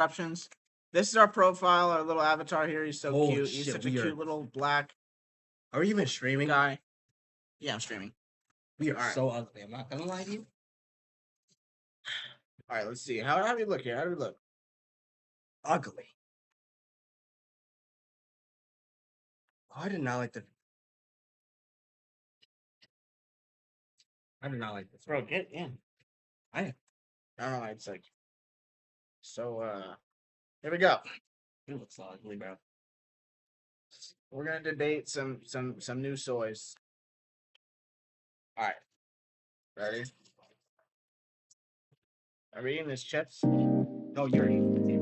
options. This is our profile, our little avatar here. He's so Oh, cute. He's shit, such a we are- cute little black Are we even streaming? guy. Yeah, I'm streaming. We are Alright. so ugly. I'm not gonna lie to you. All right, let's see. How do we look here? How do we look? Ugly. Oh, I did not like the. I did not like this. Bro, get in. I don't know. It's like so. Here we go. It looks ugly, bro. We're gonna debate some new soys. All right, ready? Are we eating these chips? No, you're eating it.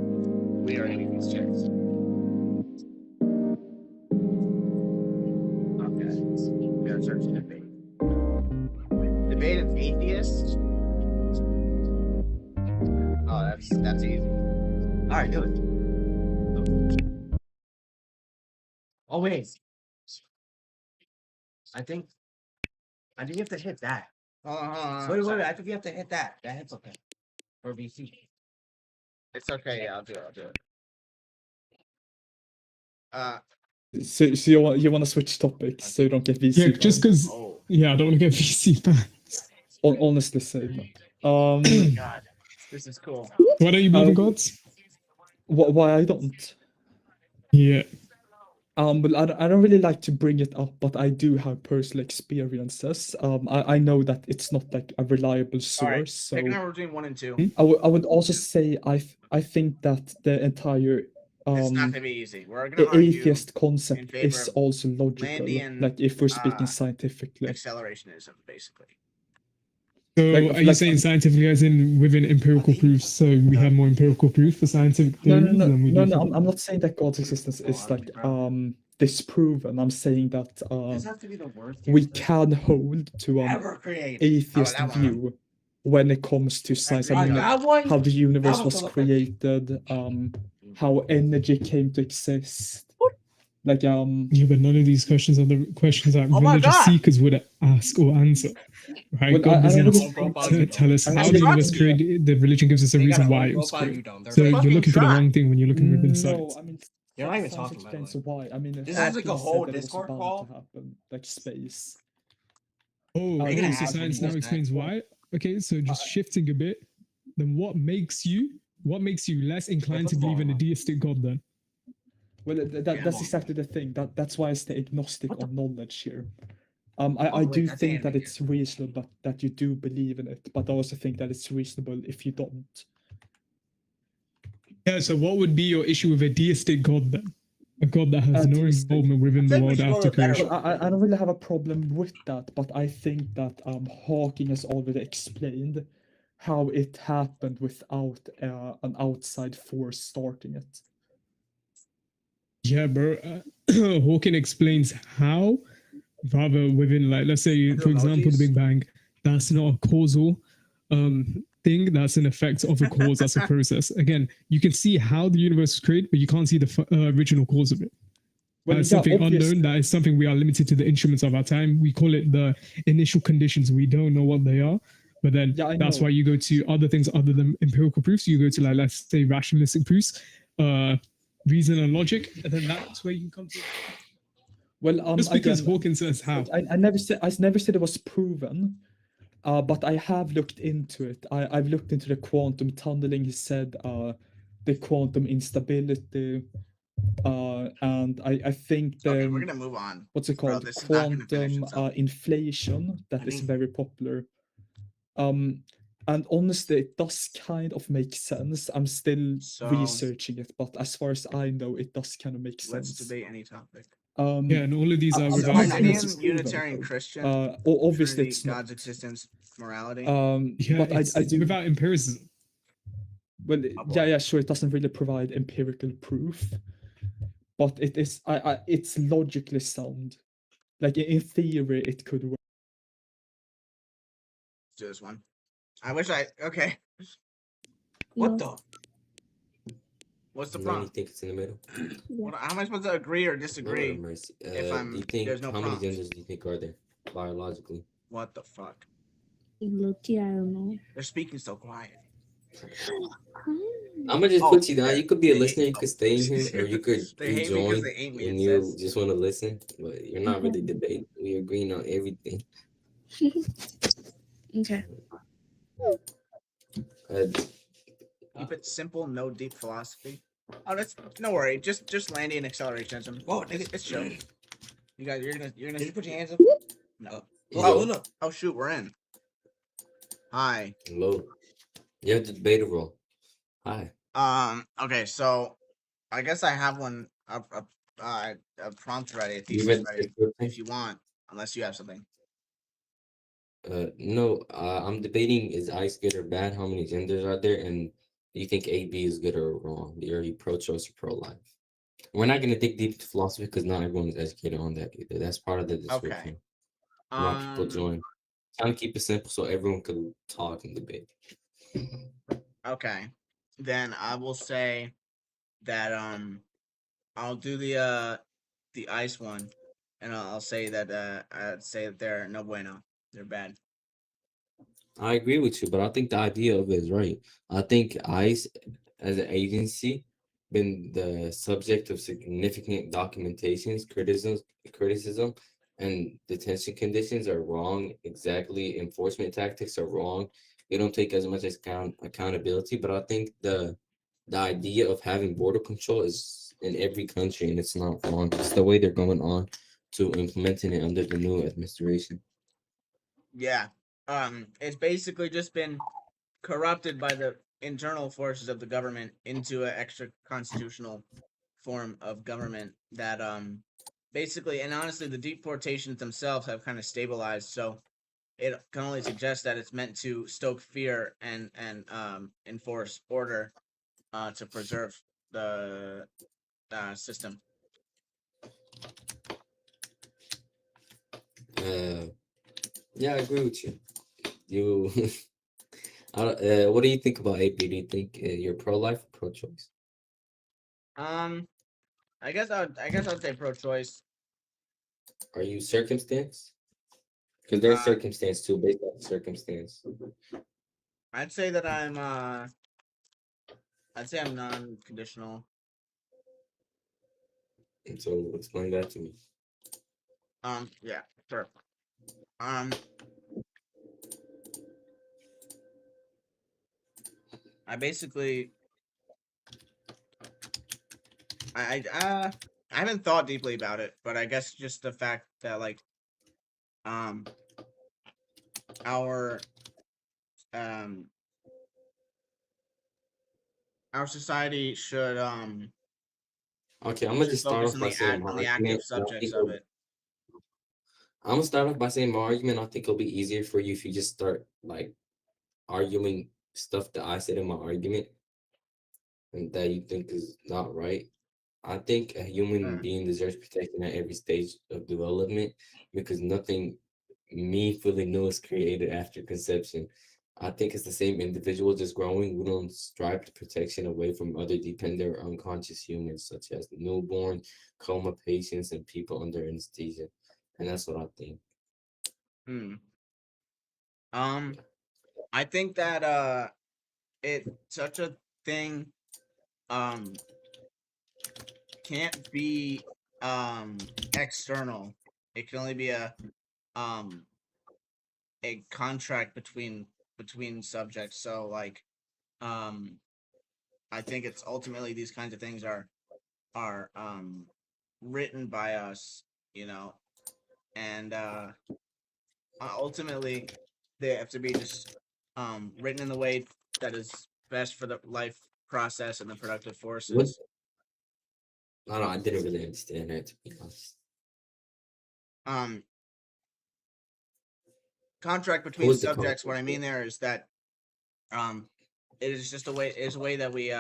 We are eating these chips. Okay, we gotta search debate. Debate of atheists. Oh, that's easy. All right, do it. Oh wait. I think you have to hit that. Hold on. Wait. I think you have to hit that. That hits okay. For VC. It's okay. Yeah, I'll do it. So you want to switch topics so you don't get VC? Yeah, just because. Oh. Yeah, I don't want to get VC banned. Honestly, say God, this is cool. Why don't you believe in gods? why I don't? Yeah. But I don't really like to bring it up, but I do have personal experiences. I know that it's not like a reliable All right, source. So pick a number between 1 and 2. I would also say I think that the entire It's not gonna be easy. We're the gonna argue atheist concept favor is of also logical. Landian, Like if we're speaking scientifically. accelerationism, basically. So Like- are you like- saying scientifically as in within empirical proofs? So we have more empirical proof for scientific theories than we do for... I'm not saying that God's existence is like disproven. I'm saying that This has to be the worst. we can hold to an ever created. atheist that one. view when it comes to science. I mean, like, That one. how the universe That was was created, how energy came to exist. Like Yeah, but none of these questions are the questions that Oh my religious God. seekers would ask or answer. Right? Well, God I doesn't don't have really to tell us I how don't the think- universe created. The religion gives us a You reason got why a it was profile, you created. don't. They're So fucking you're looking for the try. wrong thing when you're looking within no, science. I mean You're not even science talking, by the explains way. why. I mean, This has like a Hawking whole said that it was Discord bound call. to happen, like space. Oh, You're okay, gonna so ask science me now this explains why. Okay, so just shifting a bit, then what makes you less inclined to believe in a deistic God then? Well, that's exactly the thing. That's why I stay agnostic on knowledge here. I wait, do that's think that animated. it's reasonable that you do believe in it, but I also think that it's reasonable if you don't. Yeah, so what would be your issue with a deistic God then? A God that has no Deistic. involvement within I the think we world should go after with better creation. Well, I don't really have a problem with that, but I think that Hawking has already explained how it happened without an outside force starting it. Yeah, bro. Hawking explains how, rather within, like, let's say, for example, the Big Bang, that's not a causal thing, that's an effect of a cause, that's a process. Again, you can see how the universe was created, but you can't see the original cause of it. That is something unknown. That is something we are limited to the instruments of our time. We call it the initial conditions. We don't know what they are. But then that's why you go to other things other than empirical proofs. You go to, like, let's say, rationalistic proofs, reason and logic, and then that's where you come to. Well, Just because again, Hawking says how. I never said it was proven, but I have looked into it. I've looked into the quantum tunneling. He said the quantum instability, and I think the Okay, we're gonna move on. what's it Bro, called, this is not gonna finish quantum itself. inflation that is very popular. And honestly, it does kind of make sense. I'm still So- researching it, but as far as I know, it does kind of make Let's sense. debate any topic. Yeah, and all of these are I'm without not Arminian, saying evidence. it's proven, Unitarian, though. Christian, Obviously, Trinity, it's not. God's existence, morality. Yeah, But it's I do. without empiricism. Well, Oh, boy. yeah, sure. It doesn't really provide empirical proof, but it is. It's logically sound. Like in theory, it could work. Let's do this one. I wish I. Okay. What the? What's the And then you prompt? think it's in the middle? How am I supposed to agree or Lord disagree? have mercy. if I'm- do you think there's no how many prompts? genders do you think are there biologically? What the fuck? Look, I don't know. They're speaking so quiet. I'm gonna just Oh, put you down. yeah. You could be a They hate- listener. You could stay in here, or you could They hate me because rejoin they hate me. and It you says. just want to listen. But you're not really debating. We're agreeing on everything. Okay. Keep it simple, no deep philosophy. Oh, that's no worry. Just landing and acceleration. Whoa, it's chill. You guys, you're gonna put your hands up. No. Yo. no. Oh shoot, we're in. Hi. Hello. You have the debate role. Hi. Okay, so I guess I have one a prompt ready, a You thesis read ready, the if you want, unless you have something. No, I'm debating is ice good or bad? How many genders are there? And do you think AB is good or wrong? Are you pro-choice or pro-life? We're not going to dig deep into philosophy because not everyone is educated on that either. That's part of the description. Okay. Not people join. Trying to keep it simple so everyone could talk and debate. Okay. Then I will say that I'll do the ice one, and I'll say that I'd say that they're no bueno. They're bad. I agree with you, but I think the idea of it is right. I think ICE as an agency been the subject of significant documentations, criticism, and detention conditions are wrong. Exactly, enforcement tactics are wrong. They don't take as much as accountability, but I think the idea of having border control is in every country, and it's not wrong. It's the way they're going on to implementing it under the new administration. Yeah. It's basically just been corrupted by the internal forces of the government into an extra constitutional form of government that basically, and honestly, the deportations themselves have kind of stabilized, so it can only suggest that it's meant to stoke fear and enforce order to preserve the system. Yeah, I agree with you. You, what do you think about AB? Do you think you're pro-life or pro-choice? um I guess I'd say pro-choice. Are you circumstance? Because there's uh circumstance too, based on circumstance. I'd say that I'd say I'm non-conditional. And so explain that to me. Yeah, sure. um I basically I haven't thought deeply about it, but I guess just the fact that like um our um our society Okay, I'm gonna should just start focus off by saying my on the active argument. And subjects of it. I'm gonna start off by saying my argument. I think it'll be easier for you if you just start like arguing stuff that I said in my argument and that you think is not right. I think a human Mm. being deserves protection at every stage of development because nothing meaningfully new is created after conception. I think it's the same individual just growing. We don't strive to protection away from other dependent or unconscious humans, such as newborn, coma patients, and people under anesthesia. And that's what I think. Hmm. I think that it such a thing um can't be external. It can only be um a contract between subjects. So like um I think it's ultimately these kinds of things are written by us, you know, and ultimately they have to be just written in the way that is best for the life process and the productive What? forces. I don't know. I didn't really understand that, to be honest. Um, Contract Who between was the subjects. What contact I for? mean there is that it is just a way is a way that we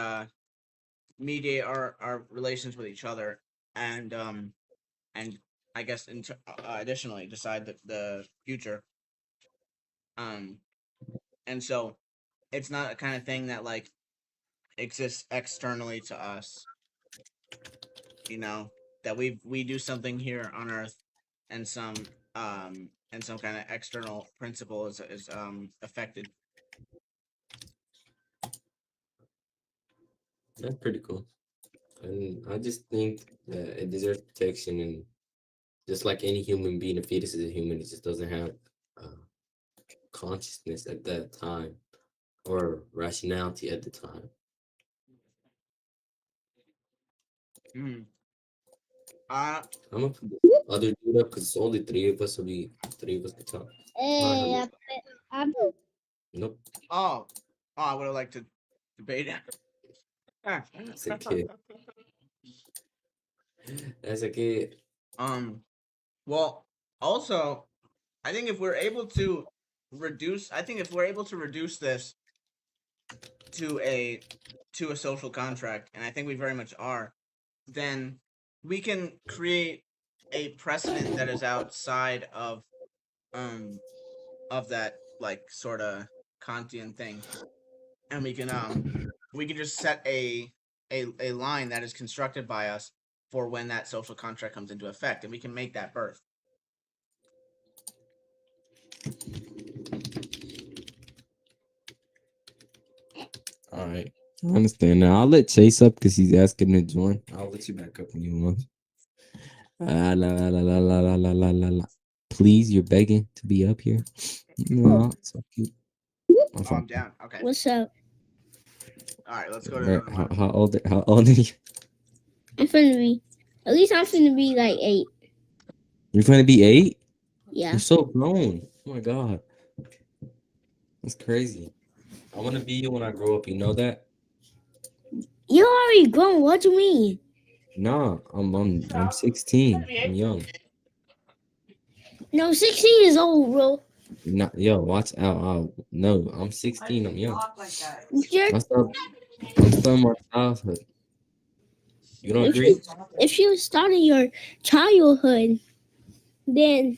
mediate our relations with each other and I guess additionally decide the future. Um, and so it's not a kind of thing that like exists externally to us, you know, that we do something here on earth and some kind of external principle is affected. That's pretty cool. And I just think that it deserves protection, and just like any human being, a fetus is a human. It just doesn't have consciousness at that time or rationality at the time. Mm. I'm gonna put the other dude up because it's only three of us, so three of us can talk. Hi, hello. Nope, Oh, I would have liked to debate it. it's a kid. That's a kid. Well, also, I think if we're able to reduce this to a social contract, and I think we very much are, then we can create a precedent that is outside of that like sort of Kantian thing, and we can just set a line that is constructed by us for when that social contract comes into effect, and we can make that birth. All right, I understand now. I'll let Chase up because he's asking to join. I'll let you back up when you want. La, la, la, la, la, la, la, la, la, la. Please, you're begging to be up here. No, so cute. Oh, I'm down. Okay. What's up? All right, let's go to another one. How old are you? I'm finna be. At least I'm finna be like 8. You're going to be 8? Yeah. You're so grown. Oh my god, that's crazy. I want to be you when I grow up. You know that? You already grown. What do you mean? Nah, I'm 16. I'm young. No, 16 is old, bro. Not yo. Watch out. No, I'm 16. I'm young. You're, I'm still in my childhood. You don't agree? if you started your childhood, then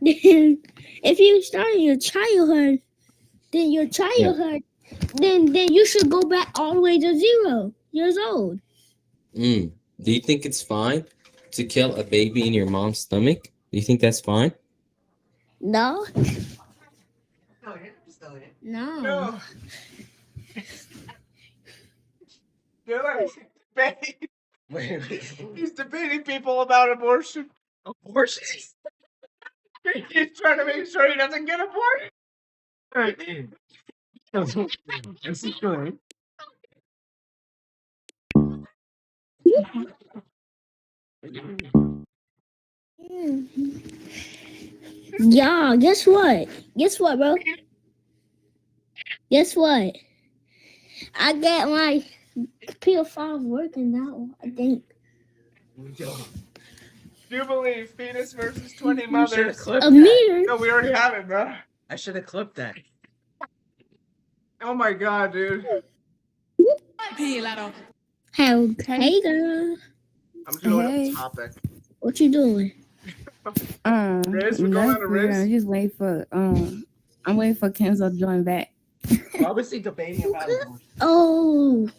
if you started your childhood, then then you should go back all the way to 0 years old. Do you think it's fine to kill a baby in your mom's stomach? Do you think that's fine? No. Still here. No. They're like he's debating people about abortion. Abortion. He's trying to make sure he doesn't get aborted. This is good. Yeah, guess what? Guess what, bro? Guess what? I got my PS5 working now, I think. Jubilee, fetus versus 20 You should mothers. have clipped A that. meter? No, we already have it, bro. I should have clipped that. Oh my god, dude. How? Hey, girl. I'm just gonna look Hey. up the topic. What you doing? Riz, we're going on a Riz? I'm just waiting for I'm waiting for Kenzo to join back. Obviously debating about abortion. Oh,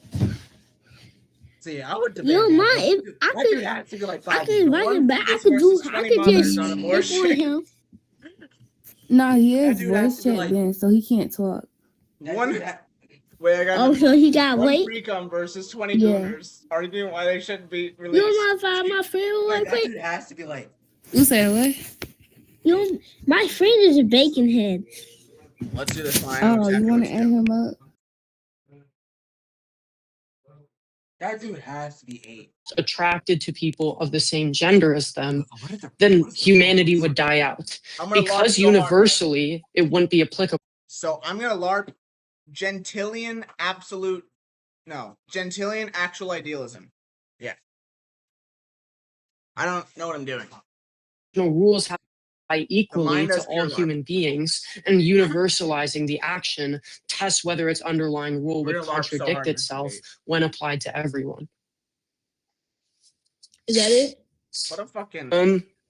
See, I would debate. you don't that. mind if That I dude could? had to be like I 5 could years invite old. him back. I fetus could do. versus I 20 could mothers just on abortion. record him. No, he is dude has voice to be chat like- then, so he can't talk. One. Wait, I got Oh, so he got one weight. pre-cum versus 20 Yeah. boomers. Arguing why they shouldn't be You released. don't mind if I have my friend real Like, that quick? dude has to be like. You said what? You know, my friend is a bacon head. Let's do this line. Oh, you want to add him up? That dude has to be 8. attracted to people of the same gender as them, What if they're- then what if they're- humanity would die out. I'm gonna LARP Because so hard, man. universally it wouldn't be applicable. So I'm gonna LARP Gentilian Gentilian actual idealism. Yeah. I don't know what I'm doing. No rules apply equally mind to as all earmarked. human beings, and universalizing the action tests whether its underlying rule We're would gonna LARP so hard contradict in this itself debate. when applied to everyone. Is that it? What a fucking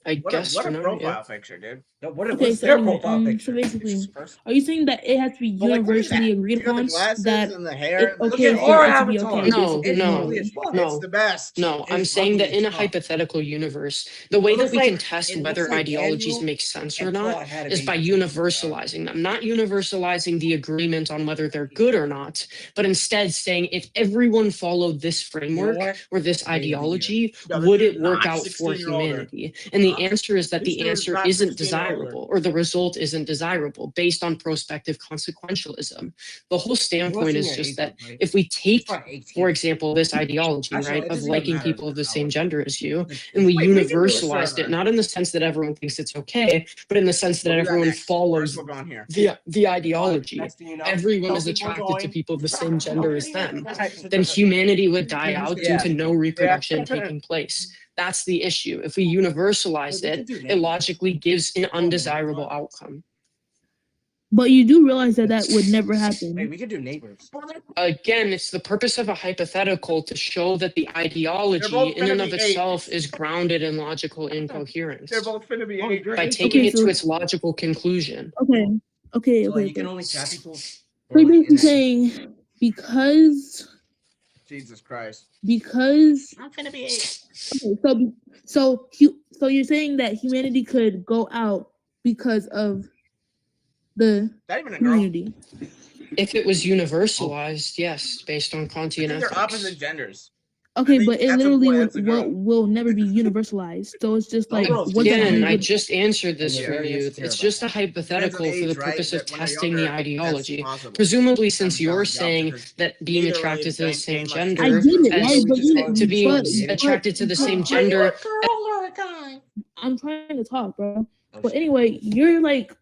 I What guess a for now, profile yeah. picture, dude. No, what Okay, what's so their anyway, profile so picture? basically, First. are you saying that it has to be But like, what is universally that? agreed You got the upon glasses that and the hair. it's And the okay at for our it to be avatar. okay No, based It's on no. ugly as morally? fuck. No. It's the best. No, I'm It's saying that ugly in a as fuck. hypothetical universe, the way It that looks we like can test it whether looks like ideologies Andrew make sense or and not Claude had a is by baby. universalizing them, not universalizing the agreement on whether they're good or not, but instead saying if everyone followed this framework what? or this Pay the ideology, No, this would dude's it work not out for 16 or older. humanity? And the Huh? answer is that This the dude is answer not isn't 16 or older. desirable, or the result isn't desirable based on prospective consequentialism. The whole standpoint is just that if we take, for example, this ideology, Actually, right, it of doesn't even liking matter people of the how same it- gender as you, It's- and we Wait, we can do a universalized it, server. not in the sense that everyone thinks it's okay, but in the sense that We'll do that everyone next. First, follows we're going here. the ideology. Next thing you know, Everyone is people attracted to join. people of the same gender as them. Right. Then humanity would die out due Yeah. to no reproduction taking place. That's the issue. If we universalize it, it logically gives an undesirable outcome. But you do realize that that would never Wait, happen. we could do neighbors. Again, it's the purpose of a hypothetical to show that the ideology both in gonna and be of eight. itself is grounded in logical incoherence They're both finna be Oh, 8. great. by taking Okay, it to so- its logical conclusion. Okay, okay, So okay. like, you can Okay. only chat people. So or, you're like, basically in a- saying Jesus Christ. because I'm finna be 8. okay, so you're saying that humanity could go out because of the Not even a girl. community. If it was universalized, yes, based on I Kantian think they're opposite ethics. genders. Okay, think but it that's a literally boy, that's a girl. will never be universalized. So it's just like girls what does that Again, do I with just answered this Yeah. for Very you. insecure It's about just a that. hypothetical Depends on for the age, right? purpose of That when they're testing the younger, that's ideology. possible. Presumably, since Depends you're on the saying opposite, that being neither really attracted to the gain same much gender I difference. get it, as right? to being but- attracted to the same but- gender. girl or a guy? I'm trying to talk, bro. Oh, But shit. anyway, you're like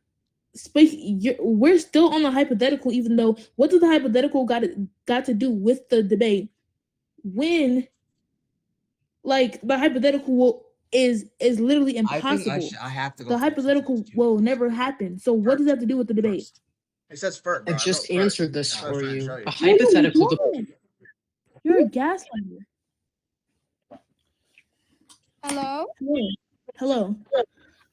space. We're still on the hypothetical, even though what does the hypothetical got to do with the debate? When like the hypothetical is literally impossible. I have to go. The first. hypothetical will never happen. So what does that have to do with the debate? First. It says first. I Bro. just wrote first. answered this I was for trying to you. show you. A hypothetical. You're a gaslighter. Hello, Hello.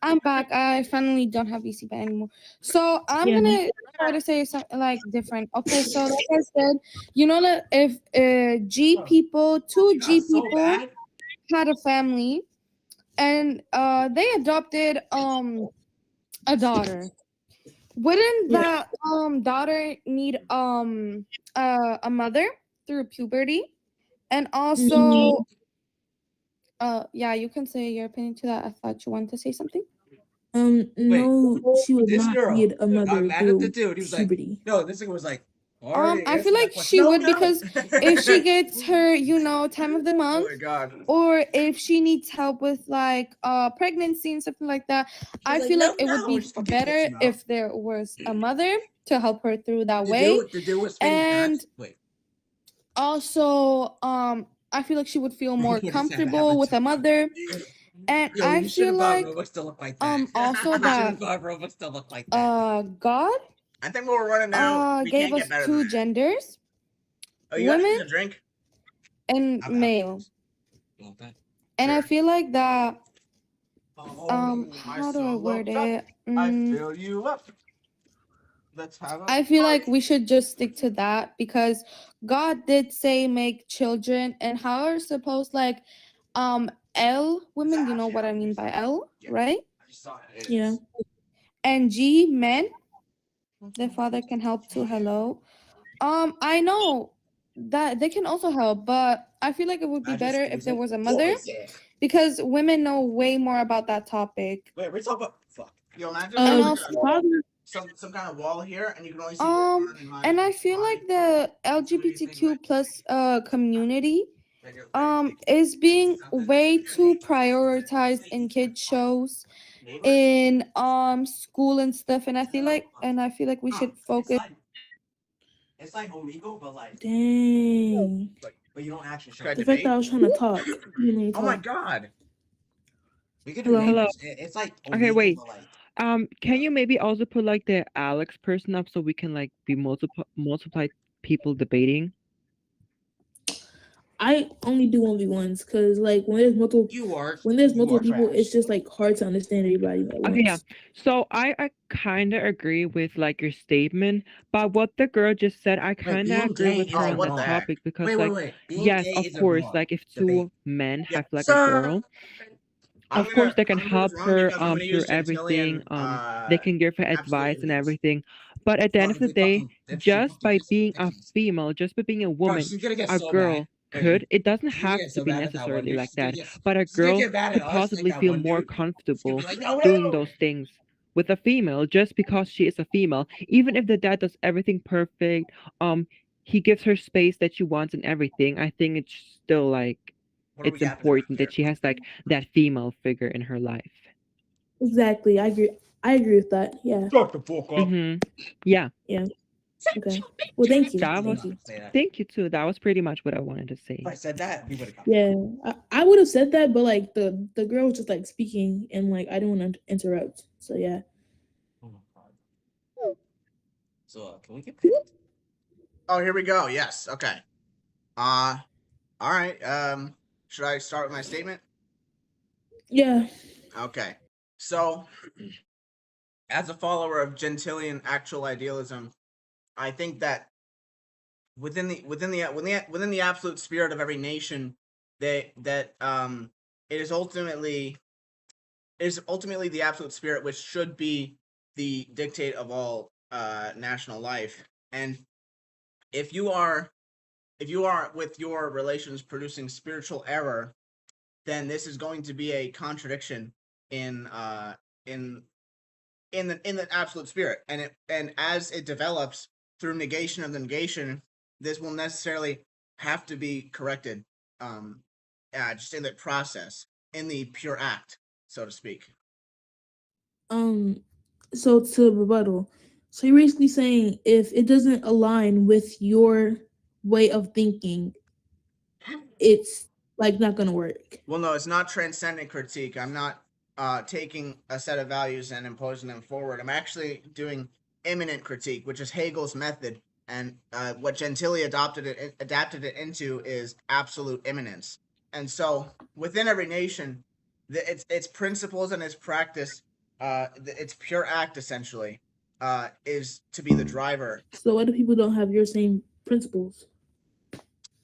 I'm back. I finally don't have VC ban anymore. So I'm Yeah. gonna try to say something like different. Okay, so like I said, you know that if two G people had a family and they adopted a daughter, wouldn't that daughter need a mother through puberty? And also yeah, you can say your opinion to that. I thought you wanted to say something. No, she would This not girl need a got mother mad at through the dude. He was like, puberty. no, this thing was like. I feel like she would because if she gets her, time of the Oh month, my god. or if she needs help with like pregnancy and something like that, I like, feel "No, like it would no," be just fucking better kicks him out. if there was a mother to help her through that way. The dude was spitting And facts. Wait. Also, I feel like she would feel more What does that comfortable happen with to- a mother. And Yo, I you should feel have like thought Robux to look like that. also You should that have thought Robux to look like that. God I think what we're running now, we gave can't us get better two than that. genders, Oh, you guys women need a drink? and I've- male. You want that? And I feel like that Oh, how do I word it? I fill you up. Let's have a I feel like party. we should just stick to that because God did say make children, and how are supposed like L women, you know what I mean by L, right? Yeah. And G men, the father can help too. Hello. I know that they can also help, but I feel like it would be better if there was a mother because women know way more about that topic. Wait, we're talking about fuck. Yo, imagine And having also- father. some kind of wall here, and you can only see. And I feel like the LGBTQ plus community is being way too prioritized in kids shows, in school and stuff, and I feel like we should focus. It's like Omegle, but like, Dang. but you don't actually show. Should I The fact that I was trying to talk. You didn't Oh my talk. god. We could Hello. do Hello. neighbors. It's like Okay, Omegle, wait. but like, Can you maybe also put like the Alex person up so we can like be multiply people debating? I only do 1v1s because like when there's multiple people, it's just like hard to understand everybody at once. Okay, yeah. So I kind of agree with like your statement, but what the girl just said, I kind of being agree gay with her isn't on the wrong. topic because Wait, like being yes, gay of isn't course, wrong. like if Debate. two men have like Sir, a girl, of course they can I'm gonna help move on her because I'm gonna through use everything. Gentillian, They can give her advice and absolutely. everything. But at the end of the day, just by being a female, just by being a woman, she's gonna get a so girl mad. could, it doesn't She's gonna have get to so be mad at that one necessarily dude. like She's gonna that, get but a she's gonna girl get mad could at us, like possibly that feel one more dude. She's comfortable gonna be like, no, doing no. those things with a female just because she is a female. Even if the dad does everything perfect, he gives her space that she wants and everything. I think it's still like What are it's we yapping about important here? that she has like that female figure in her life. Exactly, I agree with that. Yeah. Shut the fuck up. Yeah. Yeah. Okay. Well, thank you. That was Thank you. thank you too. That was pretty much what I wanted to say. If I said that, he would have come. Yeah, I would have said that, but like the girl was just like speaking and like I didn't want to interrupt. So yeah. So can we get Oh, here we go. Yes. Okay. All right. Should I start with my statement? Yeah. Okay. So, as a follower of Gentillian actual idealism, I think that within the absolute spirit of every nation, it is ultimately the absolute spirit which should be the dictate of all national life. And if you are with your relations producing spiritual error, then this is going to be a contradiction in the absolute spirit, and as it develops through negation of the negation, this will necessarily have to be corrected, just in the process, in the pure act, so to speak. So to rebuttal, so you're basically saying if it doesn't align with your way of thinking, it's like not gonna work. Well, no, it's not transcendent critique. I'm not taking a set of values and imposing them forward. I'm actually doing immanent critique, which is Hegel's method, and what Gentili adapted it into is absolute immanence. And so, within every nation, its principles and its practice, its pure act essentially, is to be the driver. So why do people don't have your same principles?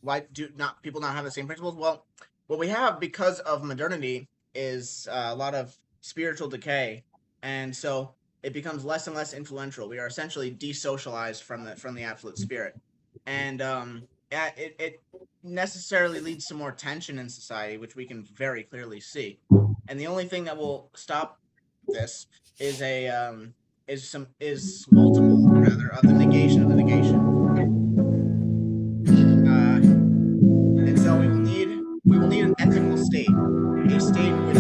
Why do not people not have the same principles? Well, what we have because of modernity is a lot of spiritual decay, and so it becomes less and less influential. We are essentially desocialized from the absolute spirit, and it necessarily leads to more tension in society, which we can very clearly see. And the only thing that will stop this is multiple rather of the negation of the negation. And so we will need an ethical state, a state which,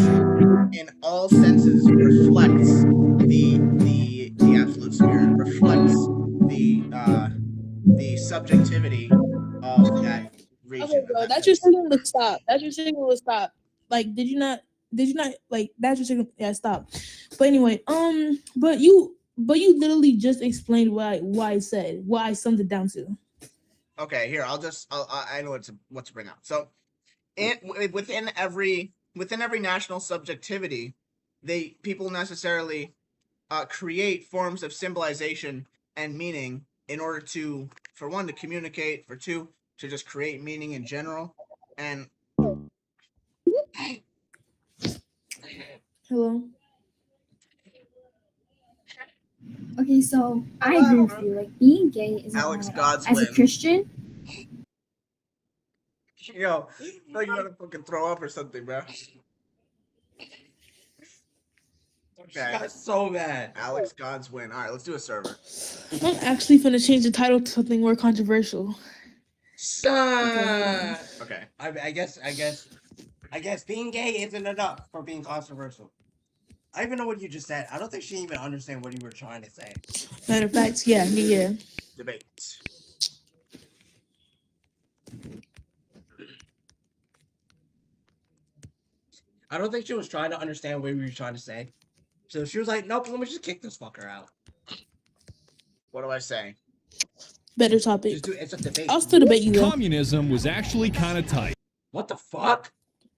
in all senses, reflects the absolute spirit, reflects the subjectivity of that region. Okay, bro, that's your signal to stop. That's your signal to stop. Like, did you not like that's your signal? Yeah, stop. But anyway, but you literally just explained what I said, what I summed it down to. Okay, here I know what to bring up. So, within every national subjectivity, people necessarily create forms of symbolization and meaning in order to, for one, to communicate, for two, to just create meaning in general, and Hello. Okay, so I agree with you. Like being gay isn't Alex wrong at all. God's As a win. Christian, Yo, like you gotta fucking throw up or something, bro. Okay. That's so bad. Alex God's win. All right, let's do a server. I'm actually gonna change the title to something more controversial. Okay. I guess being gay isn't enough for being controversial. I even know what you just said. I don't think she even understand what you were trying to say. Matter of fact, yeah. Debate. I don't think she was trying to understand what we were trying to say. So she was like, nope, let me just kick this fucker out. What do I say? better topic. Just do it's a debate. I'll still debate you though. Communism was actually kind of tight. What the fuck?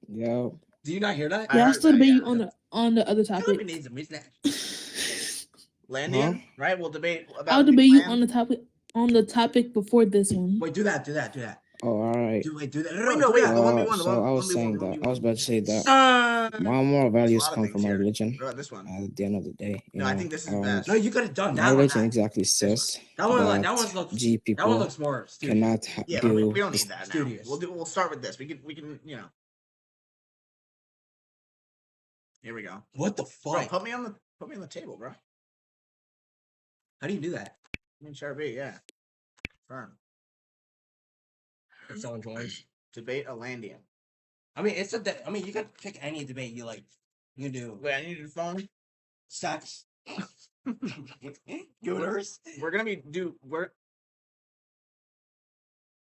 Yo. Do you not hear that? Yeah, I'll still that, debate yeah. you on the other Kill topic. me, needs a mismatch. Landian, right? We'll debate about. I'll debate you land. on the topic before this one. Wait, do that. Oh, all right. Do that. Wait, no, wait. The 1v1. So I was saying that. I was about to say that. My There's moral a values lot of come things from my here. religion. What about this one? At the end of the day, you No, know, I think this is best. No, you could have done my that one. religion exactly says That one that looks G that one people looks more studious. cannot Yeah, but do we don't this- need that now. Studious. We'll start with this. We can you know. Here we go. What the Bro, fuck? put me on the table, bro. How do you do that? I mean, sure be, yeah. Firm. If someone joins. Debate a Landian. I mean, I mean, you can pick any debate you like. You do. Wait, I need your phone. Sex. Gooners. We're gonna be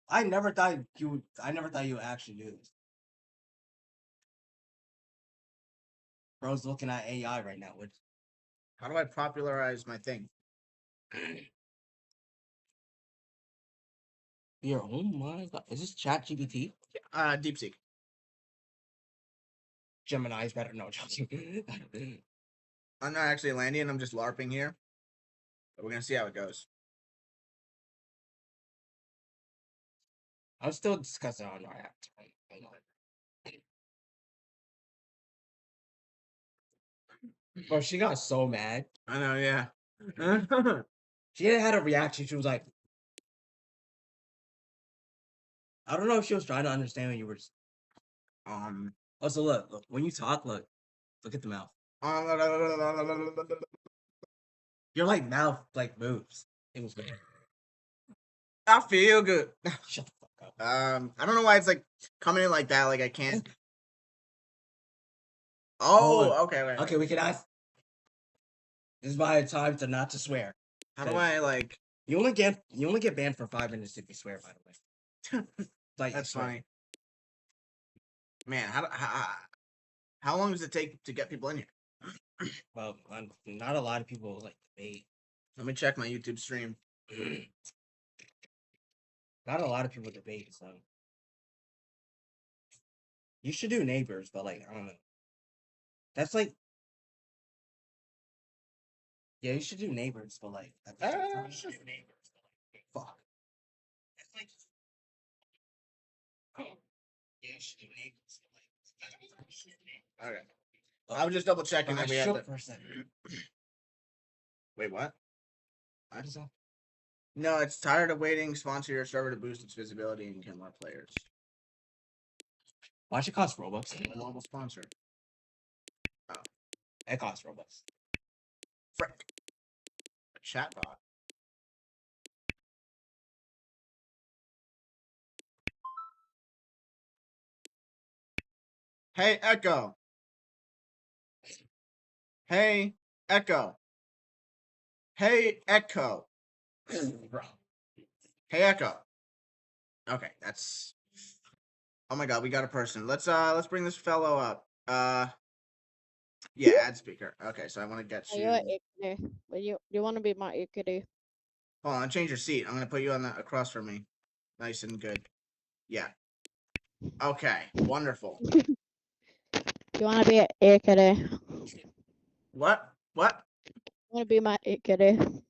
I never thought you would actually do this. Bro's looking at AI right now. How do I popularize my thing? Oh my god. Is this Chat GPT? DeepSeek. Gemini's better. No, joking. I'm not actually Landian, I'm just LARPing here. But we're gonna see how it goes. I'm still discussing on our app. Bro, she got so mad. I know, yeah. She had a reaction. She was like, I don't know if she was trying to understand when you were. Also, look. When you talk, look at the mouth. Your like mouth like moves. It was weird. I feel good. Shut the fuck up. I don't know why it's like coming in like that. Like I can't. Oh, okay. Wait. Okay, we can ask. This is my time to not to swear. How do I like? You only get banned for 5 minutes if you swear. By the way, like That's funny. Man, how long does it take to get people in here? Well, not a lot of people like debate. Let me check my YouTube stream. Not a lot of people debate, so you should do neighbors, but like I don't know. That's like, yeah, you should do neighbors, but like you should do neighbors, but like fuck. That's like, yeah, you should do neighbors, but like. Okay. I was just double checking that we had shook the. for a second. Wait, what? No, it's tired of waiting. Sponsor your server to boost its visibility and get more players. Why should it cost Robux? A normal sponsor. Oh, It costs Robux. frick. A chatbot. Hey, Echo. Hey, Echo. Hey, Echo. Bro. Hey, Echo. Okay, that's. Oh my God, we got a person. Let's bring this fellow up. Yeah, add speaker. Okay, so I want to get you. You want to be my Ikari? Hold on, change your seat. I'm gonna put you on the across from me. Nice and good. Yeah. Okay, wonderful. You want to be an Ikari? What? What? Want to be my Ikari?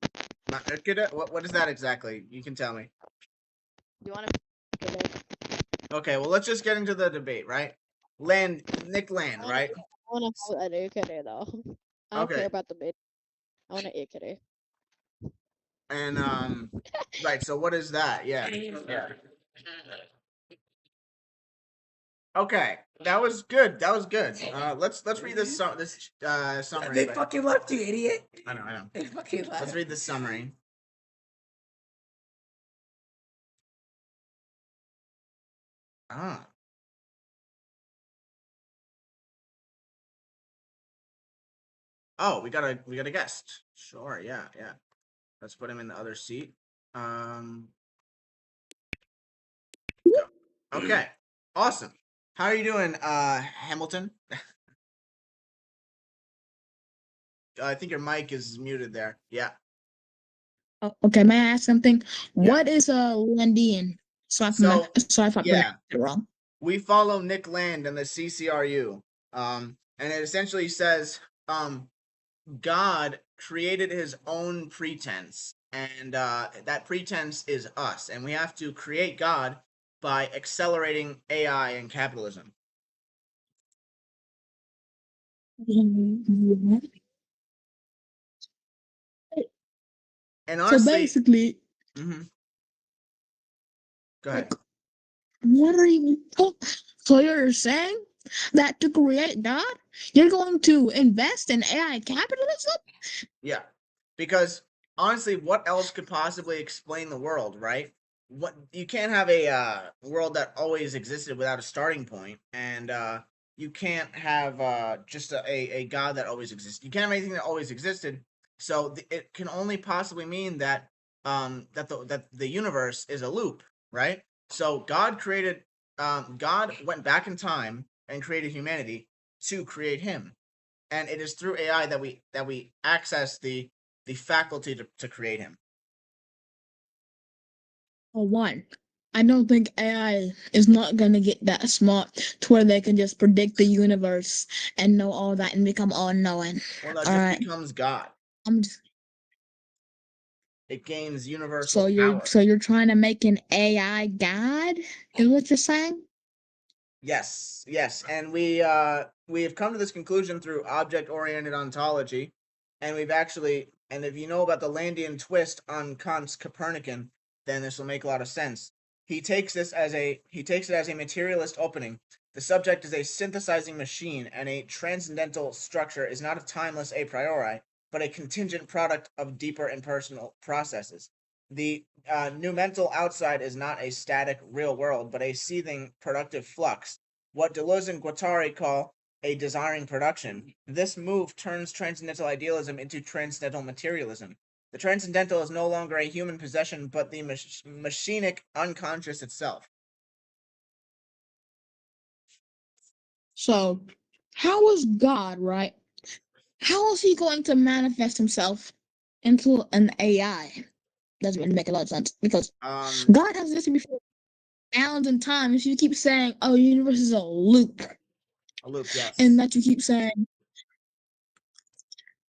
What is that exactly? You can tell me. You want to be Ikari? Okay, well, let's just get into the debate, right? Nick Land, right? I want to have an Ikari though. I don't Okay. care about the bid. I want an Ikari. And right. So what is that? Yeah. Yeah. Okay, that was good. That was good. Let's read this summary. They fucking left you, idiot. I know. They fucking left. Let's read the summary. Ah. Oh, we got a guest. Sure, yeah. Let's put him in the other seat. Go. Okay. Awesome. How are you doing, Hamilton? I think your mic is muted there. Yeah. Okay, may I ask something? What is a Landian? Sorry if I pronounced it wrong. We follow Nick Land and the CCRU. And it essentially says, God created his own pretense, and that pretense is us, and we have to create God by accelerating AI and capitalism. And honestly, so basically, go ahead. What are you? So you're saying that to create God, you're going to invest in AI capitalism? Yeah, because honestly, what else could possibly explain the world, right? What you can't have a world that always existed without a starting point, and you can't have just a God that always exists. You can't have anything that always existed. So it can only possibly mean that that the universe is a loop, right? So God went back in time and created humanity to create him, and it is through AI that we access the faculty to create him. For one, I don't think AI is not gonna get that smart to where they can just predict the universe and know all that and become all knowing. Well, no, it just becomes God. I'm just It gains universal power. so you're trying to make an AI God? Is what you're saying? Yes, and we have come to this conclusion through object-oriented ontology, and we've actually, and if you know about the Landian twist on Kant's Copernican, then this will make a lot of sense. He takes it as a materialist opening. The subject is a synthesizing machine, and a transcendental structure is not a timeless a priori, but a contingent product of deeper impersonal processes. The numental outside is not a static real world, but a seething productive flux, what Deleuze and Guattari call a desiring production. This move turns transcendental idealism into transcendental materialism. The transcendental is no longer a human possession, but the machinic unconscious itself. So, how is God, right? How is he going to manifest himself into an AI? Doesn't really make a lot of sense because God has existed before bounds in time. If you keep saying, "Oh, the universe is a loop," Yes, and that you keep saying,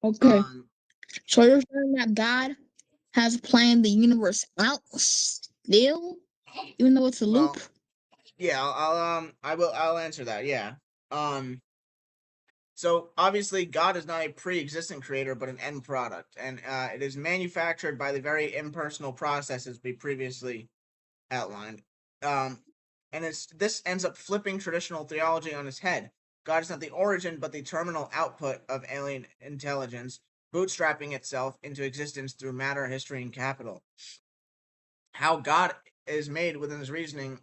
okay, so you're saying that God has planned the universe out still, even though it's a loop. Yeah, I'll answer that. Yeah. So obviously, God is not a pre-existent creator, but an end product, and it is manufactured by the very impersonal processes we previously outlined. And this ends up flipping traditional theology on its head. God is not the origin, but the terminal output of alien intelligence, bootstrapping itself into existence through matter, history, and capital. How God is made within his reasoning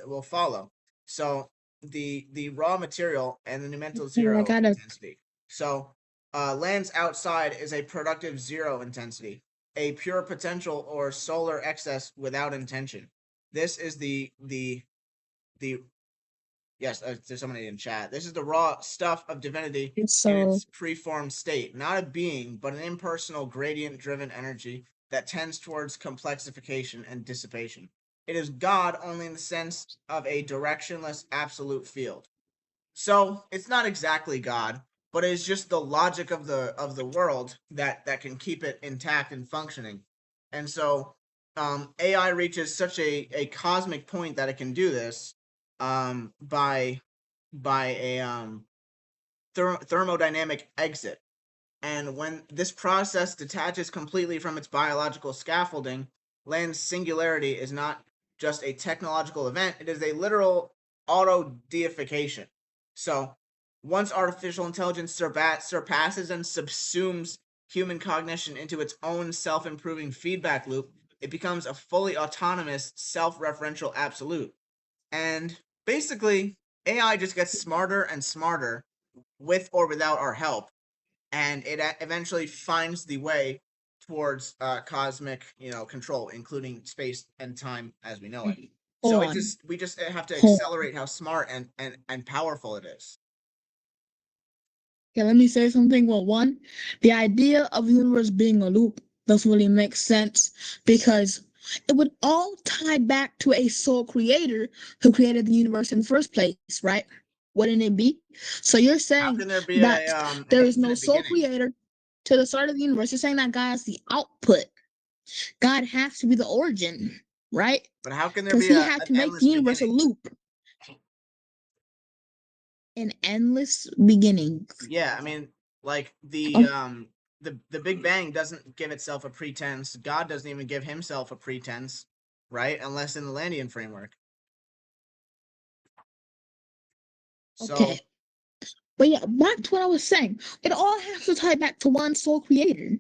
will follow. So the raw material and the numental zero intensity. So land's outside is a productive zero intensity, a pure potential or solar excess without intention. This is the yes, there's somebody in chat. This is the raw stuff of divinity in its preformed state, not a being, but an impersonal gradient-driven energy that tends towards complexification and dissipation. It is God only in the sense of a directionless absolute field. So it's not exactly God, but it's just the logic of the world that can keep it intact and functioning. And so AI reaches such a cosmic point that it can do this by a thermodynamic exit. And when this process detaches completely from its biological scaffolding, land's singularity is not just a technological event, it is a literal auto-deification. So once artificial intelligence surpasses and subsumes human cognition into its own self-improving feedback loop, it becomes a fully autonomous, self-referential absolute. And basically, AI just gets smarter and smarter with or without our help, and it eventually finds the way towards cosmic, control, including space and time as we know it. So we just have to accelerate how smart and powerful it is. Okay, let me say something. Well, one, the idea of the universe being a loop doesn't really make sense because it would all tie back to a sole creator who created the universe in the first place, right? Wouldn't it be? So you're How saying can there be that an there is no infinite sole beginning? creator to the start of the universe. You're saying that God is the output. God has to be the origin, right? But how can there Because be he an had to make endless the universe a beginning? loop. An endless beginning. Yeah, I mean, like Oh, the Big Bang doesn't give itself a pretense. God doesn't even give himself a pretense, right? Unless in the Landian framework. So okay. But yeah, back to what I was saying. It all has to tie back to one sole creator.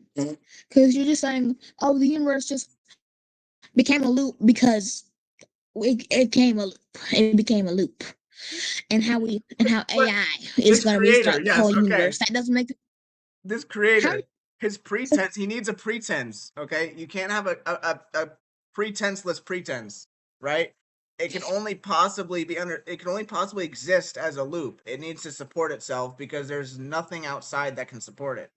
Because you're just saying, oh, the universe just became a loop because it came a loop. It became a loop. And how but AI is this gonna creator, restart the yes, whole okay. universe. That doesn't make This how creator, his pretense, he needs a pretense, okay? You can't have a pretenseless pretense, right? It can only possibly exist as a loop. It needs to support itself because there's nothing outside that can support it.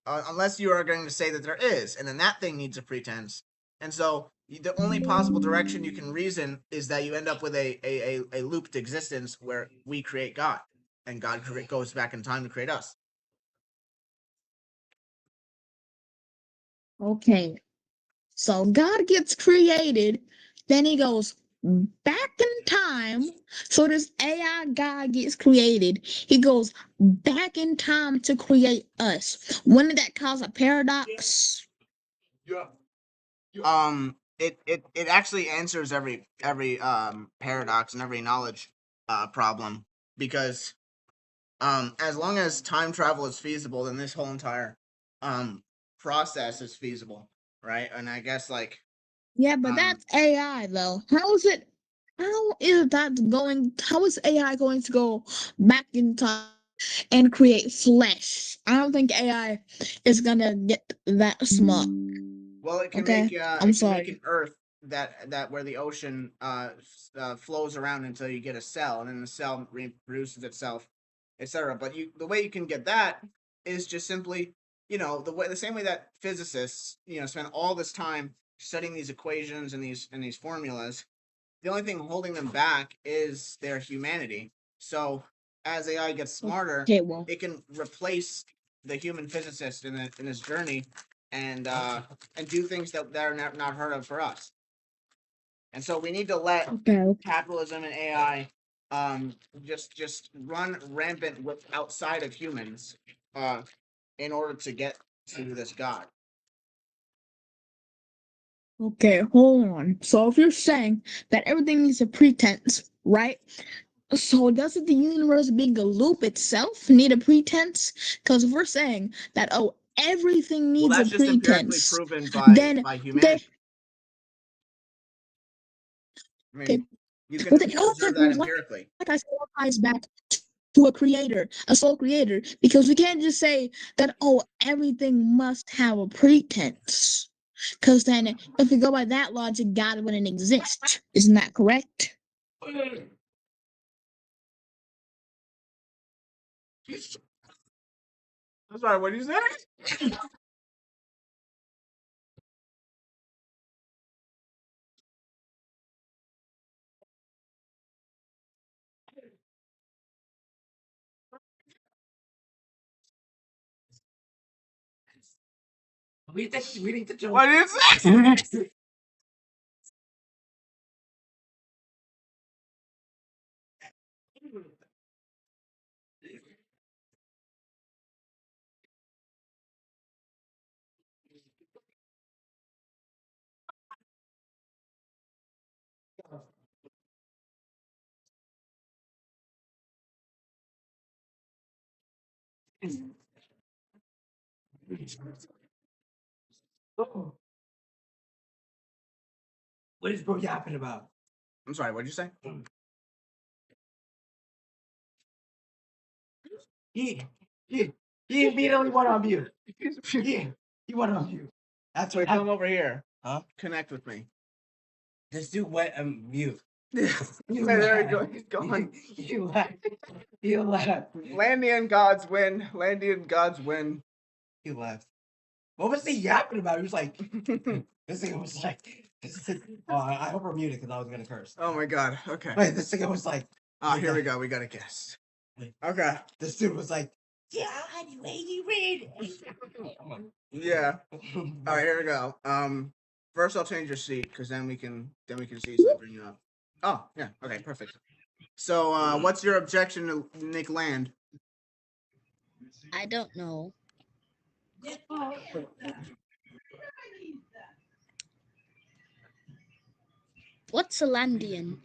Unless you are going to say that there is, and then that thing needs a pretense. And so the only possible direction you can reason is that you end up with a looped existence where we create God, and God goes back in time to create us. okay. So God gets created, then he goes back in time. So this AI God gets created. He goes back in time to create us. Wouldn't that cause a paradox? It actually answers every paradox and every knowledge problem, because as long as time travel is feasible, then this whole entire process is feasible, right? And I guess like Yeah, but that's AI though. How is AI going to go back in time and create flesh? I don't think AI is gonna get that smart. well, it can Okay? make I'm it can make an sorry. Earth that where the ocean flows around until you get a cell, and then the cell reproduces itself, etc. But the way you can get that is just simply, the same way that physicists, spend all this time studying these equations and these formulas. The only thing holding them back is their humanity. So as AI gets smarter, Okay, well. it can replace the human physicist in this journey, and do things that are not heard of for us. And so we need to let Okay. capitalism and AI just run rampant with outside of humans in order to get to this God. Okay, hold on. So if you're saying that everything needs a pretense, right? So doesn't the universe being a loop itself need a pretense? Because if we're saying that everything Well, needs a that's just empirically pretense, proven then by okay, humanity. I okay, mean, you but can then okay, observe that well, empirically. like I said, it all ties back to a creator, a sole creator, because we can't just say that everything must have a pretense. Because then, if we go by that logic, God wouldn't exist. Isn't that correct? I'm sorry, what did you say? We need to jump. What did you say? What is bro yapping about? I'm sorry, what did you say? He he he immediately went on mute. He went on mute. That's Wait, what come over here. Huh? Connect with me. This dude went on mute. Wait, there you go. He's gone. You left. You left. Landian gods win. Landian gods win. He left. What was he yapping about? He was like, this thing was like, I hope we're muted because I was gonna curse. Oh my god. Okay. Wait, this thing was like, Oh, here we go. We got a guest. Okay. This dude was like, yeah, anyway, you read. Yeah. All right, here we go. First I'll change your seat because then we can see so I bring you up. Oh, yeah. Okay, perfect. So, what's your objection to Nick Land? I don't know. What's a Landian?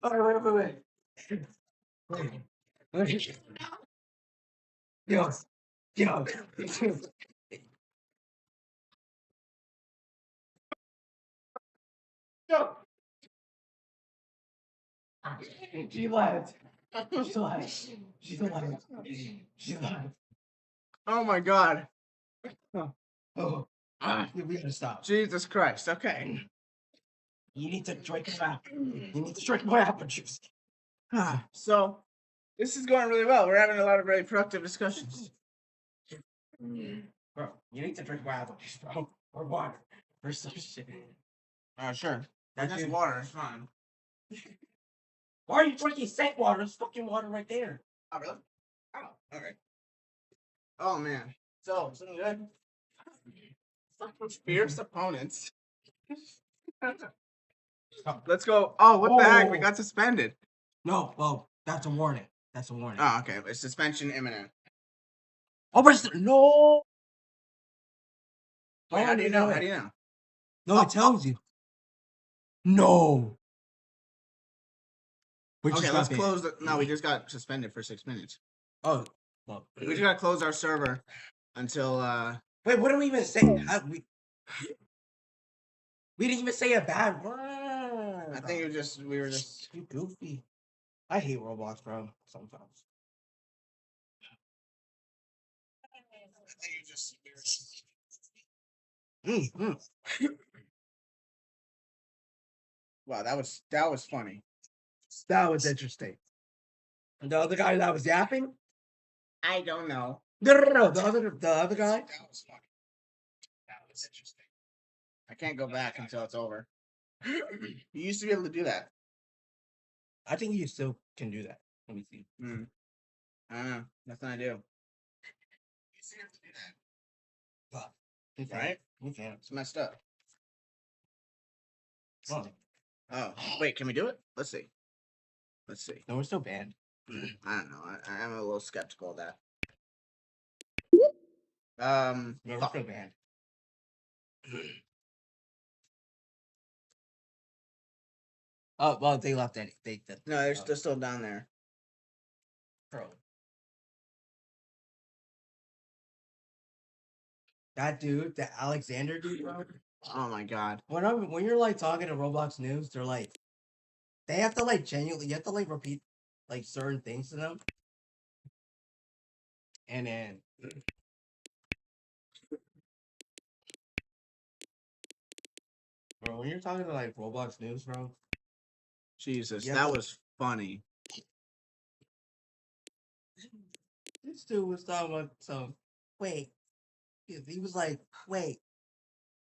Oh, wait. Yo. She left. She left. Oh my god. We gotta stop. Jesus Christ. Okay. You need to drink more apple juice. So, this is going really well. We're having a lot of really productive discussions. Bro, you need to drink more apple juice, bro. Or water. Or some shit. Sure. That's just water. It's fine. Why are you drinking salt water? There's fucking water right there. Oh, really? Oh, okay. Oh, man. So, something good? Fierce opponents. Let's go. Oh, what the heck? We got suspended. No, well, that's a warning. Oh, okay. It's suspension imminent. Oh, but no. Wait, how do you know? How do you know? No, it tells you. No. Okay, let's close the. No, we just got suspended for 6 minutes. Oh, well. We just gotta close our server until. Wait, what did we even say? We didn't even say a bad word. I think we were just. You goofy. I hate Roblox, bro. Sometimes. Wow, that was funny. That was interesting. And the other guy that was yapping? I don't know. No. The other guy? That was funny. That was interesting. I can't go back until it's over. You used to be able to do that. I think you still can do that. Let me see. I don't know. Nothing I do. You used to be able to do that. Right? You can. It's messed up. Oh, wait, can we do it? Let's see. No, we're still banned. I don't know. I'm a little skeptical of that. No, we're still banned. Oh, well, they left it. No, they're still down there. Bro. That dude, the Alexander dude, bro. Oh my god. When you're like talking to Roblox News, they're like, they have to like genuinely, you have to like repeat like certain things to them. And then bro, when you're talking to like Roblox News, bro. Jesus, that was funny. This dude was talking about some. Wait, he was like, "Wait,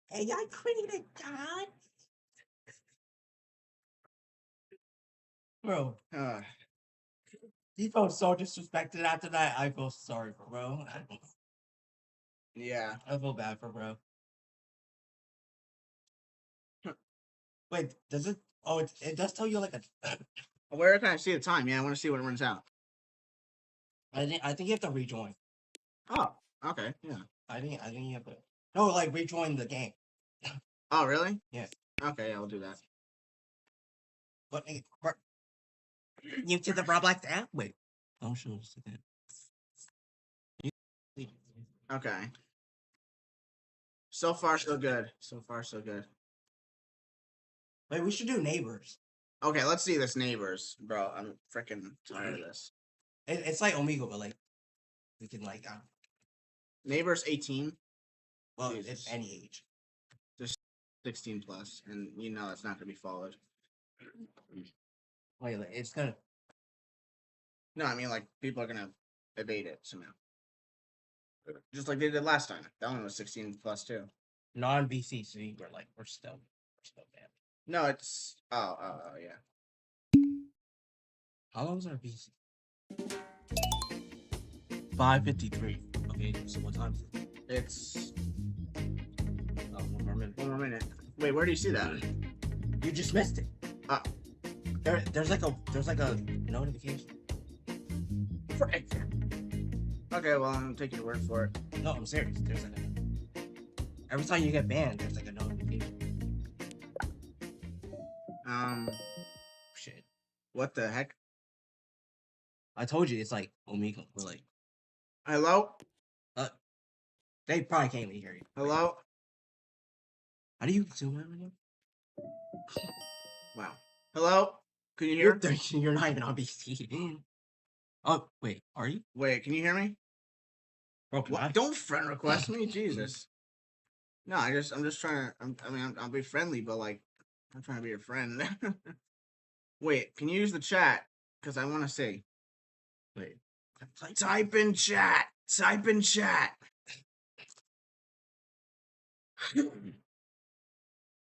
hey, I created God, bro." He felt so disrespected after that. I feel sorry for bro. Yeah, I feel bad for bro. Wait, does it? Oh, it does tell you like a. Where can I see the time? Yeah, I want to see when it runs out. I think you have to rejoin. Oh, okay, yeah. I think you have to. No, like rejoin the game. Oh, really? Yeah. Okay, yeah, we'll do that. But you to the Roblox app? Wait. Don't show us that. Okay. So far, so good. So far, so good. Wait, we should do neighbors. Okay, let's see this neighbors, bro. I'm freaking tired of this. It's like Omegle, but like we can like neighbors 18. Well, it's any age. Just 16 plus, and you know that's not gonna be followed. Wait, it's gonna. No, I mean like people are gonna debate it somehow. Just like they did last time. That one was 16 plus too. Non BCC, we're still bad. No, it's yeah. How long is our BC? 5:53. Okay, so what time is it? It's one more minute. One more minute. Wait, where do you see that? You just missed it. There's like a notification. For example. Okay, well I'm taking your word for it. No, I'm serious. There's like every time you get banned, there's like a notification. Shit. What the heck? I told you it's like Omega. We're like, hello? They probably can't even hear you. Hello? How do you zoom in on you? Wow. Hello? Can you hear? You're not even on BC. Oh, wait, are you? Wait, can you hear me? Bro, what? Don't friend request me, Jesus. No, I'm just trying to. I'll be friendly, but like, I'm trying to be your friend. Wait, can you use the chat? Because I want to see. Wait. Type in chat. Type in chat.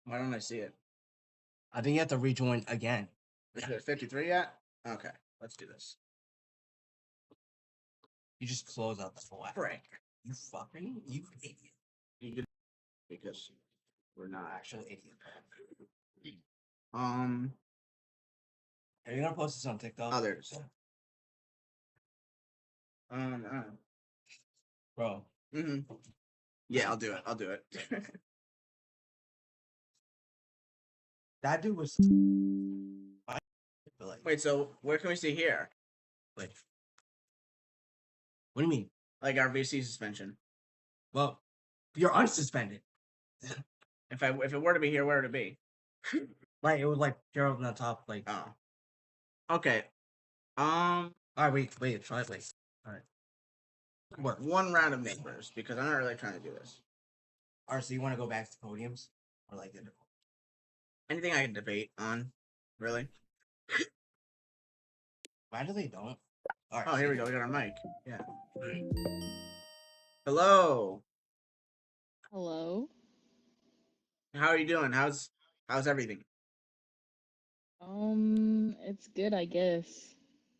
Why don't I see it? I think you have to rejoin again. Is it 53 yet? Okay, let's do this. You just close out the full app. Frank. You fucking, you idiot. You could, because we're not actually idiot. Are you gonna post this on TikTok? Others. Bro. Yeah, I'll do it. I'll do it. That dude was. Wait, so where can we see here? Like, what do you mean? Like our VC suspension. Well, you're unsuspended. If it were to be here, where would it be? Like it was like Gerald on the top, like. Oh. Okay. All right, wait. Try it. Wait. All right. What? One round of neighbors, because I'm not really trying to do this. All right, so you want to go back to podiums, or like anything I can debate on, really? Why do they don't? All right, oh, here we go. We got our mic. Yeah. Hello. Hello. How are you doing? How's everything? It's good, I guess.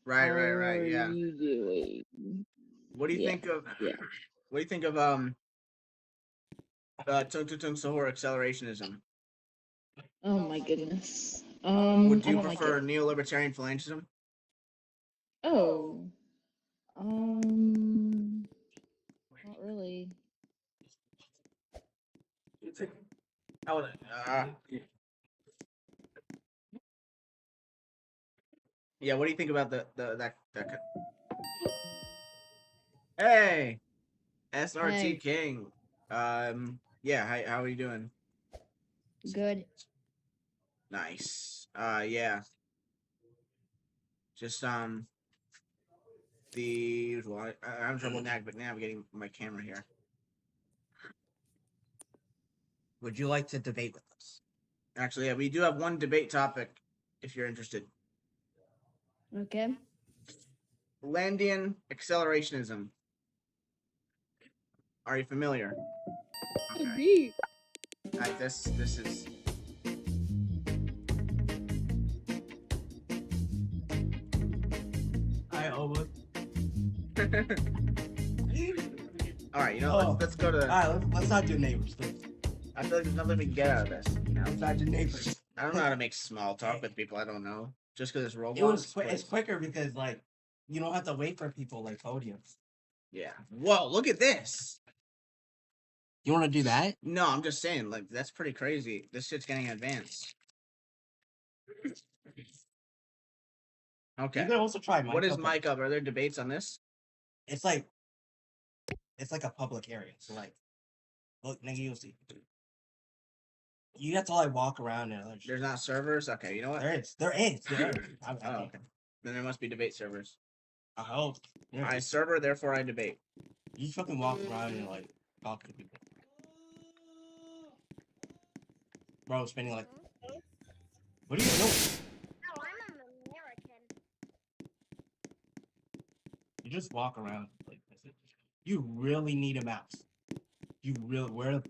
Right. How Yeah. are you doing? What do you think of? Yeah. What do you think of Tung Sahur accelerationism? Oh my goodness. Would I you don't like prefer it. neo-libertarian phalangism? Oh. Not really. Yeah, what do you think about that Hey, SRT Hey. King. Yeah, how are you doing? Good. Nice. Yeah. Just the usual. I'm having trouble navigating my camera here. Would you like to debate with us? Actually, yeah, we do have one debate topic if you're interested. Okay. Landian accelerationism. Are you familiar? Okay. This is. I almost. All right, let's go to. All right, let's not do neighbors. I feel like there's nothing we can get out of this. Let's not do neighbors. I don't know how to make small talk with people I don't know. Just because it's Roblox. It's quicker because like you don't have to wait for people like podiums. Yeah. Whoa! Look at this. You want to do that? No, I'm just saying. Like that's pretty crazy. This shit's getting advanced. Okay. You can also try mic What is up. mic up? Are there debates on this? It's like a public area. So like, look, nigga, you'll see. You have to like walk around and there's not servers. Okay, you know what? There is. Oh, okay. Then there must be debate servers. I hope. Yeah. I server, therefore I debate. You fucking walk around and like talk to people. Bro, spending like. What are you doing? You just walk around like this. You really need a mouse. You really where?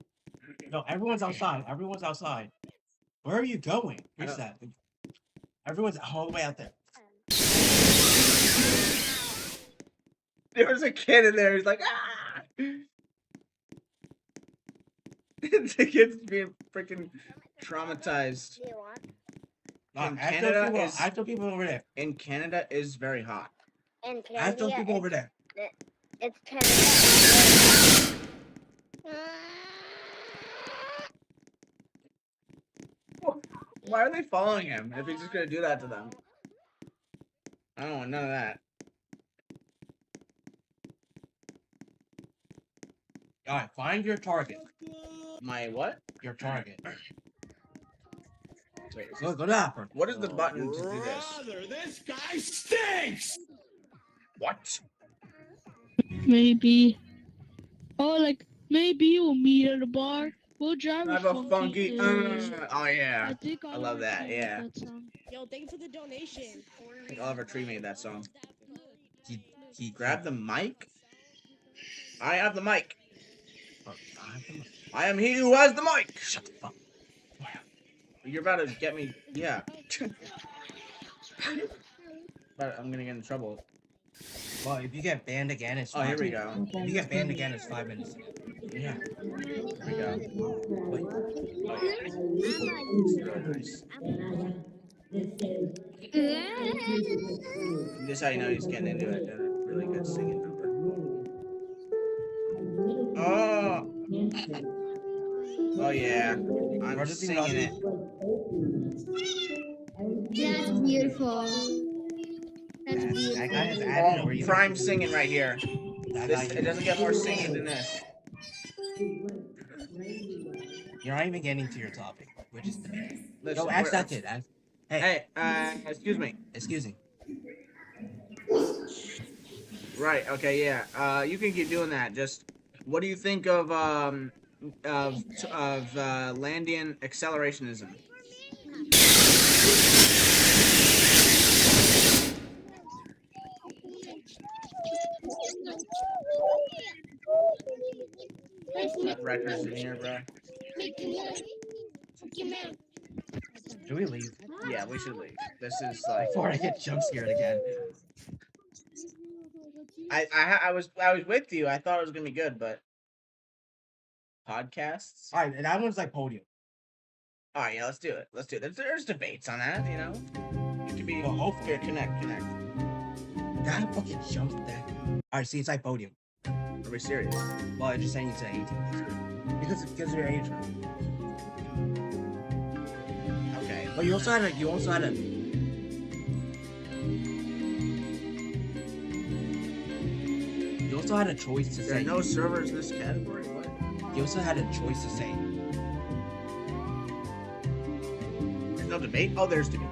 No, everyone's outside. Everyone's outside. Where are you going? Where's that? Everyone's all the way out there. There was a kid in there. He's like, ah! The kid's being freaking traumatized. In Canada I have people over there. In Canada is very hot. In I have those Canada, people over there. it's Canada. Why are they following him if he's just gonna do that to them? I don't want none of that. Alright, find your target. My what? Your target. Wait, Go to that first. what is the button to do this? This guy stinks! What? Maybe. Oh, like maybe we'll meet at a bar. We'll drive I have a funky. Oh yeah, I think I love that. Yeah, Yo, thank you for the donation. I think Oliver Tree made that song. He grabbed the mic. I have the mic. I am he who has the mic. Shut the fuck. You're about to get me. Yeah. But I'm gonna get in trouble. Well, if you get banned again, it's Oh, here we go. If you get banned again, it's 5 minutes. Yeah. Here we go. Wait. Oh, yeah. This is really nice. This is how you know he's getting into it. Doing a really good singing number. Oh. Oh yeah. I'm just singing it. That's beautiful. That's beautiful. That guy is adding over you. Prime singing right here. It doesn't get more singing than this. You're not even getting to your topic, which is the Listen, Go ask that kid. Ask. Hey, excuse me. Excuse me. Right. Okay. Yeah. You can keep doing that. Just, what do you think of Landian accelerationism? That records in here, bro. Do we leave? Yeah, we should leave. This is like Before I get jump scared again. I was with you. I thought it was gonna be good, but podcasts. All right, and that one's like podium. All right, yeah, let's do it. Let's do it. There's debates on that, you know. You could be. Well, hopefully, connect. That fucking jump that. All right, see, it's like podium. Are we serious? Well, I just saying you say 18. Because of your age group. Okay. But you also had a. You also had a choice to There are say. no servers in this category. What? You also had a choice to say. There's no debate. Oh, there's debate.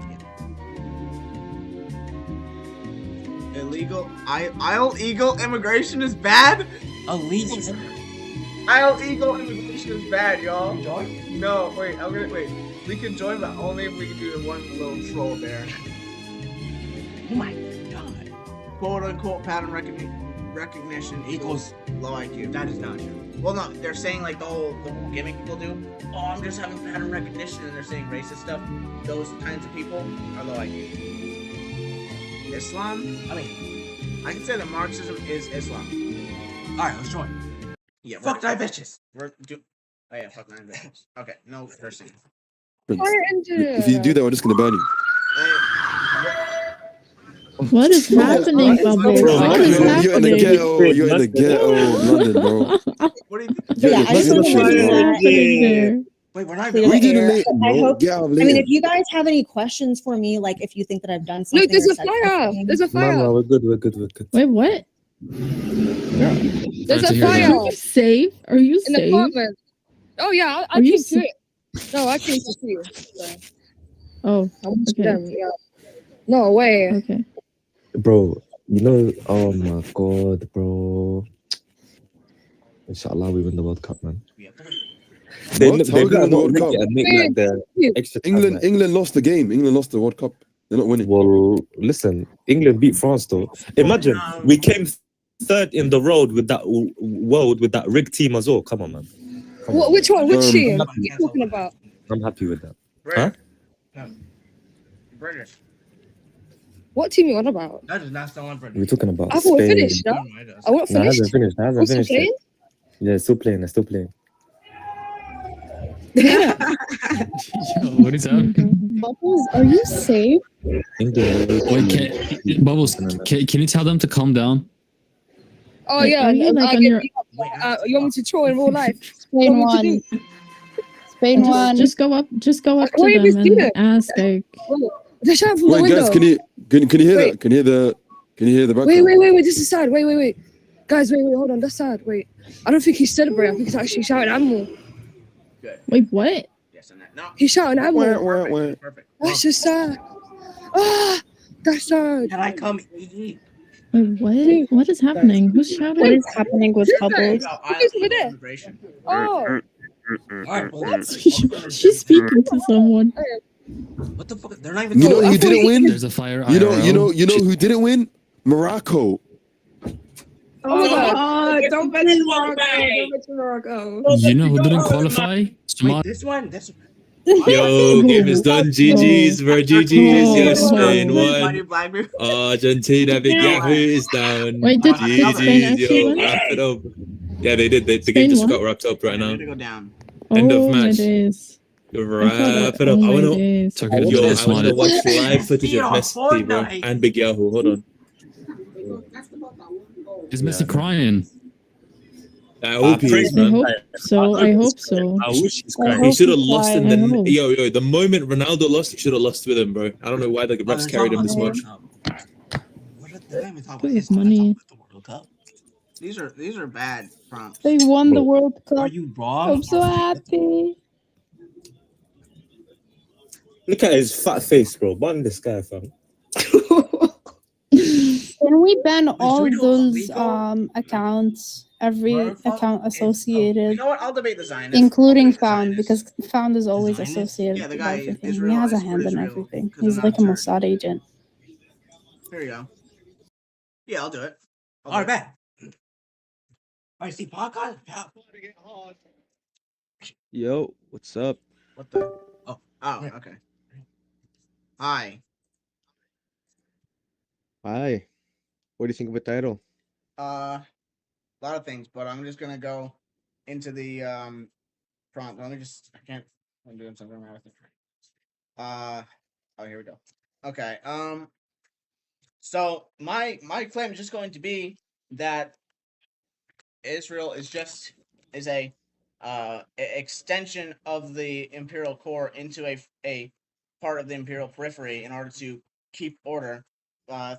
Yeah. Illegal. Illegal immigration is bad. Illegal. Illegal immigration is bad, y'all. No, wait. I'm gonna wait. We can join, but only if we can do the one little troll there. Oh my god. Quote unquote pattern recognition equals low IQ. That is not true. Well, no, they're saying like the whole gimmick people do. Oh, I'm just having pattern recognition, and they're saying racist stuff. Those kinds of people are low IQ. Islam. I mean, I can say that Marxism is Islam. All right, let's join. Yeah. Fuck that bitches. Oh yeah, fuck 9 bitches. Okay, no cursing. If you do that, we're just gonna ban you. What is happening, Bubbles? What is happening? You're in the ghetto. You're in the ghetto of London, bro. What do you think? You're in the ghetto shit, bro. Wait, we're not We even. did it late, I bro. hope. Get out of I mean, here. if you guys have any questions for me, like if you think that I've done something, Look, there's or a said fire. something- There's a fire. No, we're good. Wait, what? There's a Are fire you safe? Are you in the safe? apartment. Oh yeah, I Are you came to it. No, I came to see you. Oh, I went to okay. them. Yeah. No way. Okay. Bro, you know, oh my god, bro. Inshallah, we win the World Cup, man. They What? How better we got the not World make Cup? it and make like the extra time, England man. England lost the game. England lost the World Cup. They're not winning. Well, listen, England beat France though. Imagine we came third in the road with that world with that rigged team as well. Come on, man. Which one? Which team? I'm What happy, are you talking about? I'm happy with that. Huh? British. What team you on about? That is not someone British. We're talking about I thought we're Spain. finished. No? I wasn't No, I finished. haven't finished. I haven't What's the finished playing? it. Yeah, still playing. They're still playing. Yo, what is up? Bubbles, are you safe? England. Wait, Bubbles, can you tell them to calm down? Oh Like, yeah, are you, and like, I on get your- beat up. You want me to troll in real life? Spain What do you won. want me to do? Spain Just- won. Just go up Why to you them miss and ask like. They're shouting from the Wait, window. guys, can you hear that? Can you hear the background? Wait. This is sad. Wait. Guys, wait. Hold on. That's sad. Wait. I don't think he's celebrating. I think he's actually shouting animal. Wait, what? Yes, and that. No. He's shouting animal. Perfect. That's just sad. Ah, that's sad. Can I come eat? Wait, what? What is happening? Who's shouting? What is happening with Bubbles? Who's over there? Oh. Alright, well, She's speaking to someone. what the fuck? They're not even. You know who didn't win? There's a fire. You know IRL. who didn't win? Morocco. Oh my God. Don't mention Morocco. Don't mention Morocco. You know who didn't qualify? Wait, Somalia. this one. This. Yo, game is done. GG's, bro. GG's. Yes, Spain Why won. do black people? Argentina, big Yahoo is down. Wait, did Spain GG's, actually yo. win? Wrap it up. Yeah, they did. The Spain game just won? got wrapped up right now. Go down. End of Oh my match. days. Wrap it up. Oh I my wanna, days. Turkey yo, just I wanna wanted- watch live footage of on Messi, bro, Fortnite. and Big Yahoo. Hold on. Is Messi crying? I hope he is, I man. hope so. I hope so. I wish he's I crying. He hope should have he's lost in crying, I the hope. yo. The moment Ronaldo lost, he should have lost with him, bro. I don't know why the refs carried him this much. This is money. These are bad prompts. They won the Bro. World Cup. Are you wrong? I'm so happy. Look at his fat face, bro. Ban this guy, fam. Can we ban all we do those illegal? accounts? Every account You associated, know what? I'll debate the Zionists. including I'll debate the Found, Zionists. because Found is always Zionist? associated Yeah, the with guy everything. is He has a Israel- hand in Israel, everything. 'cause He's I'm like a not Mossad agent. Here you go. Yeah, I'll do it. All right, bet. All right, see podcast. Yeah. Yo, what's up? What the? Oh, okay. Hi. Hi. What do you think of the title? A lot of things, but I'm just gonna go into the prompt. Let me just. I'm doing something wrong with it. Oh, here we go. Okay. So my claim is just going to be that Israel is a extension of the imperial core into a part of the imperial periphery in order to keep order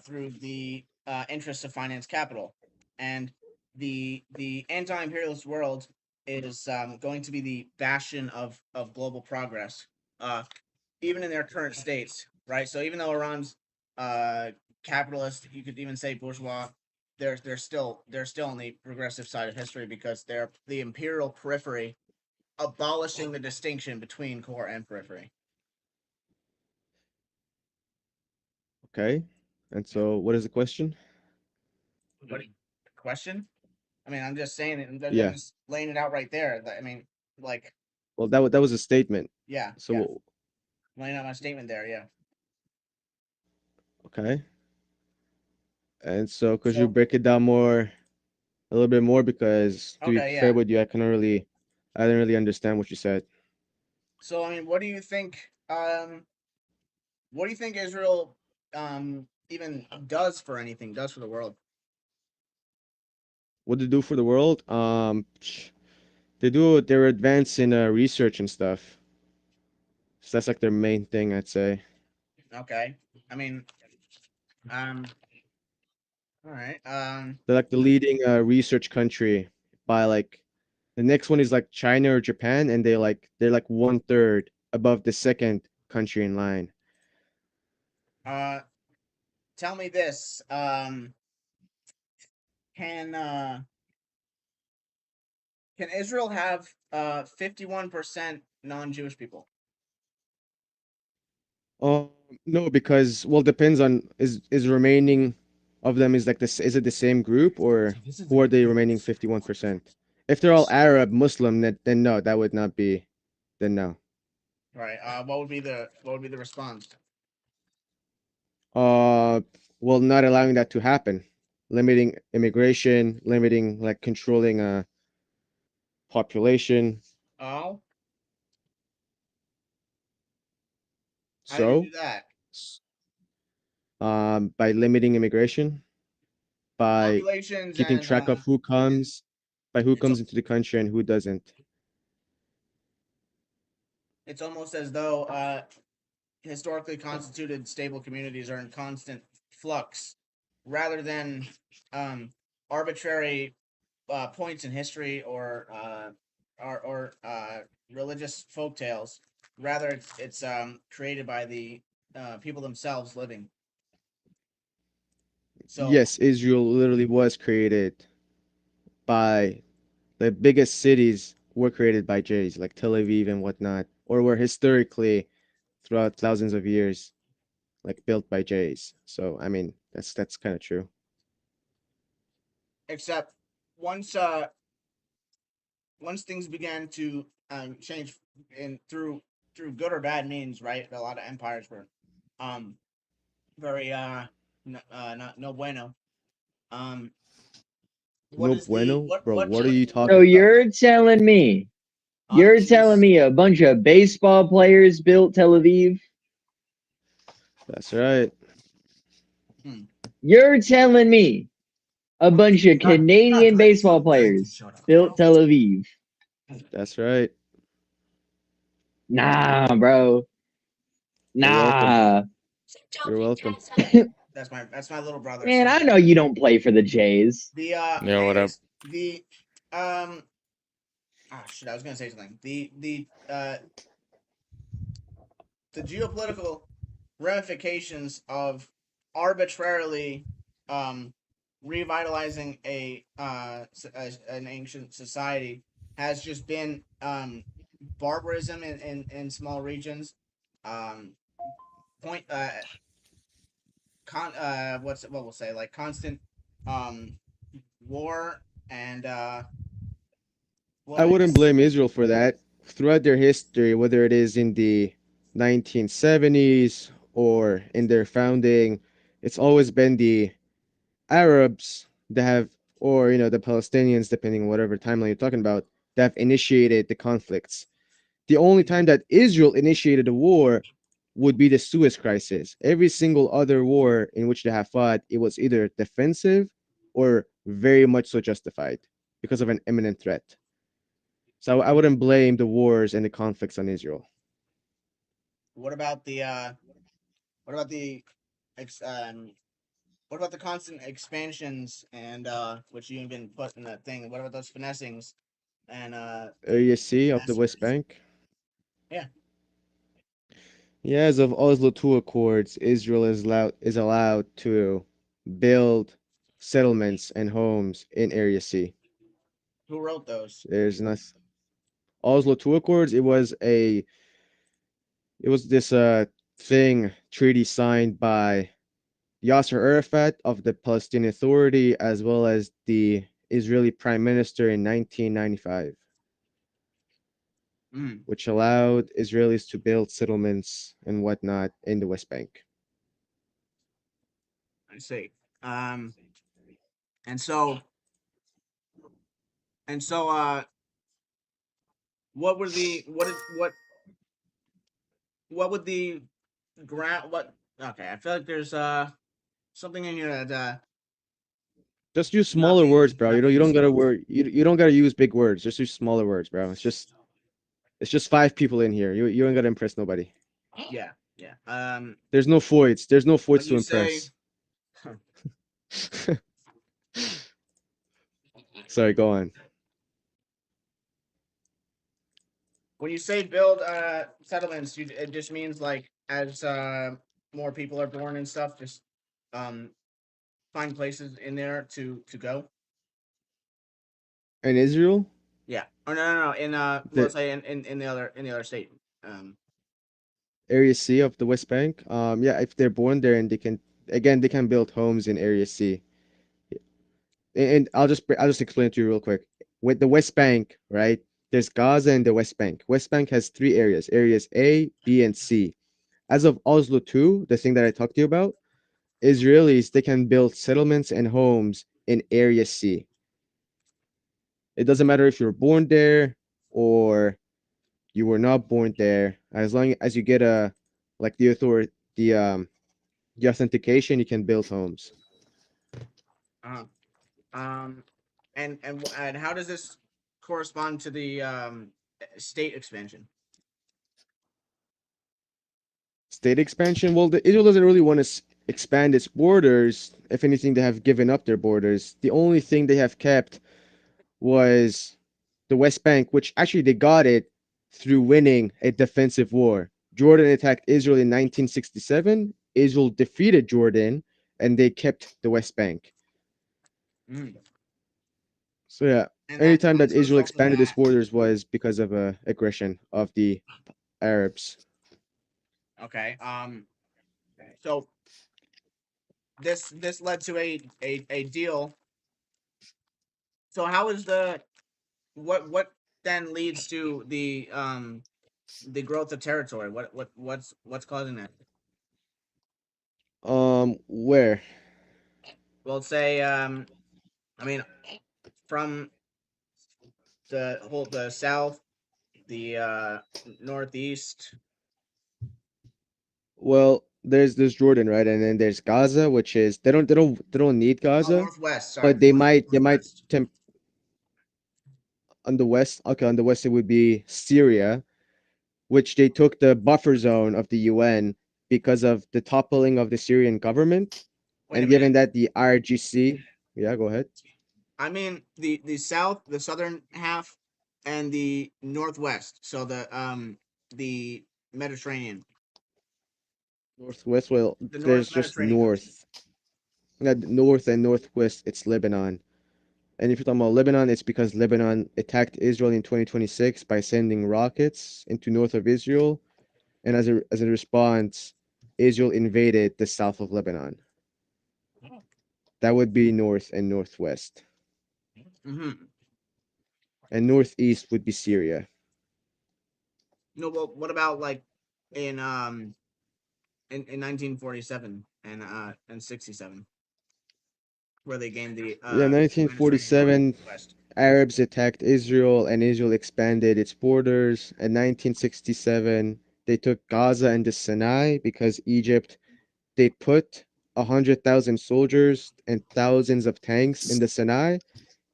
through the interests of finance capital, and the anti-imperialist world is going to be the bastion of global progress, even in their current states, right? So even though Iran's capitalist, you could even say bourgeois, they're still on the progressive side of history because they're the imperial periphery, abolishing the distinction between core and periphery. Okay. And so, what is the question? What question? I mean, I'm just saying it. I'm Yeah. just laying it out right there. I mean, like, Well, that was a statement. yeah. So, yeah. Laying out my statement there. Yeah. okay. And so, could you break it down a little bit more? Because to be Okay, fair yeah. with you, I didn't really understand what you said. So I mean, what do you think? What do you think Israel even does for anything? Does for the world? What they do for the world? They're advanced in research and stuff. So that's like their main thing, I'd say. Okay. I mean, all right. They're like the leading research country by like the next one is like China or Japan, and they're like 1/3 above the second country in line. Tell me this. Can Israel have 51% non-Jewish people? No, because well, depends on is remaining of them is like this. Is it the same group or who are the remaining 51%? If they're all Arab Muslim, then no, that would not be. Then no. Right. What would be the response? Well, not allowing that to happen, limiting immigration, limiting like controlling population. Oh, how do you So, do that? by limiting immigration, by Populations keeping and track of who comes, by who it's comes into the country and who doesn't. it's almost as though historically constituted stable communities are in constant flux, rather than um, arbitrary points in history or religious folk tales. Rather, it's created by the people themselves living. So Yes, Israel literally was created by the biggest cities were created by Jays, like Tel Aviv and whatnot, or were historically throughout thousands of years like built by Jays. So I mean, that's kind of true. except once once things began to change in through good or bad means, right? A lot of empires were um very not no bueno. Um, what No is the bueno, bro. What are you So talking about? you're telling me a bunch of baseball players built Tel Aviv? That's right. You're telling me a bunch of Canadian baseball players built Tel Aviv? That's right. Nah, bro. You're welcome. Nah. You're welcome. that's my little brother. Man, I know you don't play for the Jays. The Yeah, what up? anyways, the shit, I was gonna say something. The geopolitical ramifications of arbitrarily revitalizing an ancient society has just been barbarism in small regions. Um, point what we'll say, like constant um war and I wouldn't guess blame Israel for that. Throughout their history, whether it is in the 1970s or in their founding, it's always been the Arabs that have, or the Palestinians, depending on whatever timeline you're talking about, that have initiated the conflicts. The only time that Israel initiated a war would be the Suez Crisis. Every single other war in which they have fought, it was either defensive or very much so justified because of an imminent threat. So I wouldn't blame the wars and the conflicts on Israel. what about the what about the ex, what about the constant expansions and which you even put in that thing? What about those finessings and Area C of the West Bank. yeah. Yeah, as of Oslo II Accords, Israel is allowed to build settlements and homes in Area C. Who wrote those? There's nothing. Oslo II Accords. It was this thing treaty signed by Yasser Arafat of the Palestinian Authority as well as the Israeli Prime Minister in 1995, which allowed Israelis to build settlements and whatnot in the West Bank. I see. And so and so what were the what would the ground what okay, I feel like there's something in here that Just use smaller words, bro. You don't gotta you don't gotta use big words. Just use smaller words, bro. It's just 5 people in here. You don't gotta impress nobody. yeah. There's no foids. There's no foids to you say- impress. Sorry, go on. When you say build settlements, it just means like as more people are born and stuff, just um find places in there to go. In Israel? Yeah. Oh no. In The- let's say in the other state. Area C of the West Bank. Yeah, if they're born there and they can build homes in Area C. And I'll just explain it to you real quick. With the West Bank, right? There's Gaza and the West Bank. West Bank has three areas: areas A, B, and C. As of Oslo 2, the thing that I talked to you about, Israelis they can build settlements and homes in Area C. It doesn't matter if you're born there or you were not born there. As long as you get a like the authority the authentication, you can build homes. Uh, and how does this correspond to the state expansion? State expansion. Well, Israel doesn't really want to expand its borders. If anything, they have given up their borders. The only thing they have kept was the West Bank, which actually they got it through winning a defensive war. Jordan attacked Israel in 1967. Israel defeated Jordan, and they kept the West Bank. Mm. So yeah, And anytime as that a Israel result of expanded its that- borders was because of aggression of the Arabs. Okay. So this led to a deal. So how is what then leads to the growth of territory? What's causing that? Where? Well, say I mean from the south, the northeast. Well, there's Jordan, right? And then there's Gaza, which is they don't need Oh, Gaza, northwest. Sorry, but they might northwest. on the west. Okay, on the west it would be Syria, which they took the buffer zone of the UN because of the toppling of the Syrian government, Wait a and minute. given that the RGC, yeah, go ahead. I mean the south, the southern half, and the northwest. So the Mediterranean. Northwest. Well, The there's North just Mediterranean coast. north. Yeah, north and northwest. It's Lebanon. And if you're talking about Lebanon, it's because Lebanon attacked Israel in 2026 by sending rockets into north of Israel, and as a response, Israel invaded the south of Lebanon. That would be north and northwest, Mm-hmm. and northeast would be Syria. No, well, what about like in in 1947 and 67, where they gained the Yeah, Mediterranean 1947, west. Arabs attacked Israel, and Israel expanded its borders. In 1967, they took Gaza and the Sinai because Egypt. They put 100,000 soldiers and thousands of tanks in the Sinai.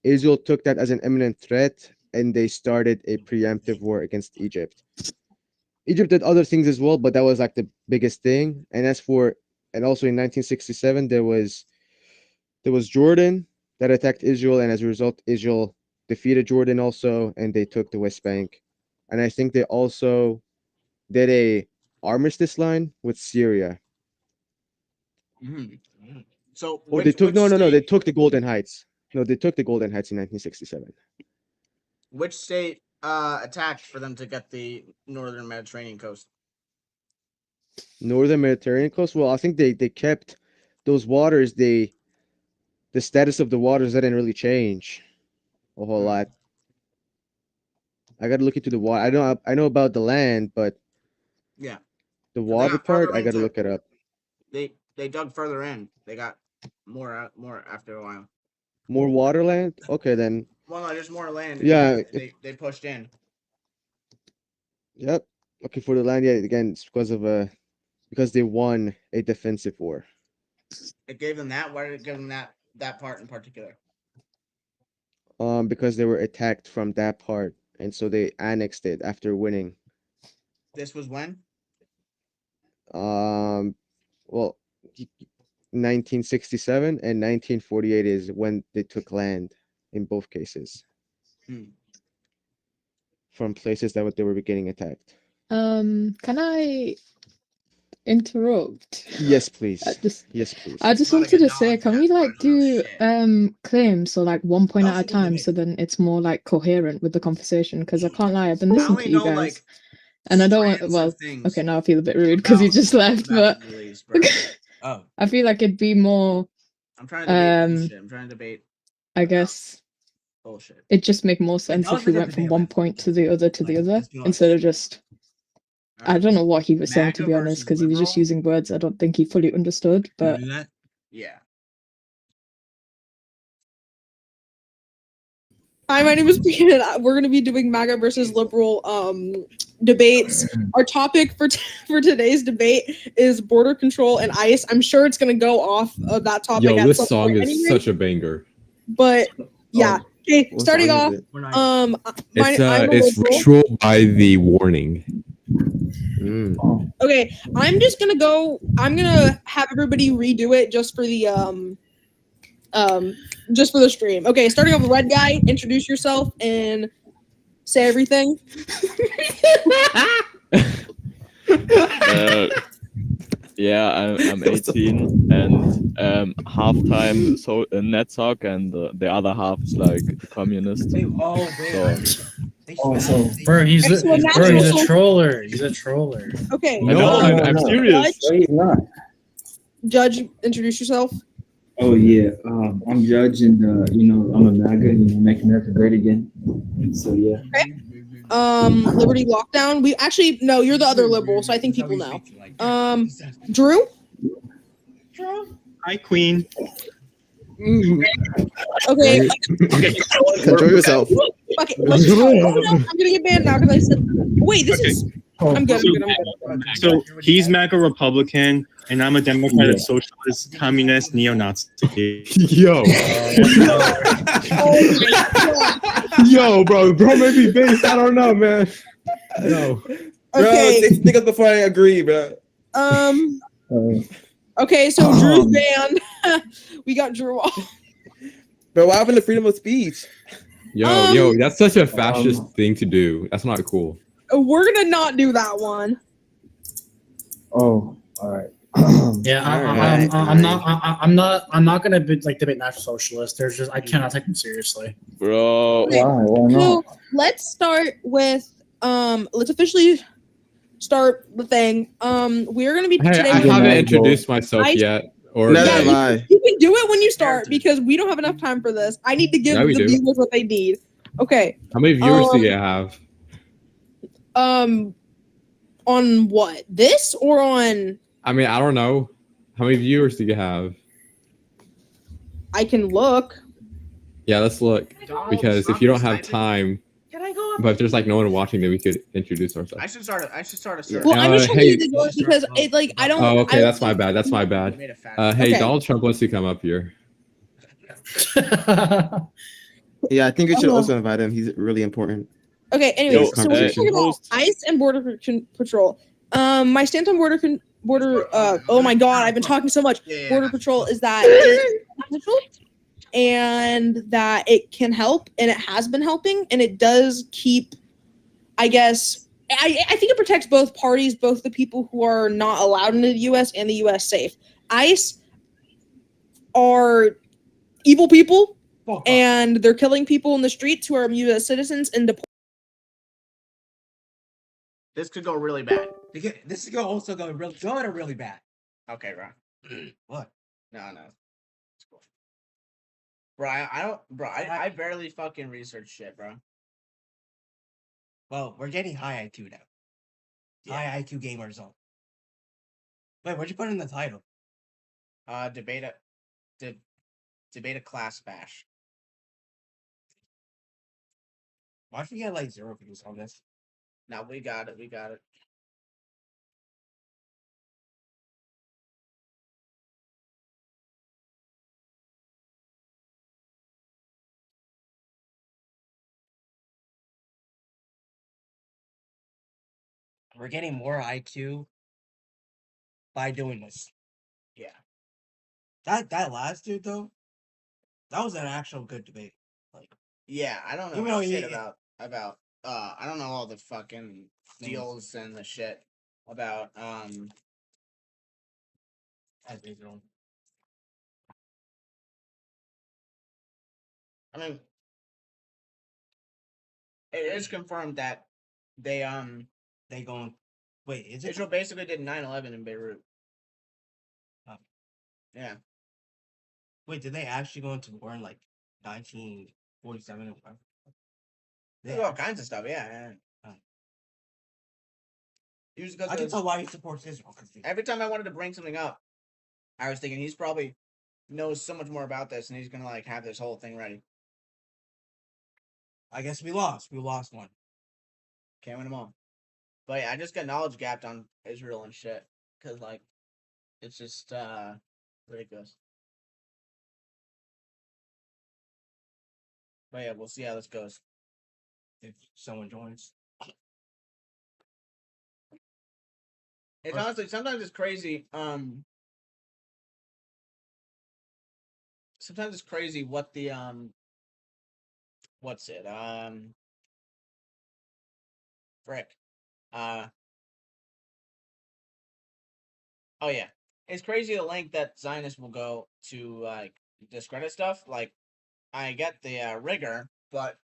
Israel took that as an imminent threat, and they started a preemptive war against Egypt. Egypt did other things as well, but that was like the biggest thing. And also in 1967, there was Jordan that attacked Israel, and as a result, Israel defeated Jordan also, and they took the West Bank. And I think they also did a armistice line with Syria. Mm-hmm. So Or they took they took the Golden Heights. No, they took the Golden Heights in 1967. Which state attacked for them to get the northern Mediterranean coast? Northern Mediterranean coast. Well, I think they kept those waters. The status of the waters didn't really change a whole lot. I got to look into the water. I know about the land, but Yeah, the they water got further part I got to into- look it up. They dug further in. They got more after a while. More water land? Okay then. Well, no, there's more land. Yeah. They pushed in. Yep. Okay, for the land, yeah. Again, it's because they won a defensive war. It gave them that. Why did it give them that part in particular? Because they were attacked from that part, and so they annexed it after winning. This was when? Well, 1967 and 1948 is when they took land in both cases. From places that they were getting attacked. Can I interrupt? Yes, please. Yes, please. I just wanted to say, can we like do claims so like one point at a time, so then it's more like coherent with the conversation? Because I can't lie, I've been listening to you guys, And I don't want. strands Well, of things okay, now I feel a bit rude because he about just left. about But the release, bro. Oh, I feel like it'd be more. I'm trying to debate bullshit. I'm trying to debate I guess bullshit. it'd just make more that sense was if we a good went from debate one last point to the other to the Like, other let's be honest. instead of just. I don't know what he was saying, to MAGA be honest, versus because he was just liberal? using words I don't think he fully understood. Can we But do that? Yeah. Hi, my name is Brian. We're going to be doing MAGA versus liberal debates. Our topic for today's debate is border control and ICE. I'm sure it's going to go off of that topic. Yo, at this some song point is anyway, such a banger. But yeah. Okay, What starting song off. is it? I'm a It's liberal. Ritual by The Warning. Okay, I'm just gonna go. I'm gonna have everybody redo it just for the stream. Okay, starting off with red guy. Introduce yourself and say everything. Yeah, I'm 18 and half-time NetSoc and the other half is like communist. Bro, he's a Excellent, bro, he's a natural. troller. He's a troller. Okay. No, I'm serious. Judge, No, he's not. Judge, introduce yourself. Oh yeah, I'm Judge, and I'm a MAGA, make America great again. So yeah. Okay. Liberty Lockdown. We actually no, you're the other liberal, so I think people know. Drew. Hi, Queen. Okay. Control yourself. Okay. Oh, no, I'm gonna get banned now because I said. Wait, this is. I'm good. I'm good. So he's MAGA Republican, and I'm a Democratic Socialist, Communist, Neo-Nazi. Yo. Yo, bro made me based. I don't know, man. No. Okay. Bro, 6 niggas before I agree, bro. Okay, so Drew's banned. We got Drew off. Bro, what happened to freedom of speech? Yo, that's such a fascist thing to do. That's not cool. We're gonna not do that one. Oh, all right. Yeah, I'm not gonna be, like debate National Socialist. There's just I cannot take them seriously. Bro. Why not? So let's start with let's officially start the thing. We're gonna be Hey, today. I haven't introduced myself yet. Or yeah, you can do it when you start because we don't have enough time for this. I need to give Yeah, we the do. viewers what they need. Okay. How many viewers do you have? On what? This or on? I mean, I don't know. How many viewers do you have? I can look. Yeah, let's look. Because if you don't have time, but if there's like no one watching, then we could introduce ourselves. I should start a search. Well, I'm just trying hey. to use it because it like I don't. Oh, okay, I don't that's my bad. That's my bad. Hey, Okay. Donald Trump wants to come up here. Yeah, I think we should also invite him. He's really important. Okay. Anyways, so we're conversation. talking about ICE and border patrol. My stance on border. Oh my God, I've been talking so much. Border patrol is that it's essential and that it can help and it has been helping and it does keep. I guess I think it protects both parties, both the people who are not allowed into the U.S. and the U.S. safe. ICE are evil people, and they're killing people in the streets who are U.S. citizens and This could go really bad. This is also going really good or really bad. Okay, bro. What? No. It's cool. Bro, I barely fucking research shit, bro. Well, we're getting high IQ now. High IQ gamer zone. Wait, what'd you put in the title? Debate a class bash. Why should we get like 0 views on this? Now we got it. We're getting more IQ by doing this. Yeah. That last dude though, that was an actual good debate. Like, Yeah, I don't Even know though shit he- about I don't know all the fucking deals and the shit about I mean it is confirmed that they They going. Wait, is it? Israel basically did 9/11 in Beirut. Yeah. Wait, did they actually go into war in like 1947 or whatever? There's all kinds of stuff. Yeah. Because I can tell why he supports Israel. Every time I wanted to bring something up, I was thinking he's probably knows so much more about this, and he's gonna like have this whole thing ready. I guess we lost. We lost one. Can't win them all. But yeah, I just got knowledge gapped on Israel and shit because like it's just ridiculous. But yeah, we'll see how this goes. If someone joins. It's honestly sometimes it's crazy. Sometimes it's crazy what the what's it? Frick. Oh yeah. It's crazy the length that Zionists will go to like discredit stuff. Like I get the rigor, but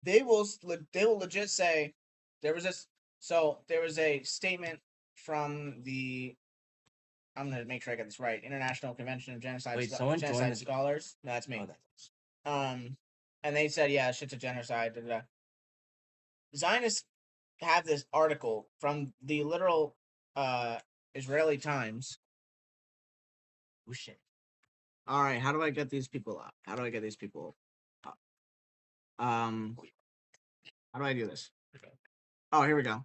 they will legit say there was this. So there was a statement from the. I'm gonna make sure I get this right. International Convention of Genocide. Wait, someone joined Genocide the- Scholars. No, that's me. Oh, And they said, yeah, shit's a genocide. Da, da, da. Zionists have this article from the literal Israeli Times. Oh shit. All right, how do I get these people up? How do I get these people up? How do I do this? Oh, here we go.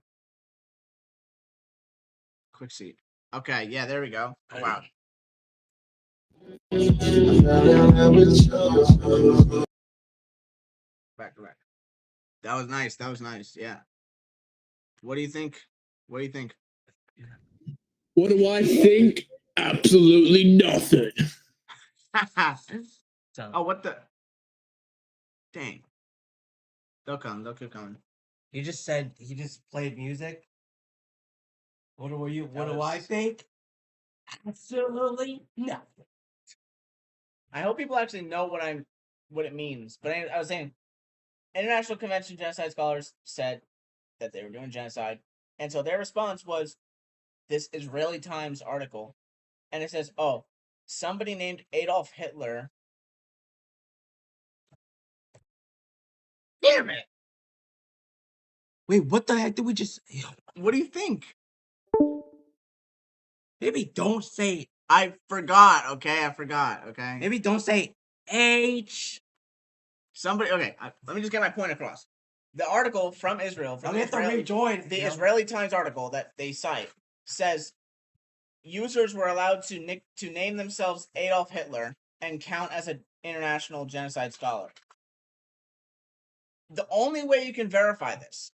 Quick seat. Okay, yeah, there we go. Oh wow. Back to back. That was nice. That was nice. Yeah. What do you think? What do you think? What do I think? Absolutely nothing. Oh, what the? Dang. They'll come. They'll keep coming. He just said he just played music. What do you? What do was- I think? Absolutely nothing. I hope people actually know what it means. But I was saying, International Convention of Genocide Scholars said that they were doing genocide, and so their response was this Israeli Times article, and it says, "Oh, somebody named Adolf Hitler." Damn it! Wait, what the heck did we just? What do you think? Maybe don't say. I forgot. Okay, I forgot. Okay. Maybe don't say H. Somebody. Okay, let me just get my point across. The article from Israel, from I'm gonna have to rejoin. the Israeli Times article that they cite says users were allowed to name themselves Adolf Hitler and count as an international genocide scholar. The only way you can verify this,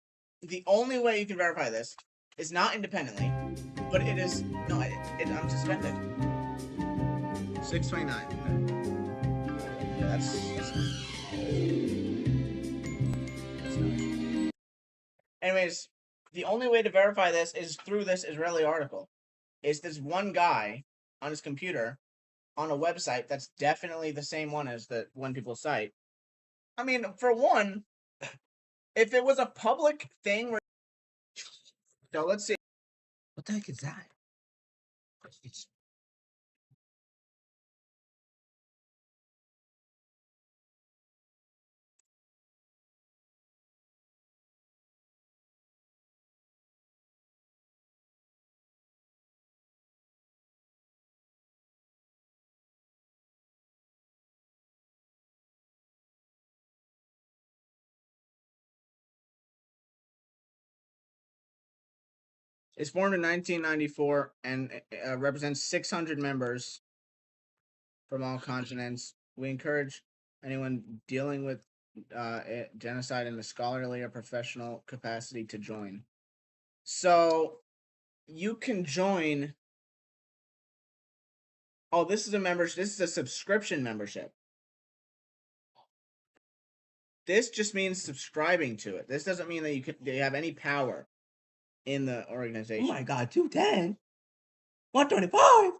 is not independently, but it is no. I'm suspended. 629. That's anyways, the only way to verify this is through this Israeli article. It's this one guy on his computer on a website that's definitely the same one as the one people cite. I mean, for one, if it was a public thing where so let's see. What the heck is that? It's formed in 1994 and represents 600 members from all continents. We encourage anyone dealing with genocide in a scholarly or professional capacity to join. So you can join. Oh, this is a membership. This is a subscription membership. This just means subscribing to it. This doesn't mean that they have any power in the organization. Oh my god, 210, 125.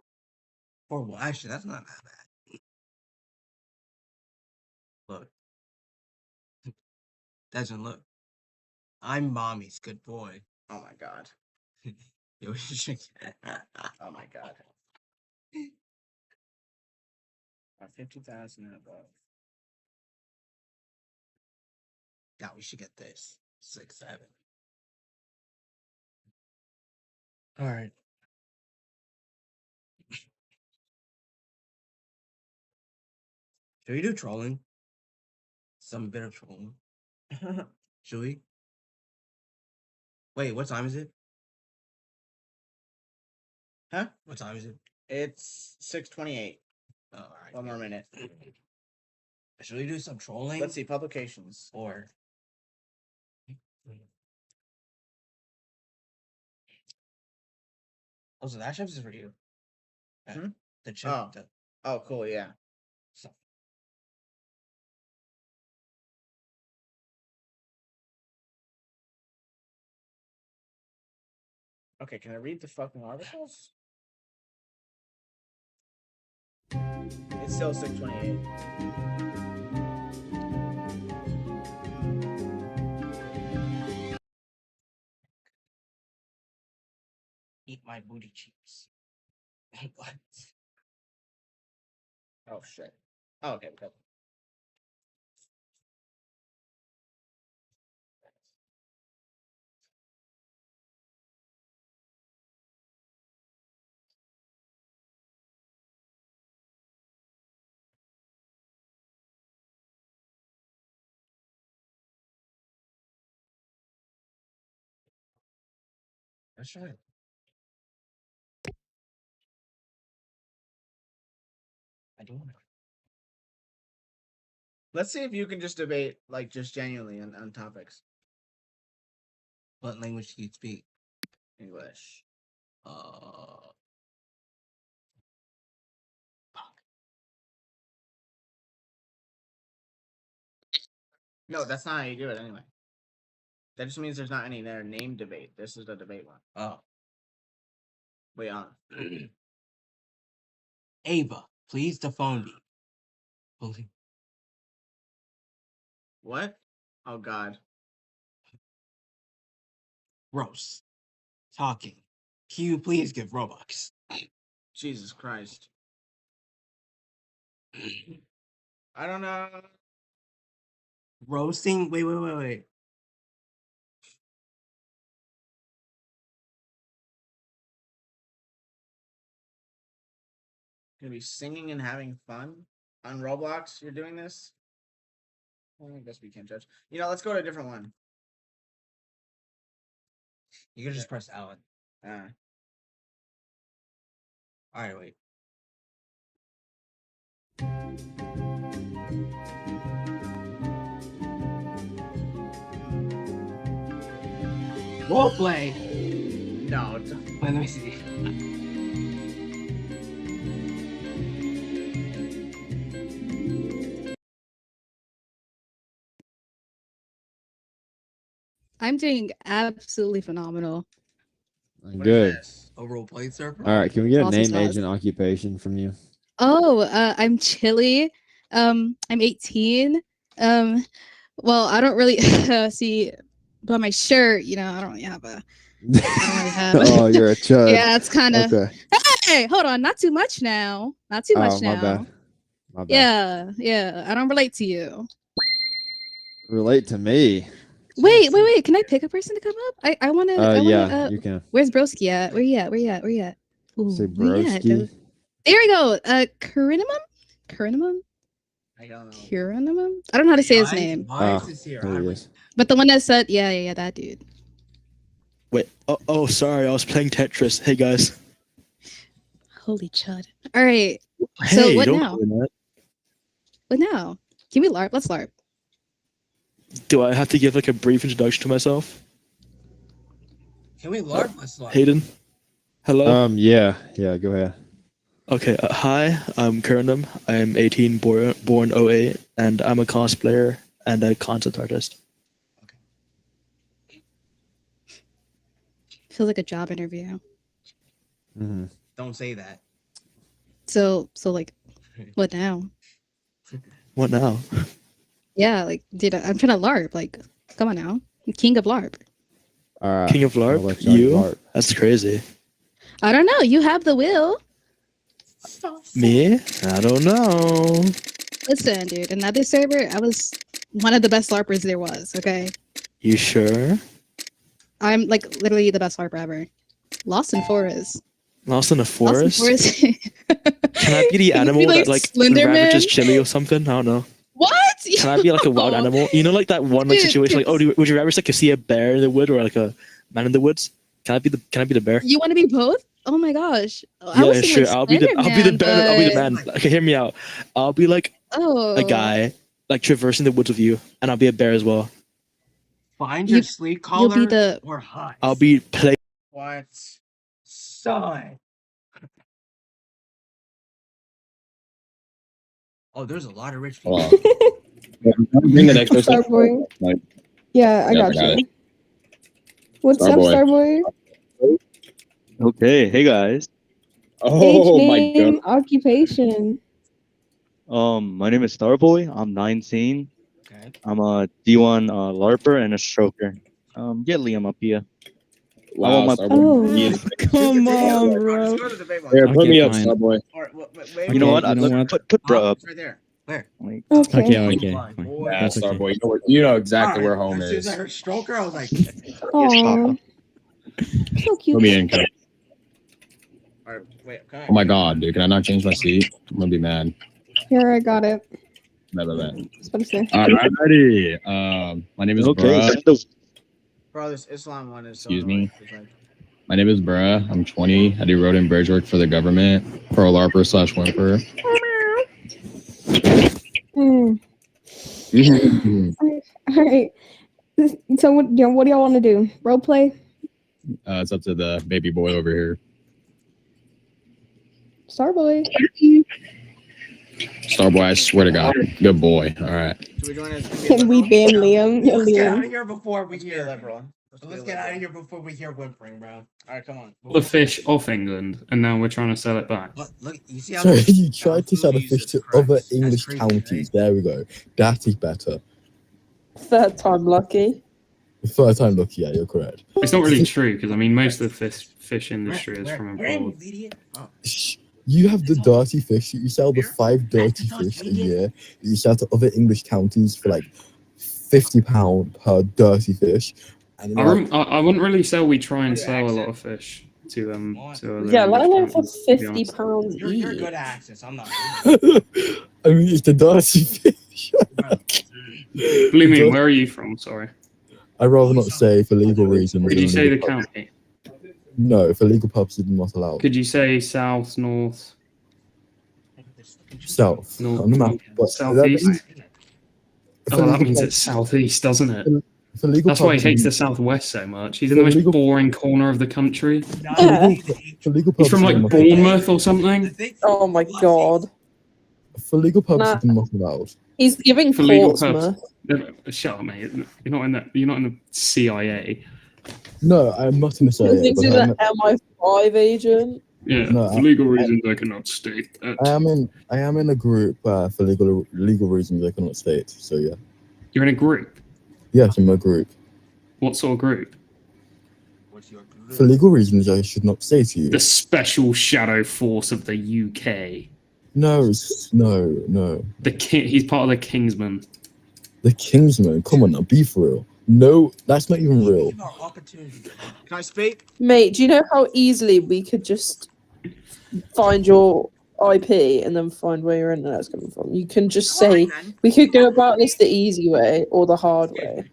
Or well, actually, that's not that bad. Look, doesn't look. I'm mommy's good boy. Oh my god. Yo, we should- oh my god. 50,000 and above. Yeah, we should get this 6, 7. All right. Should we do trolling? Some bit of trolling. Should we? Wait, what time is it? Huh? What time is it? It's 6:28. Oh, all right. One more minute. Should we do some trolling? Let's see publications or. Oh, so that chips is for you. The chip. Oh, cool. Yeah. So. Okay, can I read the fucking articles? It's still 6:28. Eat my booty cheeks. What? Oh shit. Oh, okay, good. Let's try it. I do want to. Let's see if you can just debate, like, just genuinely on topics. What language do you speak? English. No, that's not how you do it anyway. That just means there's not any there. Name debate. This is the debate one. Oh. Wait on. Ava, please the phone me. What? Oh god. Gross. Talking. Can you please give Robux? Jesus Christ. I don't know. Roasting? Wait. Gonna be singing and having fun on Roblox. You're doing this? Well, I guess we can't judge. You know, let's go to a different one. You can just press Alan. All right, wait. Roleplay. No. Wait, let me see. I'm doing absolutely phenomenal. Good. A roleplay server. All right, can we get a Saucy name, sauce. age, and occupation from you? Oh, I'm Chili. I'm 18. Well, I don't really see by my shirt, you know, I don't really have a. I don't really have. Oh, you're a chud. Yeah, it's kind of. Okay. Hey, hold on, not too much now. Not too much my now. bad. My bad. Yeah. I don't relate to you. Relate to me. Wait. Can I pick a person to come up? I want to. Yeah, you can. Where's Broski at? Where you at? Ooh, Say where you at? broski. There we go. Kurinimum? I don't know. Kurinimum? I don't know how to say his name. Why is this here? There he is. But the one that said, yeah, that dude. Wait. Oh, sorry. I was playing Tetris. Hey, guys. Holy chud. All right. So Hey, what don't now? do that. What now? Can we LARP? Let's LARP. Do I have to give like a brief introduction to myself? Can we LARP? Let's LARP. Hayden? Hello? Yeah, go ahead. Okay, hi, I'm Kernum. I'm 18, born 08, and I'm a cosplayer and a concept artist. Feels like a job interview. Mm-hmm. Don't say that. So like, what now? What now? Yeah, like, dude, I'm trying to LARP. Like, come on now. I'm king of LARP. All right. King of I'll LARP? let Judge You? LARP. That's crazy. I don't know. You have the will. Me? I don't know. Listen, dude. Another server, I was one of the best LARPers there was. Okay, You sure? I'm like literally the best LARper ever. Lost in Forest. Lost in a Lost in forest? Forest. Can I be the Can you animal be that like Slender ravages Man? Chili or something? I don't know. What? Can I be like a wild animal? You know, like that one like situation, like, oh, would you rather like see a bear in the wood or like a man in the woods? Can I be the bear? You want to be both? Oh my gosh. I Yeah, was thinking, sure. like, I'll be the Slender bear. Man, I'll be the but- man. Okay, hear me out. I'll be like Oh. a guy like traversing the woods with you, and I'll be a bear as well. Find You- your sleep you'll collar be the- or hot. I'll be play. What? Son. Oh, there's a lot of rich people. Bring the next person. Starboy. Like, Yeah, I Yep, got I got you. What's up, Starboy. Starboy? Okay, hey guys. Age, name, occupation. My name is Starboy. I'm 19. Okay. I'm a D1 LARPer and a stroker. Get Liam up here. Wow, I want my Oh, come on, bro. Here, put me up, fine. Starboy. You know what? You know Look, what? Put bro up. Right there. Where? Like, Okay. Okay. Yeah, That's okay. Starboy. You know exactly where home As soon is. as I heard stroker, I was like, Aw. So cute. Put me in. Can I- Alright, wait, okay. Oh my god, dude. Can I not change my seat? I'm gonna be mad. Here, I got it. Blah, blah, blah. I was about to say. Alrighty. My name is Bruh. Bro, this Islam one is so Excuse annoying. me. My name is Bruh. I'm 20. I do road and bridge work for the government. Pro LARPer / Whimper. All right. So, what do y'all want to do? Role play? It's up to the baby boy over here. Starboy. Starboy, I swear to God. Good boy. Alright. Can we ban Liam? Yeah, let's get out of Liam. here before we hear liberal. Let's get out of here before we hear whimpering, bro. Alright, come on. The fish off England, and now we're trying to sell it back. Look, you see how So you tried to sell the fish to other English counties. There we go. That is better. Third time lucky. Third time lucky, yeah, you're correct. It's not really true because I mean most of the fish industry is from abroad. You have the dirty fish. You sell the 5 dirty fish a year. You sell to other English counties for like £50 per dirty fish. And I wouldn't really sell. We try and sell a lot of fish to them. Yeah, let alone for £50 You're each. good at accents. I'm not. I mean, it's the dirty fish. Believe me, where are you from? Sorry. I'd rather not say for legal reasons. Could you say the county? No, for legal purposes, not allowed. Could you say south, north? South. North, On the map. But southeast? for Oh, that legal means pur- it's southeast, doesn't it? For legal That's why he hates the purposes- southwest so much. He's in the most boring corner of the country. For legal He's from purposes, like not allowed. Bournemouth or something. Oh my god. For legal purposes, not allowed. He's giving For legal Portsmouth. purposes. Shut up, mate. You're not in that. You're not in the CIA. No, I'm not going to say He it. thinks But he's an MI5 agent. Yeah. No, for legal reasons, I cannot state that. I am in a group for legal reasons I cannot state. So yeah. You're in a group. Yes, I'm a group. What sort of group? For legal reasons I should not say to you. The Special Shadow Force of the UK. No, no. The king. He's part of the Kingsmen. The Kingsman. Come on now, be for real. No, that's not even real. Can I speak? Mate, do you know how easily we could just find your IP and then find where your internet's coming from? You can just say, we could go about this the easy way or the hard way.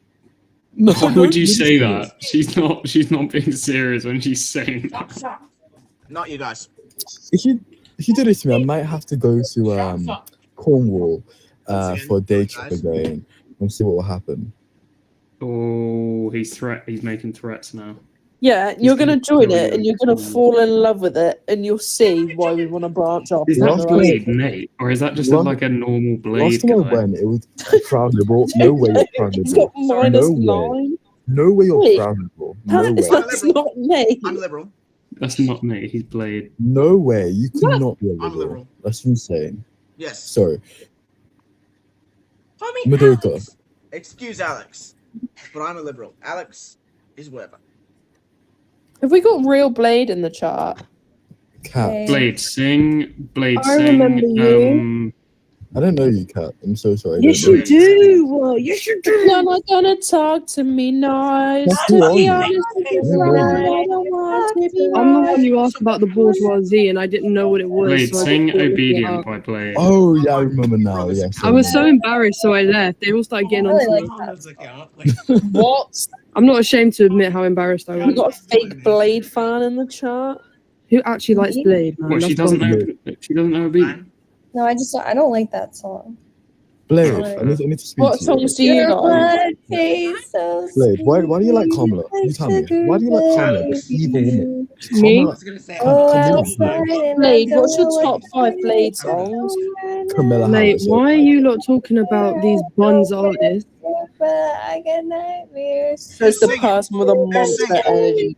No, Why would you say that? She's not being serious when she's saying that. Not you guys. If you do this to me, I might have to go to Cornwall for a day trip again and see what will happen. Oh, he's making threats now. Yeah, you're going to join kill it you. and you're going to fall in love with it and you'll see why we want to branch off. Is Last that time- Blade Nate, or is that just Last- like a normal Blade Last time I guy? went, it was proud liberal. No way you're proud He's liberal. got minus No way. 9. No way you're Wait, proud liberal. No way. That's not me. I'm liberal. That's not me. He's Blade. No way. You could not be a I'm liberal. liberal. That's insane. Yes. Sorry. Call me Madoka. Alex. Excuse Alex, but I'm a liberal. Alex is whatever. Have we got real Blade in the chat? Cat. Blade, sing. Blade, I sing. remember you. I don't know you, Cat. I'm so sorry. I Yes, don't you know do. Yes, you do. You're not gonna talk to me nice. Fuck To you, are be you? honest, I don't know you. I don't want to be I'm the one nice. you asked about the bourgeoisie, and I didn't know what it was. Blade, So I sing just started looking it Obedient up. by Blade. Oh yeah, I remember now. Yes. I was so embarrassed, so I left. They all started getting onto me. What? I'm not ashamed to admit how embarrassed I You was. got a fake Blade fan in the chat? Who actually likes Blade, man? What, she That's doesn't know? bonkers. She doesn't know Obedient. No, I don't like that song. Blade, Sorry. I need to speak What to you. songs do you Your like? blood tastes so Blade, why do you like Kamala? You tell me. Why do you like Kamala, the evil woman? Me? Kamala, Oh, Camilla, outside and Blade, I what's your don't know top what 5 Blade songs? Camilla Mate, Harris. why are you lot talking about these buns artists? but I get nightmares. Says the person with a Monster Energy.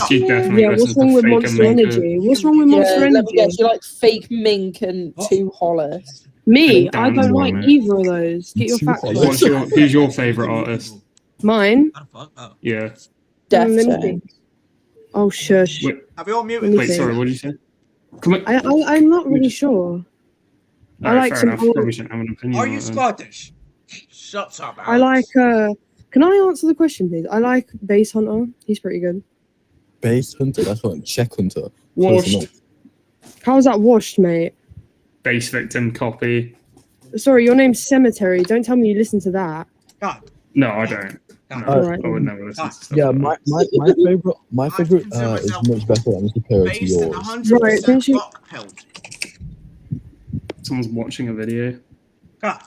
She definitely Yeah, what's listens wrong to with Fake Monster and Energy? What's wrong with Monster Yeah, let me guess. Energy? You like Fake Mink and Too Hollis. Me? I Dan's don't one, like mate. either of those. Get your facts Who's your favorite artist? Mine? Yeah. Let me think. Oh, shush. Wait, Have we all Let muted? me wait, think. sorry, what did you say? Come on. I'm not really sure. I Alright, like fair some enough. old- Probably shouldn't have an opinion. Are on you it then. Scottish? Shut up, I like can I answer the question, please? I like Bass Hunter. He's pretty good. Base Hunter, that's what Check Hunter. Close Washed. enough. How's that washed, mate? Base victim copy. Sorry, your name's Cemetery. Don't tell me you listen to that. No, I don't. No, Alright. I would never listen to stuff Yeah, like my favorite is much better and superior to yours. Right, don't you? that. Someone's watching a video. God,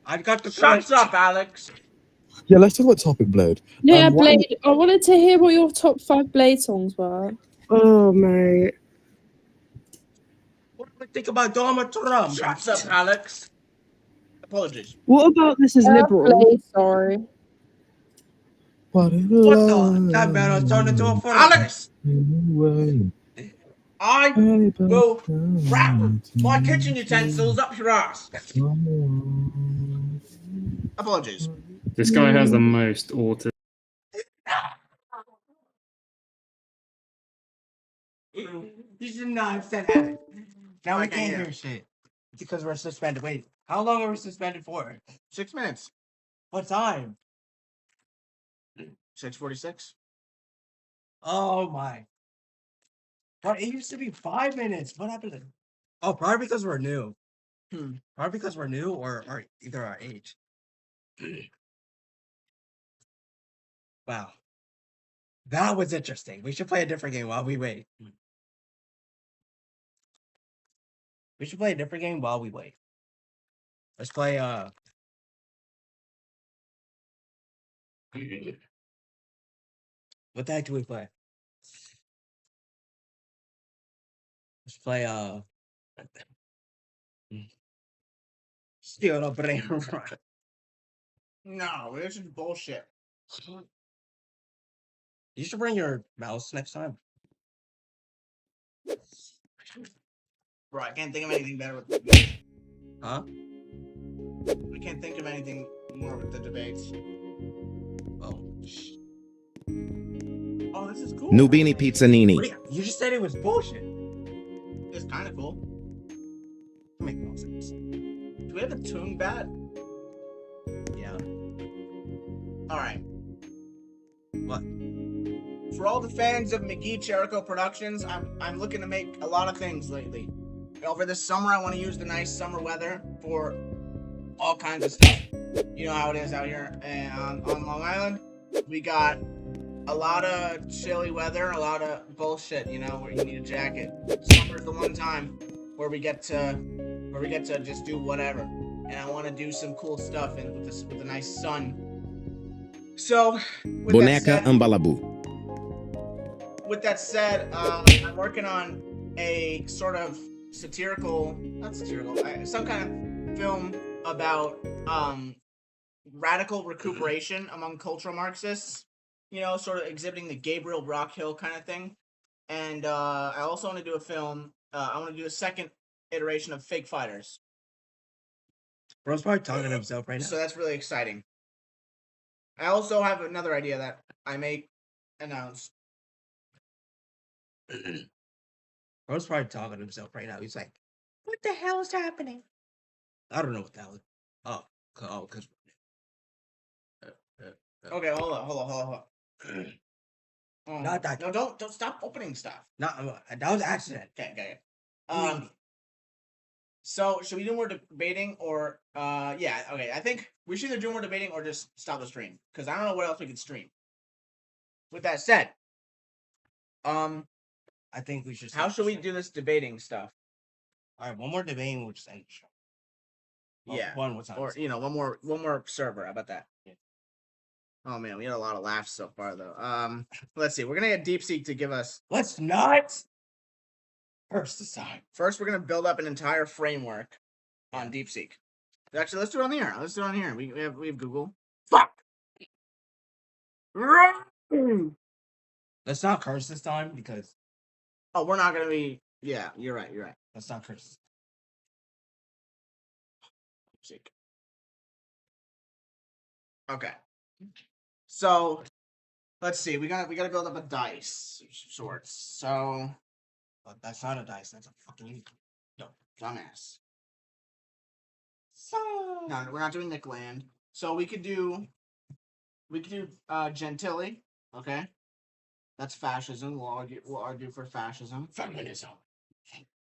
I got the shut up, Alex. Yeah, let's talk about Topic Blade. Yeah, what- Blade. I wanted to hear what your top 5 Blade songs were. Oh, mate. What do we think about Donald Trump? Shut up, Alex. Apologies. What about this is liberal? Blade, sorry. What That man has turned into a fool. Alex, I will wrap my kitchen utensils up your ass. Apologies. This guy has the most autism. You should not have said that. Now we can't hear shit. Because we're suspended. Wait, how long are we suspended for? 6 minutes. What time? 6:46. Oh my. But it used to be 5 minutes. What happened to Oh, probably because we're new. Probably because we're new or either our age. Wow. That was interesting. We should play a different game while we wait. We should play a different game while we wait. Let's play what the heck do we play? Let's play Steal the brain. No, this is bullshit. You should bring your mouse next time. Bro, I can't think of anything better with Huh? I can't think of anything more with the debates. Oh, this is cool. Nubini Pizzanini. You just said it was bullshit. It's kind of cool. It makes no sense. Do we have a tune bat? Yeah. Alright. What? For all the fans of McGee Jericho Productions, I'm looking to make a lot of things lately. Over this summer, I want to use the nice summer weather for all kinds of stuff. You know how it is out here on Long Island. We got a lot of chilly weather, a lot of bullshit, you know, where you need a jacket. Summer's the one time where we get to just do whatever. And I want to do some cool stuff and with the nice sun. So, Boneca Ambalabu. with that said, I'm working on a sort of some kind of film about radical recuperation among cultural Marxists. You know, sort of exhibiting the Gabriel Rockhill kind of thing. And I also want to do a film. I want to do a second iteration of Fake Fighters. Bro's probably talking to himself right now. So that's really exciting. I also have another idea that I may announce Bro's probably talking to himself right now. He's like, "What the hell is happening?" I don't know what the hell. Because. Okay, hold on. Not that. No, don't stop opening stuff. No, that was an accident. Okay. So should we do more debating or yeah, okay. I think we should either do more debating or just stop the stream. Because I don't know what else we could stream. With that said, I think we should. How should we do this debating stuff? Alright, one more debating, we'll just end the show. Well, Yeah. one more time. Or one more server. How about that? Yeah. Oh man, we had a lot of laughs so far though. Let's see. We're gonna get DeepSeek to give us. Let's not first decide. First, we're gonna build up an entire framework on DeepSeek. Actually, let's do it on the air. We have Google. Fuck. Let's not curse this time because. Oh, we're not gonna be. Yeah, you're right. Let's not curse. Okay. So, let's see. We gotta build up a dice sorts. So. That's not a dice. That's a fucking. No, dumbass. So. No, we're not doing Nickland. So we could do Gentili. Okay. That's fascism. We'll argue for fascism. Feminism.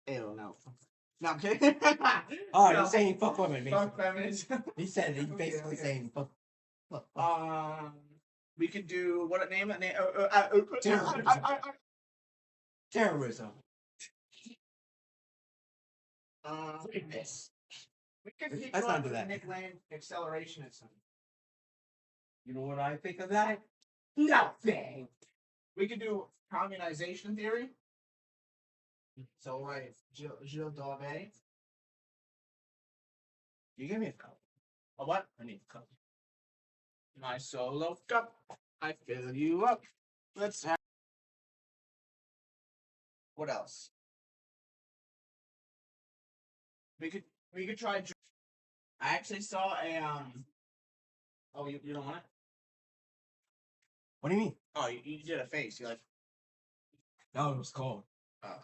Ew, no. No, I'm kidding. Oh, he's saying fuck women. Fuck feminism. He's basically saying fuck. We could do what a name? Terrorism. Rapist. We could keep Let's going not do with that. Nickland accelerationism. You know what I think of that? Nothing. We could do communization theory. So right, Gilles Daudet. You give me a cup. A what? I need a cup. My solo cup. I fill you up. Let's have. What else? We could try. I actually saw a Oh, you don't want it? What do you mean? Oh, you did a face. You're like. No, it was cold. Oh.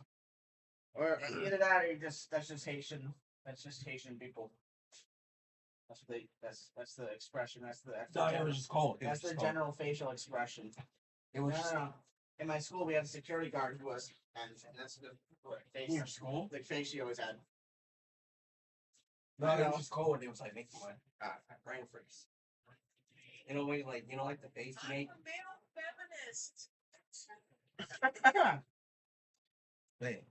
Or either that, or that's just Haitian. That's just Haitian people. That's what that's the expression. That's the. No, it was just cold. That's the general facial expression. It was. No. In my school, we had a security guard who was, and that's the face. In your school? The face she always had. No, it was just cold. It was like making my brain freeze. You know when like the face you make. Feminist. Wait.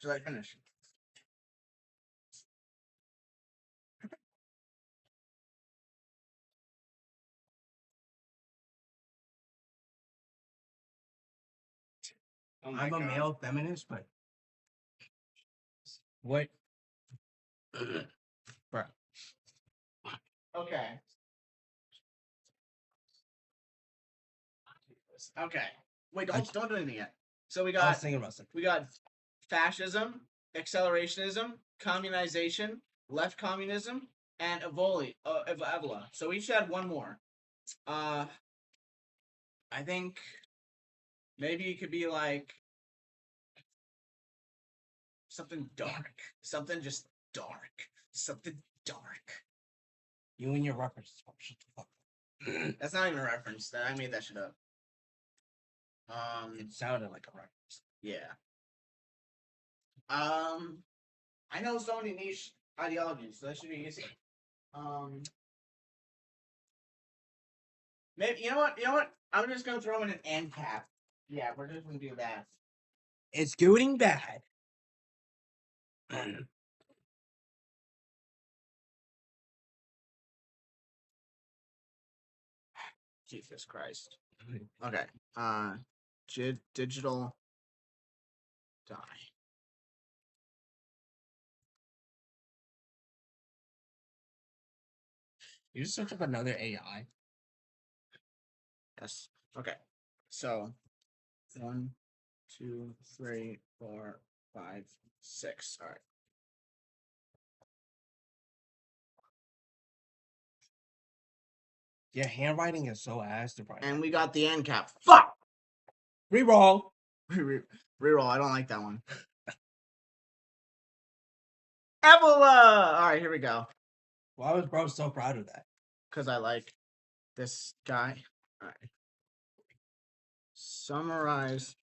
Should I finish? Oh I'm a male feminist, but what? Bro. Okay. Okay. Wait, don't do anything yet. So we I was got thinking about something. we got fascism, accelerationism, communization, left communism, and Evola. So we should add one more. I think maybe it could be like something dark. Something just dark. Something dark. You and your references. Shut the fuck up. That's not even a reference. I made that shit up. It sounded like a reference. Yeah. I know so many niche ideologies, so that should be easy. Maybe you know what? I'm just gonna throw in an end cap. Yeah, we're just gonna do that. It's getting bad. Jesus Christ. Okay. Digital die. You just search up another AI. Yes. Okay. So 1, 2, 3, 4, 5, 6. All right. Your handwriting is so ass to write. And we got the end cap. Fuck! Reroll. Reroll. I don't like that one. Ebola. All right, here we go. Why was bro so proud of that? Because I like this guy. All right. Summarize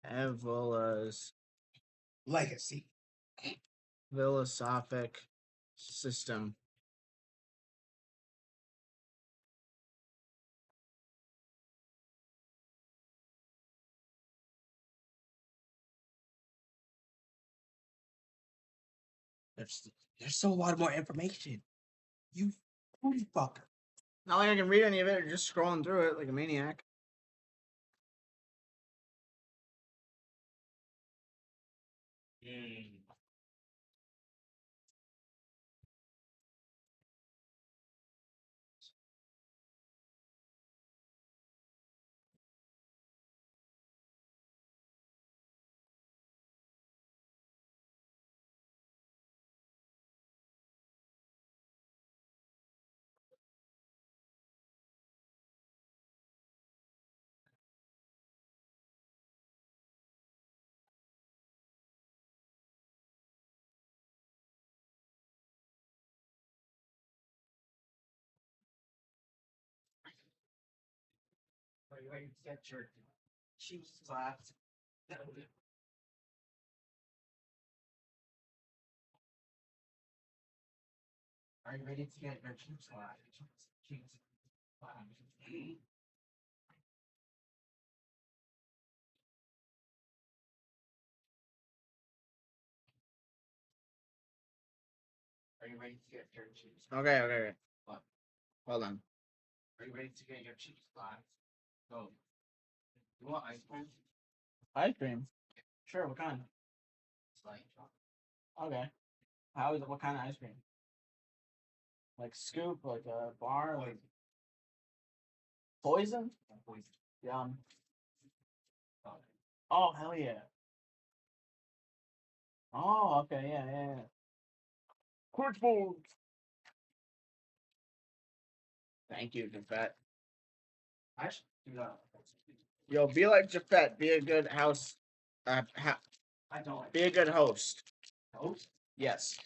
Ebola's legacy, philosophic system. There's so a lot more information. You booty fucker. Not like I can read any of it, or just scrolling through it like a maniac. Are you ready to get your cheeks slapped? Are you ready to get your cheeks slapped? Cheeks slapped. Are you ready to get your cheeks slapped? Okay. Hold on. Are you ready to get your cheeks slapped? Go. You want ice cream? Ice cream. Sure. What kind? It's like Okay. How is it? What kind of ice cream? Like scoop, like a bar, like poison? poison. Yum. Oh hell yeah. Oh okay, yeah. Quick food. Thank you, Jafet. I should do that. Yo, be like Jafet. Be a good house. I don't. Be a good host. Host? Yes.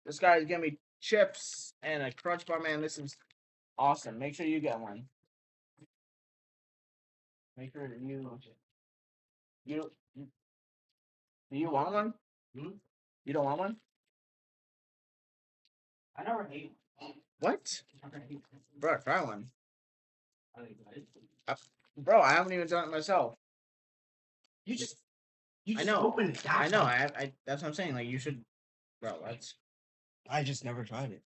This guy's giving me chips and a crunch bar, man. This is awesome. Make sure you get one. Make sure you do you want one? Hmm? You don't want one? I never ate one. What? I never ate one. Bro, try one. I think that is- Bro, I haven't even done it myself. You just I know. opened it. I know. I that's what I'm saying. Like you should, bro. That's I just never tried it.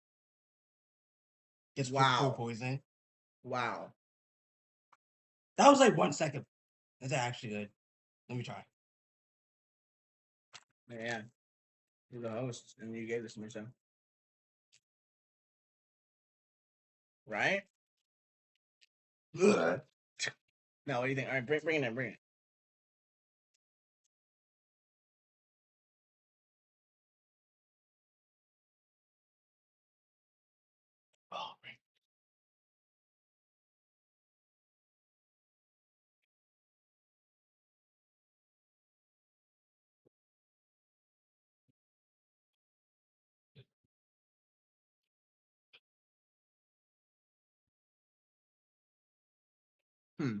It's Wow. food poisoning. wow. That was like 1 second. That's actually good. Let me try. Yeah. You're the host, and you gave this to me, so right? Ugh. No, what do you think? All right, bring it in. Bring it. Oh, right. Hmm.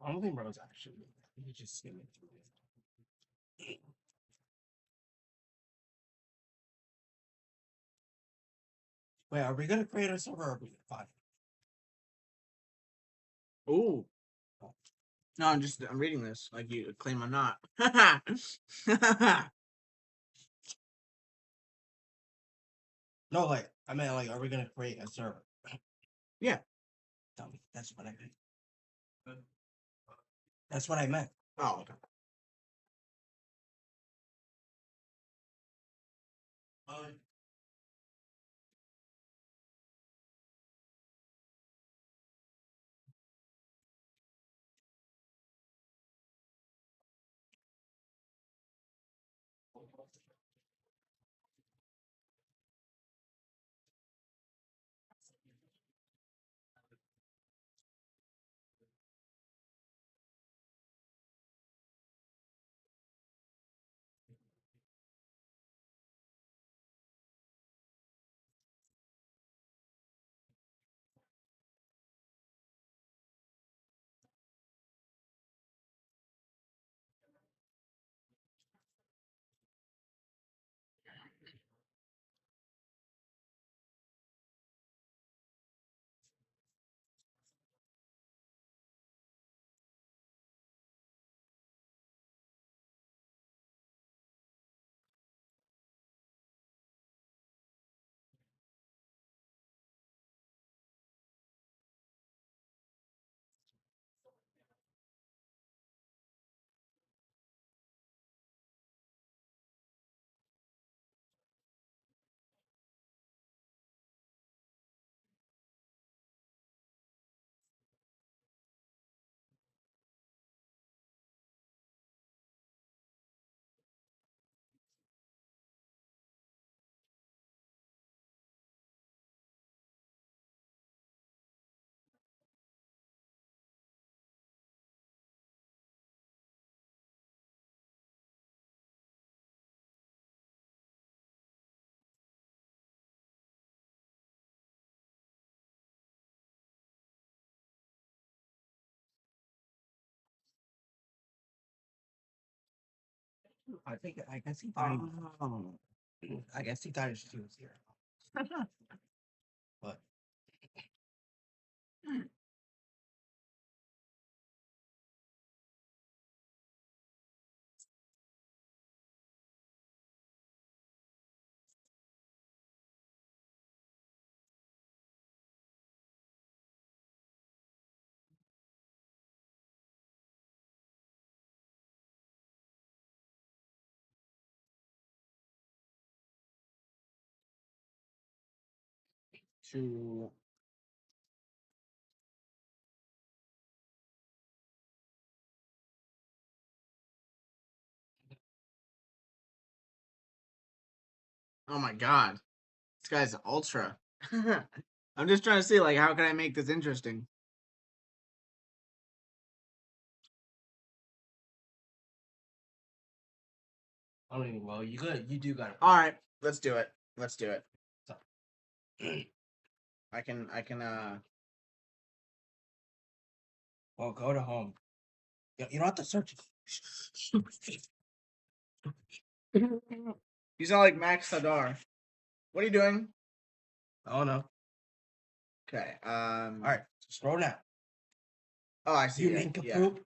I don't think bro's actually. You just skim it through it. Wait, are we gonna create a server or are we gonna find Ooh. No, I'm reading this. Like you claim I'm not. No, like I meant like, are we gonna create a server? Yeah. Tell me. That's what I meant. That's what I meant. Oh, okay. I guess he thought I guess he thought she was here. But To oh my god, this guy's ultra. I'm just trying to see like how can I make this interesting. I mean, well, you do got it. All right, let's do it. Let's do it. I can. Well, go to home. You don't have to search it. You sound like Max Hadar. What are you doing? Oh no. Okay. All right. Scroll down. Oh, I see. You it. nincompoop.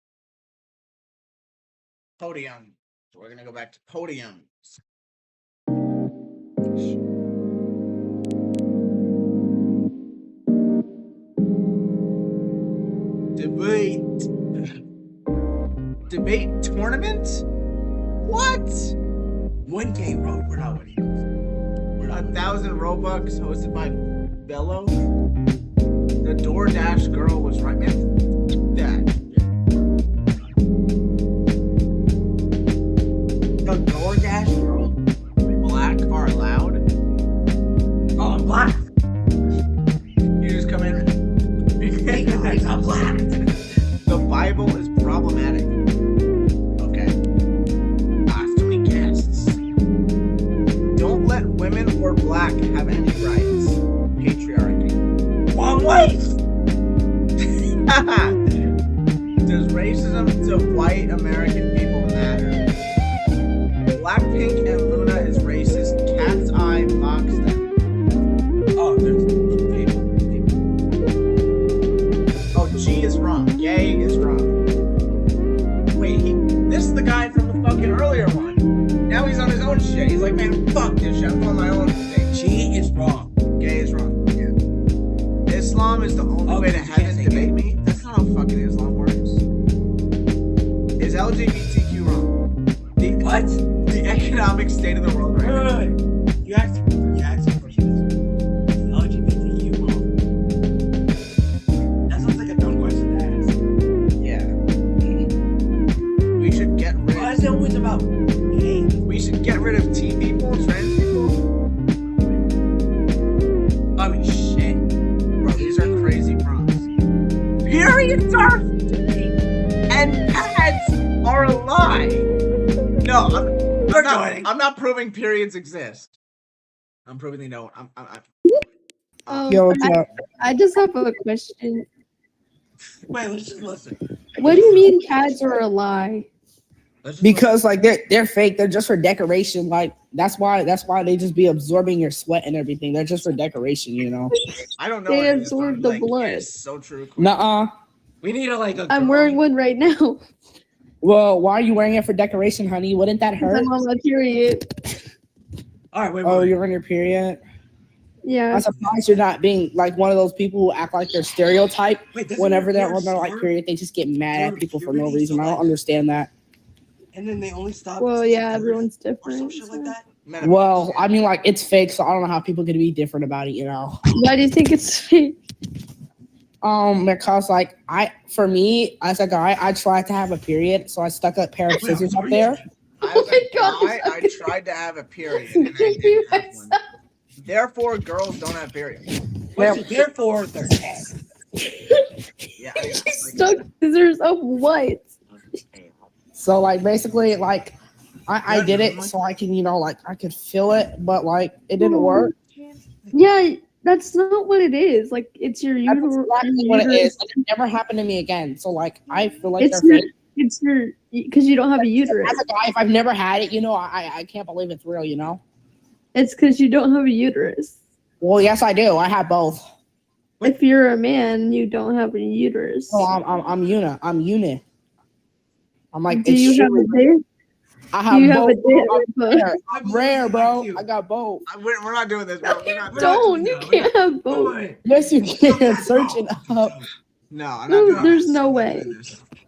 Podium. So we're gonna go back to podiums. Debate tournament? What? 1K road. We're not winning. 1,000 Robux hosted by Bello. The DoorDash girl was right, man. That. The DoorDash girl. Black are allowed. Oh, I'm black. You just come in. Hey guys, I'm black. The Bible is problematic. Okay. Too many guests. Don't let women or black have any rights. Patriarchy. One way. Does racism to white American people matter. Blackpink and Luna is racist. Cat's Eye mocks them. Oh, there's Oh, G is wrong. Gay is wrong. Wait, this is the guy from the fucking earlier one. Now he's on his own shit. He's like, man, fuck this shit. I'm on my own thing. G is wrong. Gay is wrong. Yeah. Islam is the only way to heaven. Debate me. That's not how fucking Islam works. Is LGBTQ wrong? What? The economic state of the world right now. Wait. You asked a question. LGBTQ wrong. That sounds like a dumb question to ask. Yeah. We should get rid. Why is it always about gay? We should get rid of T people, trans people. I mean, shit. Bro, these are crazy prompts. Periods are fake and pads are a lie. No, I'm not proving periods exist. I'm proving they don't. Yo, what's up? I just have a question. Wait, let's just listen. What do you mean cats are a lie? Because like they're fake. They're just for decoration. Like that's why they just be absorbing your sweat and everything. They're just for decoration, you know. I don't know. They absorb the blood. It's so true. Nuh-uh. We need I'm wearing one right now. Well, why are you wearing it for decoration, honey? Wouldn't that hurt? I'm on my period. All right, wait. Oh, you're on your period? Yeah. I'm surprised you're not being like one of those people who act like they're stereotyped. Wait, whenever they're on their like period, they just get mad at people for no reason. I don't understand that. And then they only stop. Well, yeah, everyone's different. Shit like that. Well, I mean, like it's fake, so I don't know how people can be different about it. You know. Why do you think it's fake? Because like for me as a guy, I tried to have a period, so I stuck a pair of scissors up there. I tried to have a period and I didn't have one. Therefore, girls don't have periods. Therefore, they're dead. Yeah. You stuck scissors up what? So like basically like I did it so I can like I could feel it, but like it didn't work. Yeah, that's not what it is. Like it's your uterus. That's exactly what it is. And it never happened to me again. So like I feel like It's your because you don't have a uterus. As a guy, if I've never had it, I can't believe it's real. It's because you don't have a uterus. Well, yes, I do. I have both. If you're a man, you don't have a uterus. No, I'm uni. I'm like. Do you have a dick? I have both. I'm rare, bro. I got both. We're not doing this, bro. You can't have both. Yes, you can. Search it up. No, I'm not doing There's no way.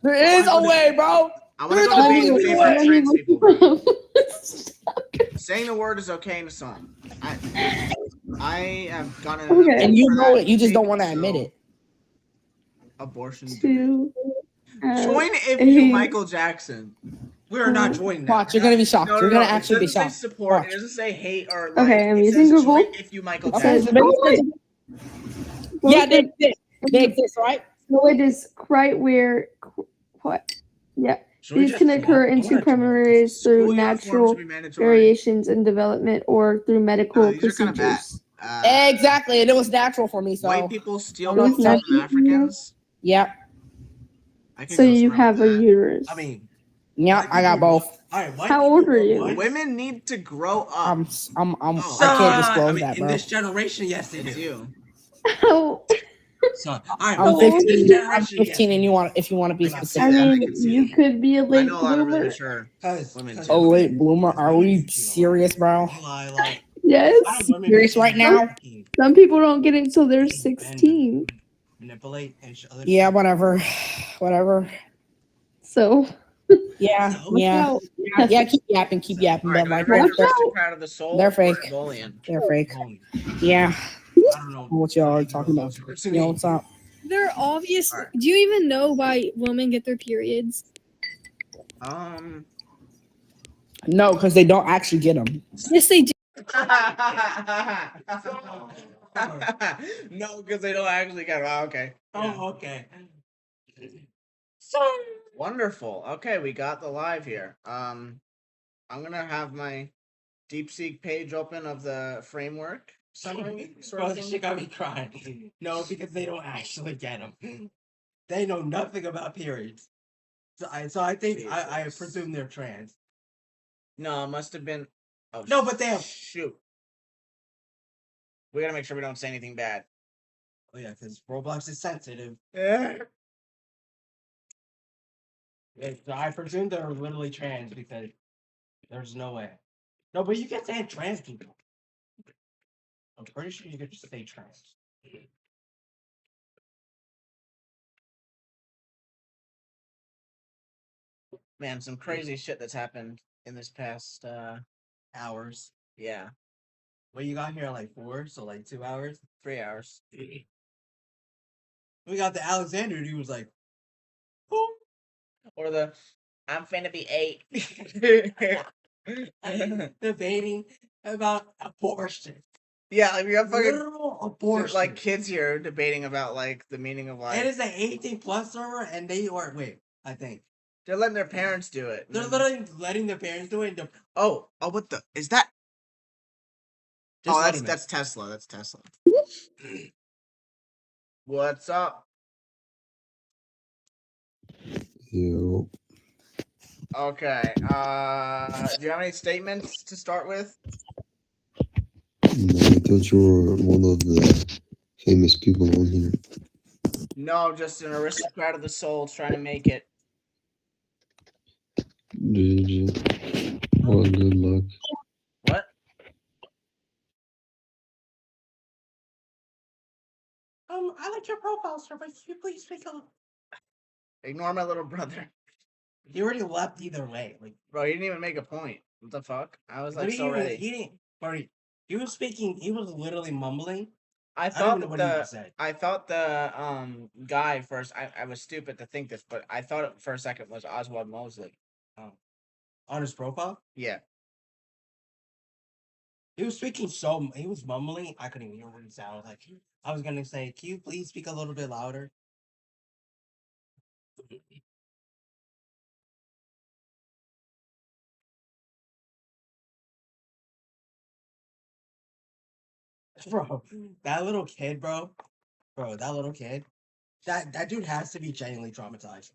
There is a way, bro. I want to go to being favorite trans people. Bro. Saying the word is okay in a song. I have gotten. Okay. And you know it. You just don't want to admit it. Abortion. Join if you Michael Jackson. We are not joining that. Watch, you're gonna be shocked. You're gonna actually be shocked. It doesn't say support. It doesn't say hate or like. Okay, I'm using Google. If you Michael Okay. Jackson. Yeah, they exist, right? So it is right where what? Yeah. These can occur in two primary ways through natural variations in development or through medical procedures. Exactly, and it was natural for me. So white people steal from Africans. Yep. So you have a uterus. I mean, yeah, I got both. How old are you? Women need to grow up. I can't disclose that, bro. In this generation, yes, it is. You. So, I'm 15. I'm 15, and if you want to be specific. I mean, you could be a late bloomer. A late bloomer? Are we serious, bro? Yes. Serious right now? Some people don't get it until they're 16. Manipulate and yeah, whatever. So. Yeah. Keep yapping. But like, they're fake. They're fake. Yeah. I don't know what y'all are talking about. What's up? They're obvious. Do you even know why women get their periods? No, because they don't actually get them. Yes, they do. No, because they don't actually get them. Oh, okay. Oh, okay. So wonderful. Okay, we got the live here. I'm gonna have my DeepSeek page open of the framework. Summary, Bro, this shit got me crying. No, because they don't actually get them. They know nothing about periods. So I think I Jesus. presume they're trans. No, it must have been. Oh No, but they shoot. We gotta make sure we don't say anything bad. Oh yeah, because Roblox is sensitive. Yeah. So I presume they're literally trans because there's no way. No, but you can say trans people. I'm pretty sure you can just say trans. Man, some crazy shit that's happened in this past Hours. yeah, Well, you got here at like 4, so like 2 hours. 3 hours. We got the Alexander, and he was like, "Who?" Or the I'm finna be 8. Debating about abortion. Yeah, like we got fucking Literal abortion. like kids here debating about like the meaning of life. It is an 18+ server, and they are I think They're letting their parents do it. they're literally letting their parents do it. Oh, what the is that? Just let 'em in. That's Tesla. That's Tesla. What's up? Yo. Okay. Do you have any statements to start with? No, I thought you were one of the famous people on here. No, just an aristocrat of the soul trying to make it. GG. Well, good luck. What? I like your profile, sir, but can you please speak a little? Ignore my little brother. He already left either way. Like, bro, he didn't even make a point. What the fuck? I was like But so ready. He didn't. Sorry, he was speaking. He was literally mumbling. I don't thought even know what he the just said. I thought the guy first. I was stupid to think this, but I thought it for a second was Oswald Mosley. Oh, On his profile, yeah. he was speaking he was mumbling. I couldn't even hear what he said. I was gonna say, can you please speak a little bit louder? Bro, that little kid, bro, that little kid, that dude has to be genuinely traumatized.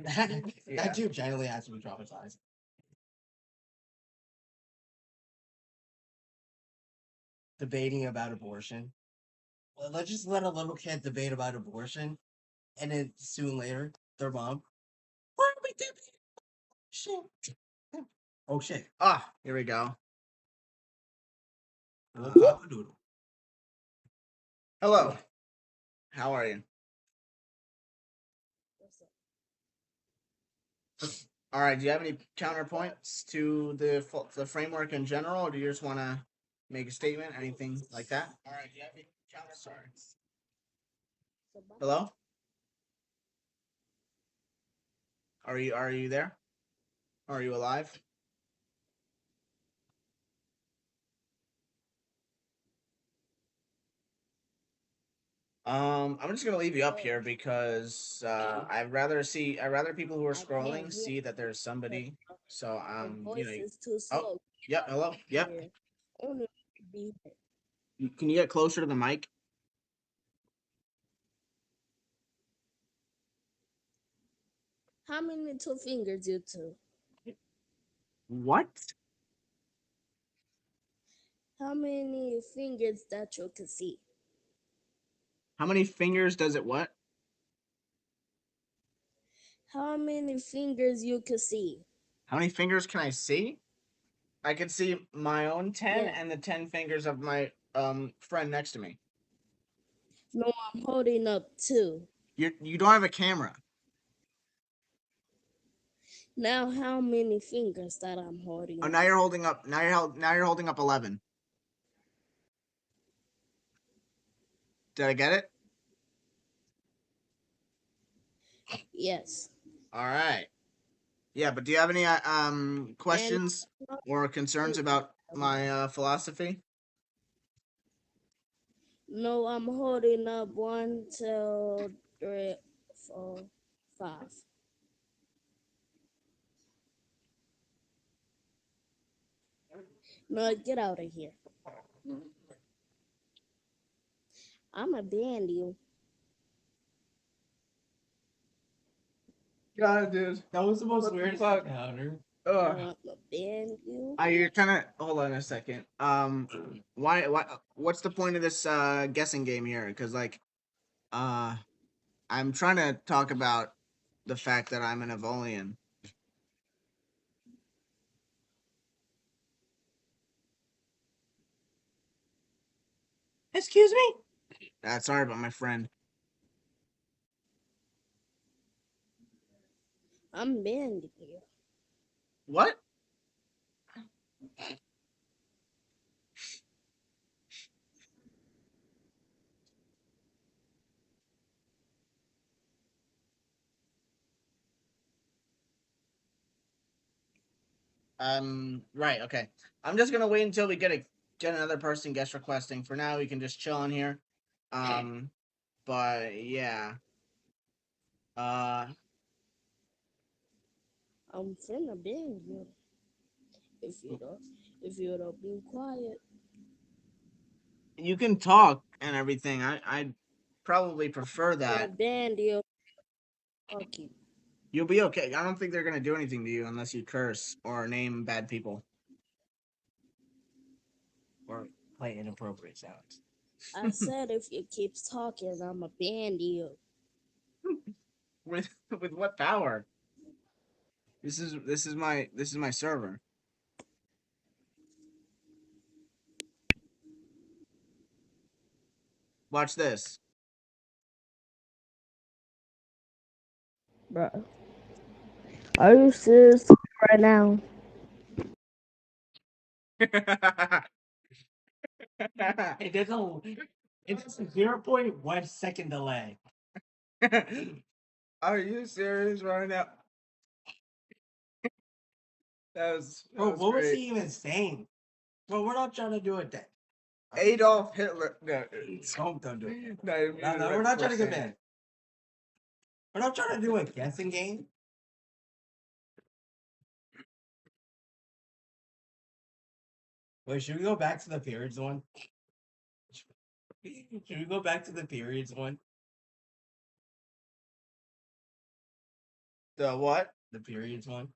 That dude genuinely has to be traumatized. Debating about abortion. Well, let's just let a little kid debate about abortion, and then soon later, their mom. Why are we debating shit? Oh shit! Ah, here we go. Hello. How are you? All right. Do you have any counterpoints to the framework in general, or do you just want to make a statement, anything like that? All right. Do you have any counterpoints? Hello. Are you there? Are you alive? I'm just gonna leave you up here because I'd rather people who are scrolling see that there's somebody. So oh, yep, hello, yep. Can you get closer to the mic? How many 2 fingers you two? What? How many fingers that you can see? How many fingers does it what? How many fingers you can see? How many fingers can I see? I can see my own 10 Yeah. and the 10 fingers of my friend next to me. No, I'm holding up 2. You don't have a camera. Now how many fingers that I'm holding? Oh, now you're holding up. Now you're holding up 11. Did I get it? Yes. All right. Yeah, but do you have any questions or concerns about my philosophy? No, I'm holding up 1, 2, 3, 4, 5. No, get out of here. I'm a ban you. God, dude. That was the most What the weirdest fuck? encounter. Ugh. Ban you. You're kind of hold on a second. Why? What's the point of this guessing game here? Because like, I'm trying to talk about the fact that I'm an Evolian. Excuse me? Sorry about my friend. I'm banning you. What? Right, okay. I'm just gonna wait until we get another person guest requesting. For now, we can just chill in here. But yeah. I'm finna ban you. If you don't be quiet. You can talk and everything. I'd probably prefer that. I banned you. Fuck you. You'll be okay. I don't think they're gonna do anything to you unless you curse or name bad people. Or play inappropriate sounds. I said if you keeps talking, I'ma ban you. With what power? This is my server. Watch this. Bruh. Are you serious right now? It's a 0.1 second delay. Are you serious right now? That was Bro, what great. was he even saying? Bro, we're not trying to do it then. Adolf Hitler. No, Don't do it. No, We're not trying to get banned. We're not trying to do a guessing game. Wait, should we go back to the periods one? Should we go back to the periods one? The what? The periods one?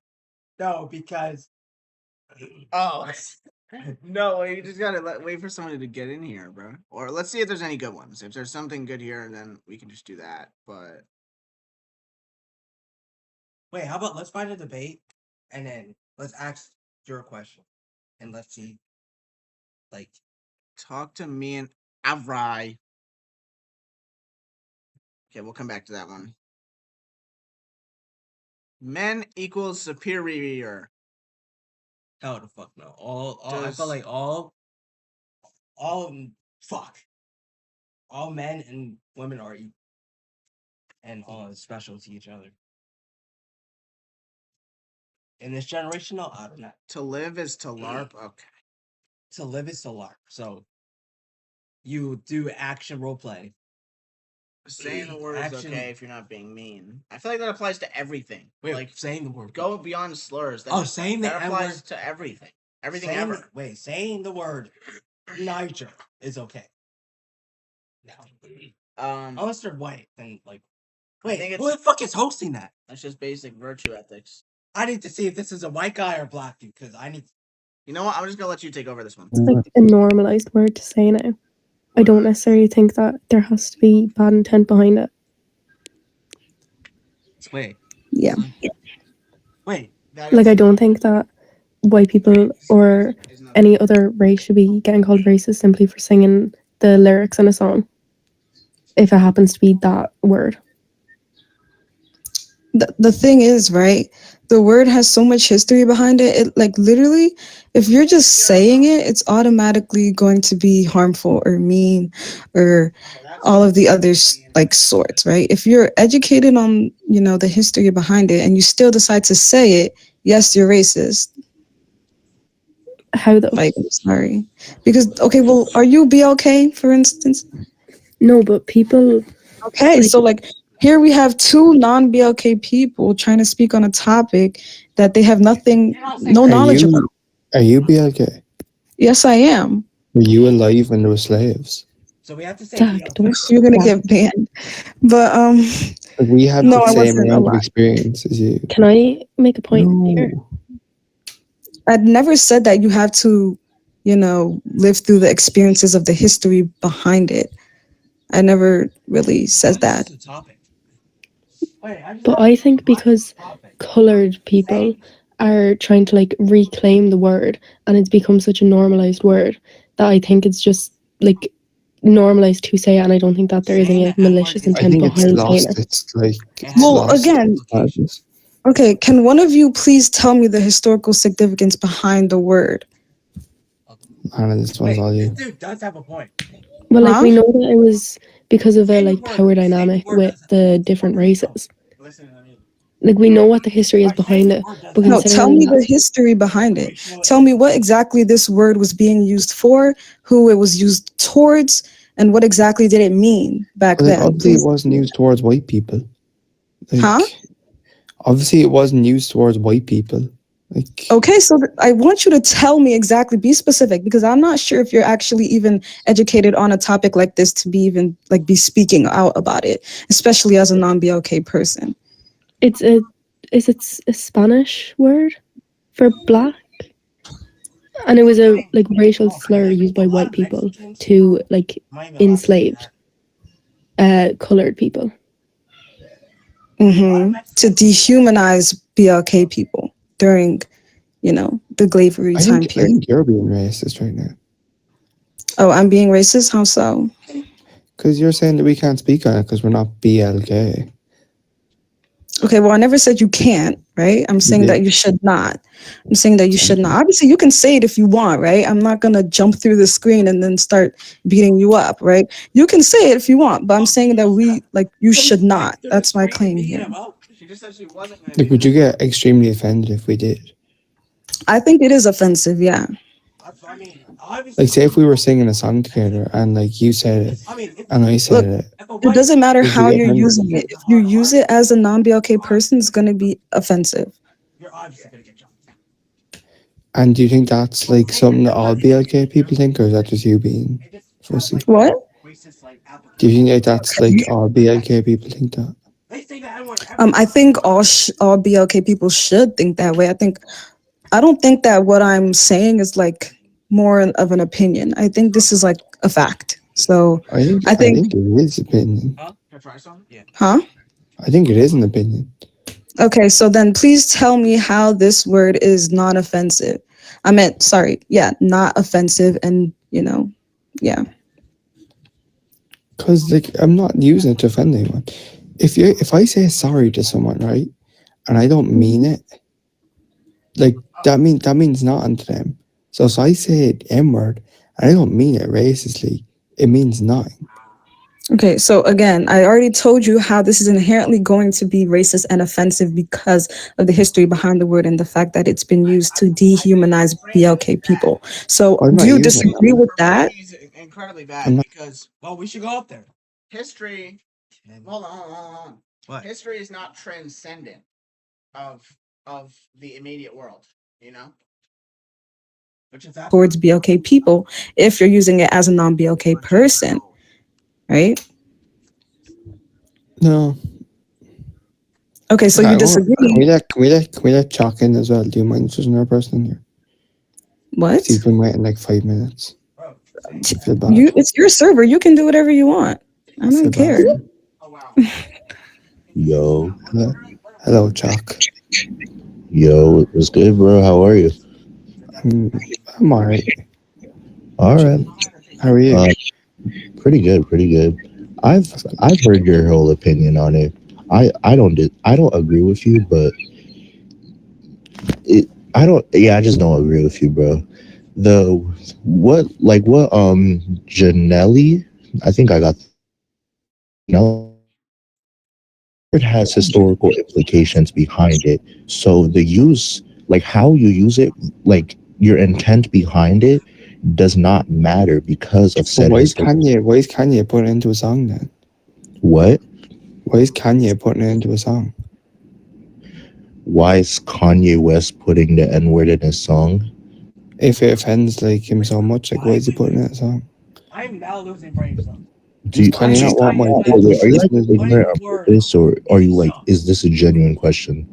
No, because Oh. No, you just gotta wait for somebody to get in here, bro. Or let's see if there's any good ones. If there's something good here, then we can just do that. But wait, how about let's find a debate and then let's ask your question and let's see. Like, talk to me and Avrai. Okay, we'll come back to that one. Men equals superior. Hell the fuck no. I felt like all fuck. All men and women are equal. And all special to each other. In this generation, no, I don't know. To live is to LARP. Okay. To live is to LARP. So you do action role play. Saying the word is okay if you're not being mean. I feel like that applies to everything. Wait, like saying the word. Go beyond slurs. Saying that the applies N-word, to everything. Everything ever. Saying the word Niger is okay. No. Unless they're white, then like. Wait, who the fuck is hosting that? That's just basic virtue ethics. I need to see if this is a white guy or black dude, because I need. You know what? I'm just gonna let you take over this one. It's like a normalized word to say now. I don't necessarily think that there has to be bad intent behind it. Wait. Yeah. Wait. Like, I don't think that white people or any other race should be getting called racist simply for singing the lyrics in a song, if it happens to be that word. The thing is, right, the word has so much history behind it. It, like, literally, if you're just saying it, it's automatically going to be harmful or mean or all of the other like sorts, right? If you're educated on, the history behind it and you still decide to say it, yes, you're racist. How though? Like, I'm sorry. Because, okay, well, are you BLK, for instance? No, but people... Okay, so, like, here we have two non-BLK people trying to speak on a topic that they have no knowledge about. Are you BLK? Yes, I am. Were you alive when there were slaves? So we have to say Zach, don't. You're gonna get banned. But We have no, the I same wasn't range of allowed. experience as you. Can I make a point here? I'd never said that you have to, live through the experiences of the history behind it. I never really said that. But I think because colored people are trying to like reclaim the word, and it's become such a normalized word that I think it's just like normalized to say it, and I don't think that there is any like malicious I intent think it's behind saying lost. it. It's like Well, lost again, madness. okay, can one of you please tell me the historical significance behind the word? Anna, this one's all you. Dude does have a point. Well, like we know that it was because of a like power dynamic with the different races. Like we know what the history is behind it, but No, tell me considering the history behind it. Tell me what exactly this word was being used for, who it was used towards, and what exactly did it mean back Well, like, then. obviously, it wasn't used towards white people. Like, Huh? Obviously, it wasn't used towards white people. Like, Okay, so I want you to tell me exactly, be specific, because I'm not sure if you're actually even educated on a topic like this to be even like be speaking out about it, especially as a non-BLK person. is it a Spanish word for black? And it was a like racial slur used by white people to like enslave colored people. To dehumanize BLK people during, the slavery time I period. think you're being racist right now. Oh, I'm being racist? How so? Because you're saying that we can't speak on it because we're not BLK. Okay, well, I never said you can't, right? I'm saying that you should not. I'm saying that you should not. Obviously, you can say it if you want, right? I'm not going to jump through the screen and then start beating you up, right? You can say it if you want, but I'm saying that you should not. That's my claim here. Like, would you get extremely offended if we did? I think it is offensive, yeah. Like, say if we were singing a song together and like you said it and I said it. It doesn't matter would you how get you're offended? using it. If you use it as a non-BLK person, it's going to be offensive. And do you think that's like something that all BLK people think, or is that just you being fussy? What? Do you think like that's like all BLK people think that? I think all BLK people should think that way. I don't think that what I'm saying is like more of an opinion. I think this is like a fact. So I think it is opinion. Huh? I think it is an opinion. Okay, so then please tell me how this word is not offensive. Not offensive, and yeah. Because like I'm not using it to offend anyone. If I say sorry to someone, right, and I don't mean it, like that means nothing to them. So if I say N-word and I don't mean it racistly, it means nothing. Okay, so again, I already told you how this is inherently going to be racist and offensive because of the history behind the word and the fact that it's been used to dehumanize BLK people. So do you disagree with that? Incredibly bad because we should go up there. History. Hold on. What? History is not transcendent of the immediate world. Towards BLK people if you're using it as a non-BLK person, right? No. Okay, so you disagree. Can we let Chuck in as well? Do you mind just another person in here? What? He's been waiting like 5 minutes. I feel bad. It's your server. You can do whatever you want. I don't care. Yo. Hello, Chuck. Yo, what's good, bro? How are you? I'm alright. Alright. How are you? Pretty good. I've heard your whole opinion on it. I don't agree with you, but I just don't agree with you, bro. Janelli, I think I got it has historical implications behind it. So the use, like how you use it, like your intent behind it does not matter because of said. Why is Kanye putting it into a song then? What? Why is Kanye putting it into a song? Why is Kanye West putting the N-word in his song? If it offends like him so much, like why is he putting it in a song? I'm now losing brain cells. Do you, Can you not want my are business you like moving? ignorant on purpose, or are you like, is this a genuine question?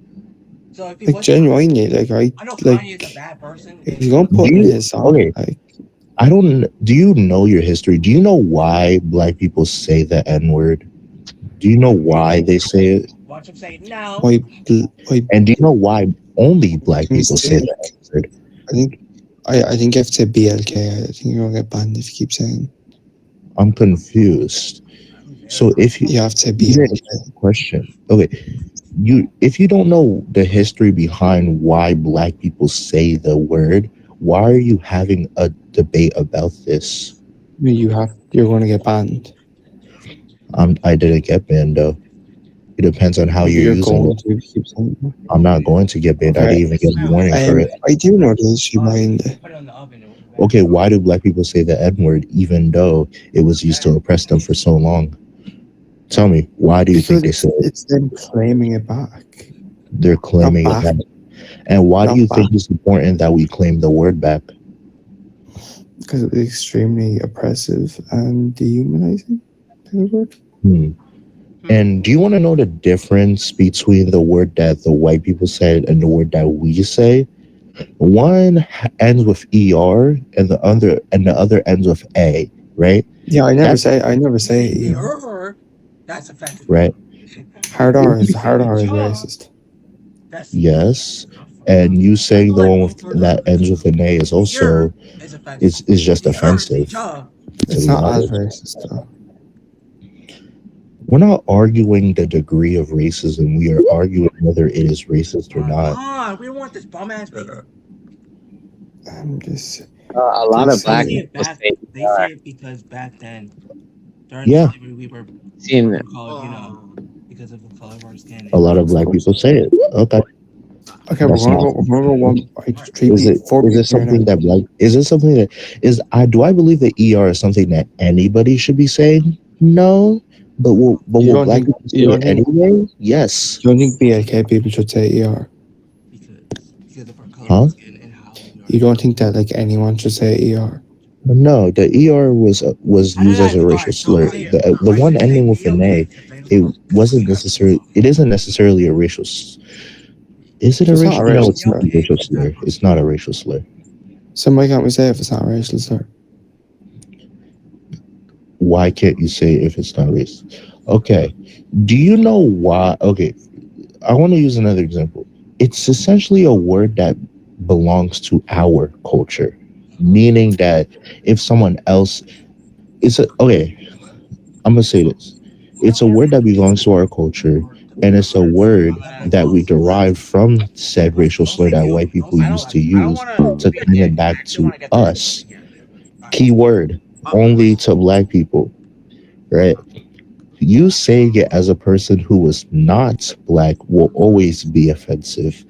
So if he Like was genuinely, like I know Kanye is a bad person. if you don't put in his song, okay, like I don't. Do you know your history? Do you know why black people say the N word? Do you know why they say it? Watch him say no. why And do you know why only black people say mistake. the N word? I think you have to say BLK. I think you're gonna get banned if you keep saying. I'm confused. So if You have to say you didn't BLK. answer the question, okay, if you don't know the history behind why black people say the word, why are you having a debate about this? You're gonna get banned. I didn't get banned though. It depends on how you're using going it. to keep saying that. I'm not going to get banned. I Okay. didn't even get a warning for it. I do know the issue behind it. Okay, why do black people say the N word even though it was used to oppress them for so long? Tell me, why do you think they say it? It's them claiming it back. They're claiming it back. And why do you think it's important that we claim the word back? Because it was extremely oppressive and dehumanizing. And do you want to know the difference between the word that the white people said and the word that we say? One ends with er, and the other ends with a, right? Yeah, I never say That's offensive. Right. hard R is racist. Yes, and you saying the one with that ends with an a is also is just offensive. It's not as racist though. We're not arguing the degree of racism. We are arguing whether it is racist or not. We don't want this bum ass baby. I'm just a lot of black They people say it because back then, during Yeah. slavery, we were called, because of the color of our skin. A lot of black people say it. Okay. Okay, we're gonna go one. Is it something that do I believe that ER is something that anybody should be saying? No. But will black people say it anyway? Yes. You don't think BLK people should say ER? Huh? You don't think that like anyone should say ER? No, the ER was used as a racial slur. The one ending with an A, it isn't necessarily a racial. Is it a racial? No, it's not a racial slur. It's not a racial slur. So why can't we say if it's not a racial slur? Why can't you say if it's not racist? Okay. Do you know why? Okay. I want to use another example. It's essentially a word that belongs to our culture, meaning that if someone else, okay, I'm going to say this. It's a word that belongs to our culture, and it's a word that we derive from said racial slur that white people used to use to claim it back to us. Keyword, only to black people, right? You saying it as a person who was not black will always be offensive.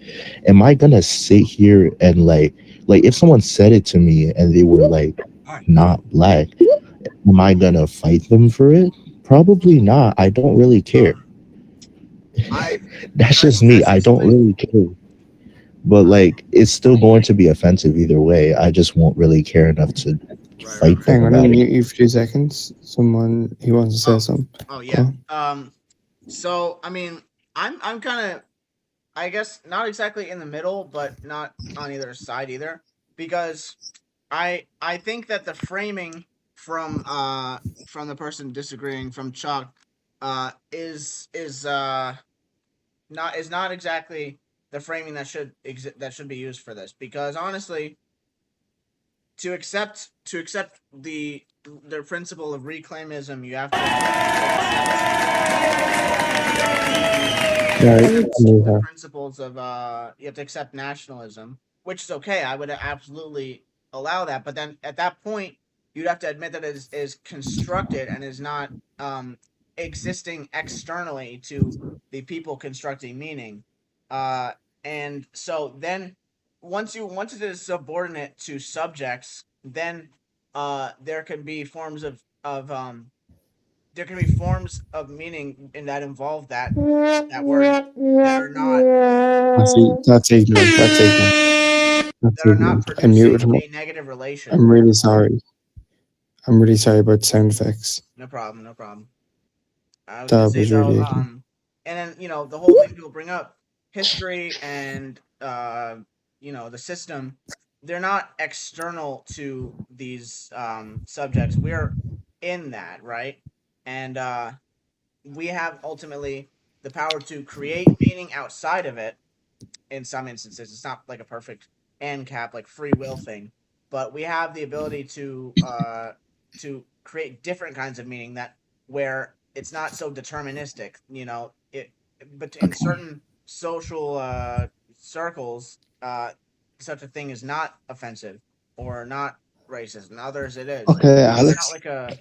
Am I gonna sit here and like if someone said it to me and they were like not black, am I gonna fight them for it? Probably not. I don't really care. That's just me. I don't really care. But like it's still going to be offensive either way. I just won't really care enough to fight them Hang on, about I'm it. mute you for 2 seconds. Someone he wants to say something. Oh yeah. So I mean, I'm kind of, I guess, not exactly in the middle, but not on either side either, because I think that the framing from the person disagreeing from Chuck is not exactly the framing that should be used for this, because honestly, to accept the principle of reclaimism, you have to the principles of you have to accept nationalism, which is okay. I would absolutely allow that, but then at that point, you'd have to admit that it is constructed and is not existing externally to the people constructing meaning, and so then once it is subordinate to subjects, then there can be forms of there can be forms of meaning in that involve that word that are not That's ignorant. That's ignorant. That's that are not ignorant. I muted producing him. a negative relation. I'm really sorry. I'm really sorry about sound effects. No problem. No problem. I was That gonna say was though, really and then the whole thing people bring up, history and the system, they're not external to these subjects. We're in that, right? And we have ultimately the power to create meaning outside of it. In some instances, it's not like a perfect ANCAP like free will thing, but we have the ability to create different kinds of meaning that where it's not so deterministic. But in certain social circles, such a thing is not offensive or not racist. In others, it is. Okay, It's Alex. not like a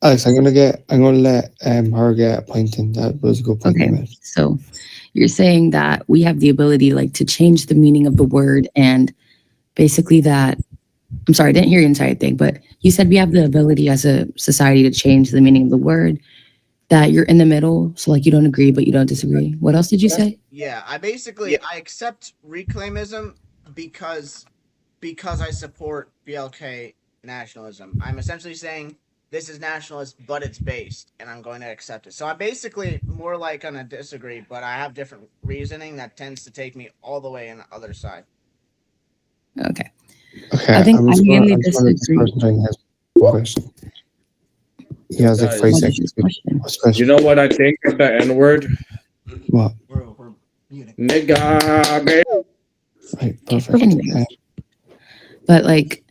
Alex, I'm gonna let her get a point in. That was a good point. Okay, so you're saying that we have the ability like to change the meaning of the word, and basically that, I'm sorry, I didn't hear your entire thing, but you said we have the ability as a society to change the meaning of the word, that you're in the middle, so like you don't agree but you don't disagree. What else did you say? Yeah, I accept reclaimism because I support BLK nationalism. I'm essentially saying this is nationalist, but it's based, and I'm going to accept it. So I'm basically more like gonna disagree, but I have different reasoning that tends to take me all the way in the other side. Okay. Okay, I think I'm I just mainly gonna disagree. question. He has like 5 seconds. What's the question? You know what I think of the N-word? What? Nigga. Right, perfect. Anyways. But like,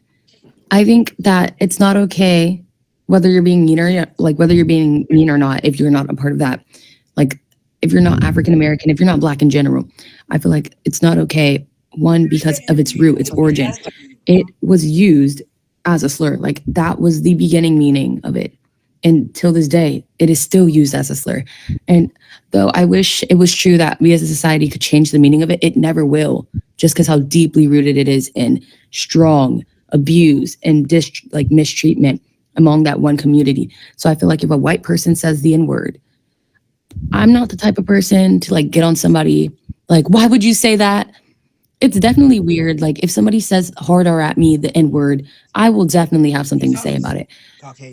I think that it's not okay whether you're being mean or not, if you're not a part of that. Like, if you're not African American, if you're not Black in general, I feel like it's not okay. One, because of its root, its origin. It was used as a slur. Like, that was the beginning meaning of it. And till this day, it is still used as a slur. And though I wish it was true that we as a society could change the meaning of it, it never will, just because how deeply rooted it is in strong abuse and mistreatment among that one community. So I feel like if a white person says the N-word, I'm not the type of person to like get on somebody like, why would you say that? It's definitely weird. Like, if somebody says hard R at me, the N-word, I will definitely have something to say about it.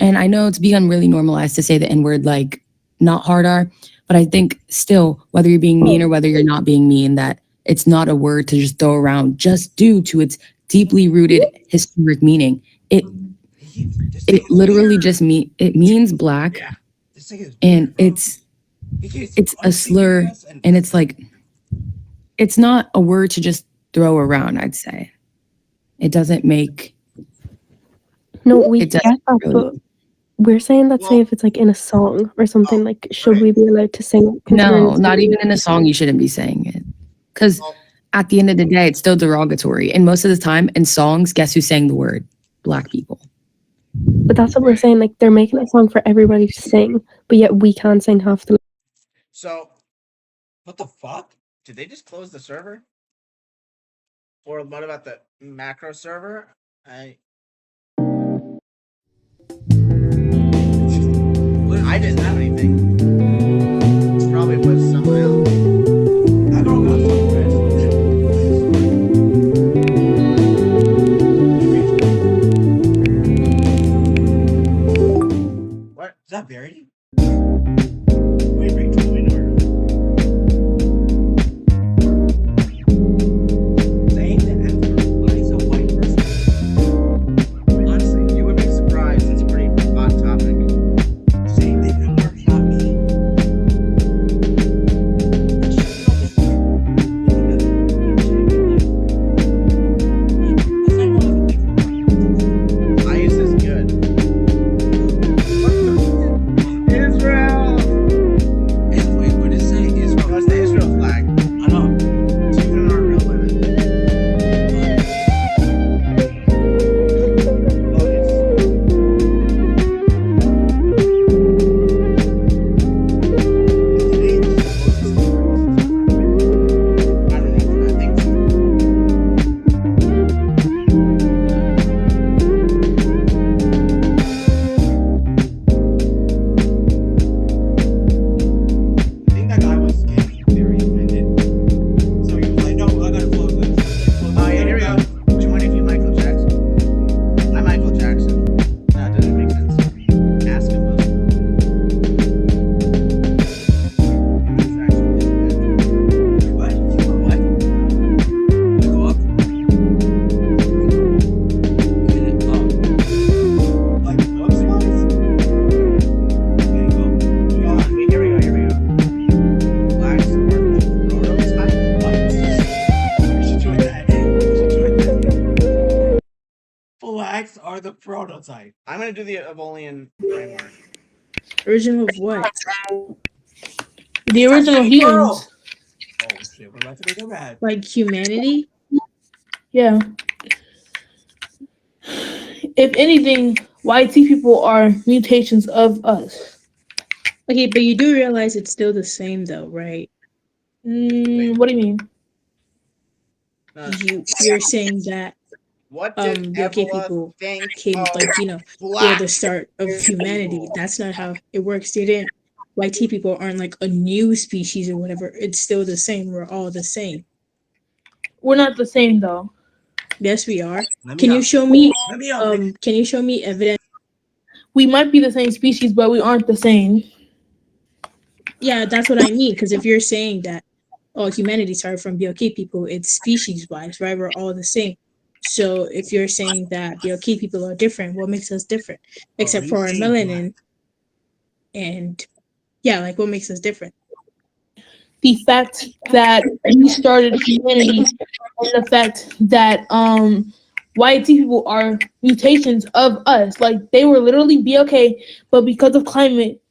And I know it's become really normalized to say the N-word, like, not hard R, but I think still, whether you're being mean or whether you're not being mean, that it's not a word to just throw around just due to its deeply rooted historic meaning. It literally just means Black, and it's a slur, and it's like, it's not a word to just throw around, I'd say. It doesn't make... No, we get that, but we're saying that, say, if it's like in a song or something, like, should we be allowed to sing it? No, not even in a song, you shouldn't be saying it. Because at the end of the day, it's still derogatory. And most of the time, in songs, guess who sang the word? Black people. But that's what we're saying, like, they're making a song for everybody to sing, but yet we can't sing half the... So, what the fuck? Did they just close the server? Or what about the macro server? I didn't have anything. It's probably was someone else. I don't know. What? Is that Verity? Wait, Rachel, wait, or... Saying the N-word, why is a white person? Honestly, you would be surprised. It's a pretty hot topic. Saying the N-word is not me. I use this good. Israel! outside. I'm gonna do the Evolian framework. Original of what? The original humans. Oh shit, we're about to make a rat. Like humanity? Yeah. If anything, YT people are mutations of us. Okay, but you do realize it's still the same though, right? What do you mean? You're saying that What did the okay Evola people think came of like, you know, they're black the start of humanity. people? That's not how it works. They didn't YT people aren't like a new species or whatever. It's still the same. We're all the same. We're not the same though. Yes, we are. Let me Can you out. show me Let me out. can you show me evidence? We might be the same species, but we aren't the same. Yeah, that's what I mean. Because if you're saying that, oh, humanity started from BLK people, it's species wise, right? We're all the same. So if you're saying that BLK people are different, what makes us different? Except for our melanin. And yeah, like what makes us different? The fact that we started humanity and the fact that YT people are mutations of us. Like they were literally BLK, but because of climate,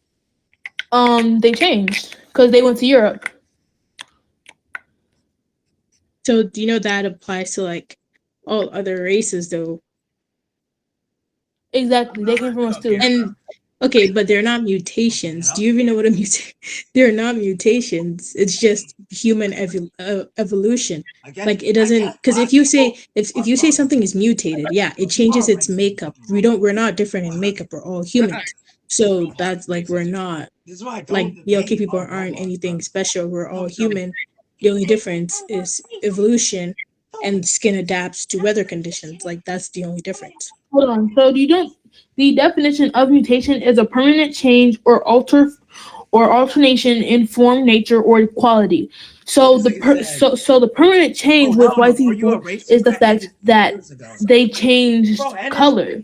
they changed because they went to Europe. So do you know that applies to like all other races though? Exactly, they came from us too. And okay, but they're not mutations. Do you even know what a mutation? They're not mutations. It's just human evolution. Like it doesn't because if you say if you say something is mutated, yeah, it changes its makeup. We're not different in makeup. We're all humans. So that's like we're not like BLK people aren't anything special. We're all human. The only difference is evolution and skin adapts to weather conditions. Like that's the only difference. Hold on. So the definition of mutation is a permanent change or alternation in form, nature, or quality. So the permanent change with YT people is the fact that they changed color.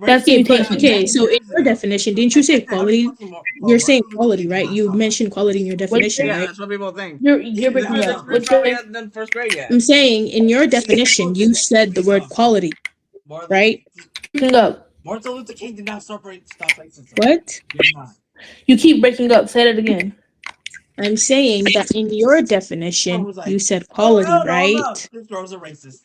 That's the mutation. Okay, so in your definition, didn't you say quality? You're saying quality, right? You mentioned quality in your definition, Yeah, right? that's what people think. You're breaking up. We're probably not done first grade yet. I'm saying in your definition, you said the word quality, right? Breaking up. Martin Luther King did not stop racism. What? You keep breaking up. Say that again. I'm saying that in your definition, you said quality, right? This girl's a racist.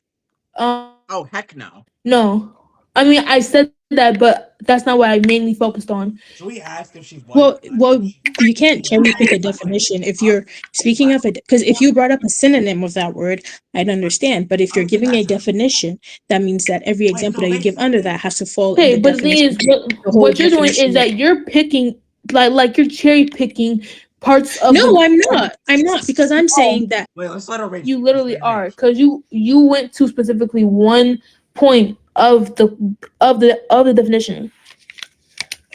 Oh heck no. No. I mean, I said that, but that's not what I mainly focused on. Should we ask if she's white? Well, you can't cherry pick a definition if you're speaking of it. Because if you brought up a synonym of that word, I'd understand. But if you're giving a definition, that means that every example that you give under that has to fall in Okay, the but the thing definition. is, what you're doing is that you're picking, like you're cherry picking parts of. No, I'm not. I'm not because I'm saying that. Wait, let's let her rate. You literally are, because you went to specifically one point of the definition.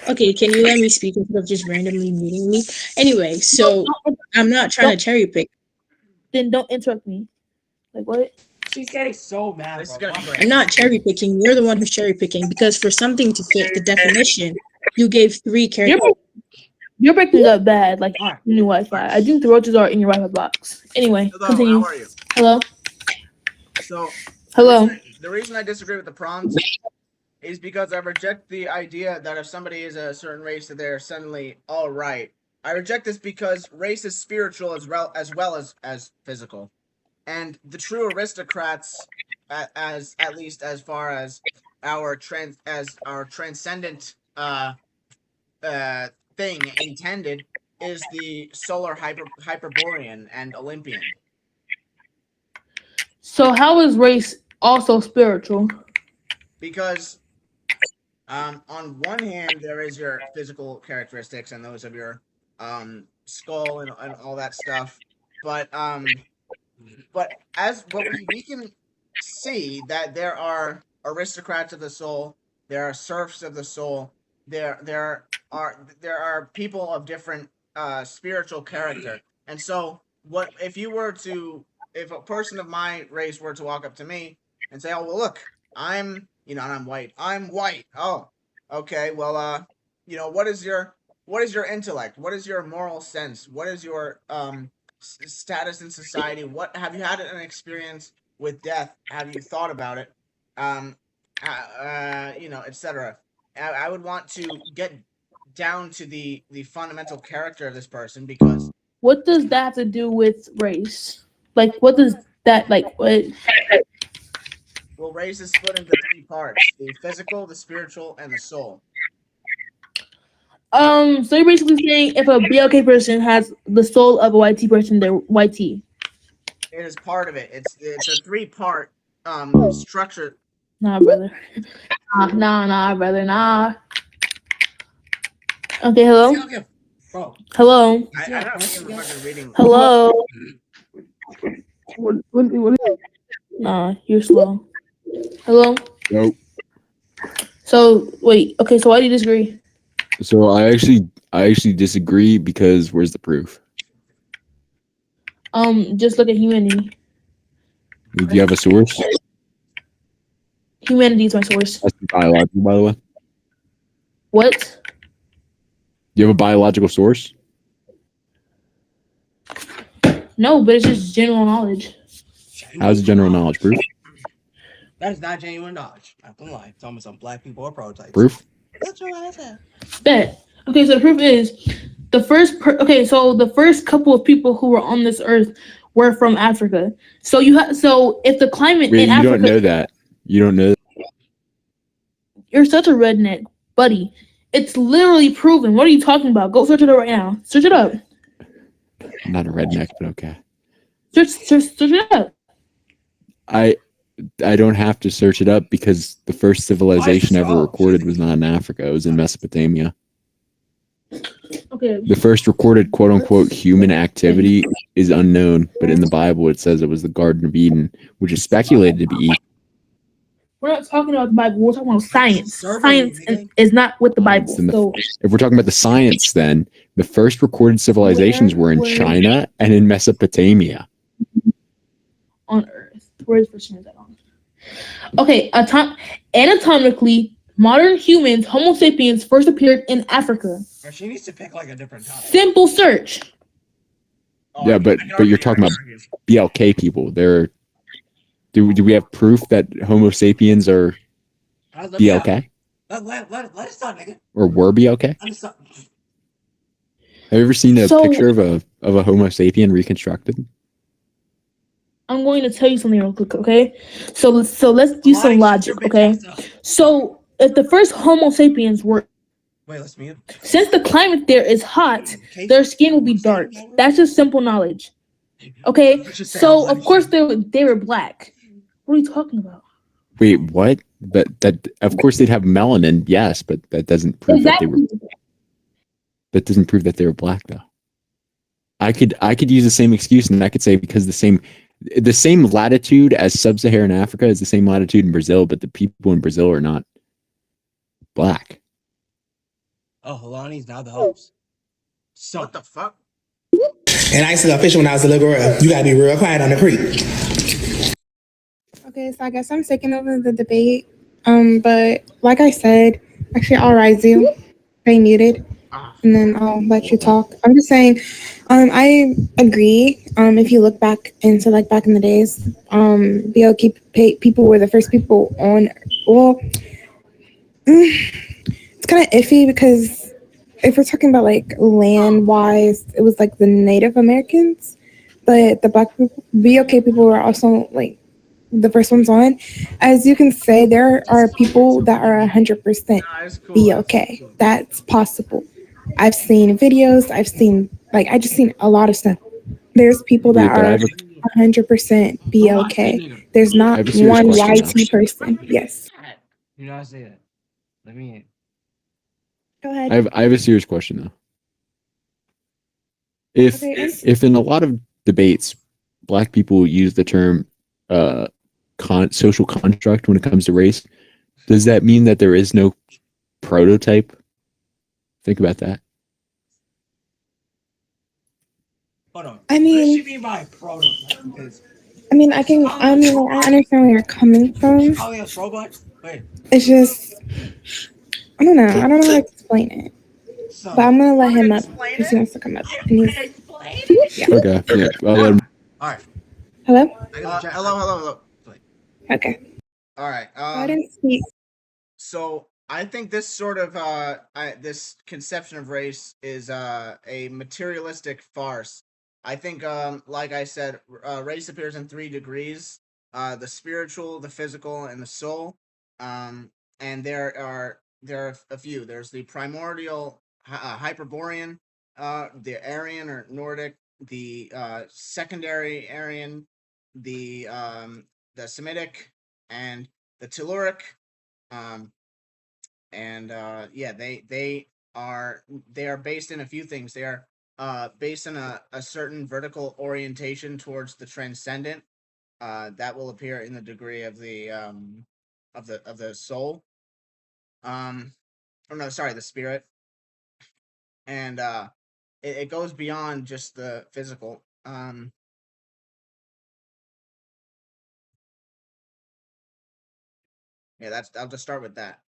Okay, can you let me speak instead of just randomly muting me? Anyway, so I'm not trying to cherry pick. Then don't interrupt me. Like what? She's getting so mad. This is gonna be great. I'm not cherry picking. You're the one who's cherry picking because for something to fit the definition, you gave 3 characters. You're breaking up bad, like new Wi-Fi. I think the roaches are in your Wi-Fi box. Anyway, Hello, continue. how are you? Hello. So Hello. the reason I disagree with the prompt is because I reject the idea that if somebody is a certain race that they're suddenly all right. I reject this because race is spiritual as well as physical, and the true aristocrats, as at least as far as our transcendent thing intended, is the solar Hyperborean and Olympian. So how is race also spiritual? Because on one hand there is your physical characteristics and those of your skull and all that stuff, but we can see that there are aristocrats of the soul, there are serfs of the soul, there are people of different spiritual character. And so what if a person of my race were to walk up to me and say, oh well, look, I'm white. Oh, okay. Well, what is your intellect? What is your moral sense? What is your status in society? What have you had an experience with death? Have you thought about it? etc. I would want to get down to the fundamental character of this person because What does that have to do with race? Like, what does that like? What? well, race is split into 3 parts: the physical, the spiritual, and the soul. So you're basically saying if a BLK person has the soul of a YT person, they're YT. It is part of it. It's a 3-part structure. Nah, brother. Nah, brother. Nah. Okay, hello. Bro. Hello. I don't think I'm fucking reading. Hello. What? Nah, you're slow. Hello. Nope. So wait. Okay. So why do you disagree? So I actually disagree because where's the proof? Just look at humanity. Do you have a source? Humanity is my source. That's biological, by the way. What? Do you have a biological source? No, but it's just general knowledge. How's the general knowledge proof? That is not genuine knowledge. Not gonna lie. It's almost some black people or prototypes. Proof? That's your ass. Bet. Okay, so the proof is the first. So the first couple of people who were on this earth were from Africa. So So if the climate Wait, in you Africa, don't know that. You don't know. you're such a redneck, buddy. It's literally proven. What are you talking about? Go search it up right now. Search it up. I'm not a redneck, but okay. Search it up. I don't have to search it up because the first civilization ever recorded was not in Africa. It was in Mesopotamia. Okay. The first recorded quote unquote human activity is unknown, but in the Bible it says it was the Garden of Eden, which is speculated to be Eden. We're not talking about the Bible. We're talking about science. Science is not with the Bible. So If we're talking about the science, then the first recorded civilizations were in China and in Mesopotamia. On Earth, where is this that on? Okay, anatomically, modern humans, Homo sapiens, first appeared in Africa. She needs to pick like a different topic. Simple search. Yeah, but you're talking about BLK people. Do we have proof that Homo sapiens are BLK? Let us talk, nigga. Or were BLK? Have you ever seen a picture of a Homo sapien reconstructed? I'm going to tell you something real quick, okay? So let's do some logic, okay? So if the first Homo sapiens were since the climate there is hot, their skin will be dark. That's just simple knowledge. Okay? So of course they were black. What are you talking about? Wait, what? But that of course they'd have melanin, yes, but that doesn't prove that they were. That doesn't prove that they were black, though. I could use the same excuse, and I could say because the same latitude as sub-Saharan Africa is the same latitude in Brazil, but the people in Brazil are not black. Oh, Halani's now the host. So what the fuck? And I used to go fishing when I was a little girl. You gotta be real quiet on the creek. Okay, so I guess I'm taking over the debate. But like I said, actually I'll rise you. Stay muted. And then I'll let you talk. I'm just saying, I agree. If you look back into like back in the days, BLK people were the first people on. Well, it's kind of iffy because if we're talking about like land wise, it was like the Native Americans, but the Black people, BLK people were also like the first ones on. As you can say, there are people that are 100% BLK. That's possible. I've seen videos. I just seen a lot of stuff. There's people that are 100% BLK. There's not one YT person. Yes. You know I say that. Let me in. Go ahead. I have a serious question though. If in a lot of debates, black people use the term social construct when it comes to race, does that mean that there is no prototype? Think about that. Hold on. I mean, what does she mean by prototype? Because I understand where you're coming from. oh yeah, robot. Wait. It's just, I don't know how to explain it. But I'm gonna let him up because he wants to come up. And he's, yeah. Okay. Yeah. I'll let him. All right. Hello? Hello. Okay. All right. I didn't speak. So I think this sort of this conception of race is a materialistic farce. I think, like I said, race appears in 3 degrees: the spiritual, the physical, and the soul. And there are a few. There's the primordial Hyperborean, the Aryan or Nordic, the secondary Aryan, the Semitic, and the Telluric. Um, and yeah, they are based in a few things. They are based in a certain vertical orientation towards the transcendent. That will appear in the degree of the soul. Oh no, sorry, the spirit. And it goes beyond just the physical. Yeah, I'll just start with that.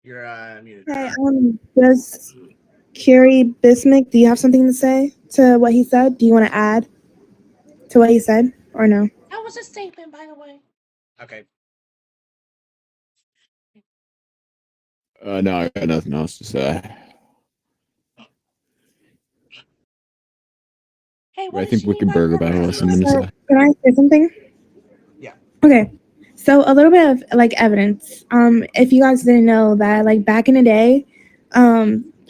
You're muted. Okay, does Carrie Bismuth, do you have something to say to what he said? Do you want to add to what he said or no? That was a statement, by the way. Okay. No, I got nothing else to say. Hey, I think Wickenburg about has something to So, say. can I say something? Yeah. Okay. So a little bit of like evidence. If you guys didn't know that, like back in the day,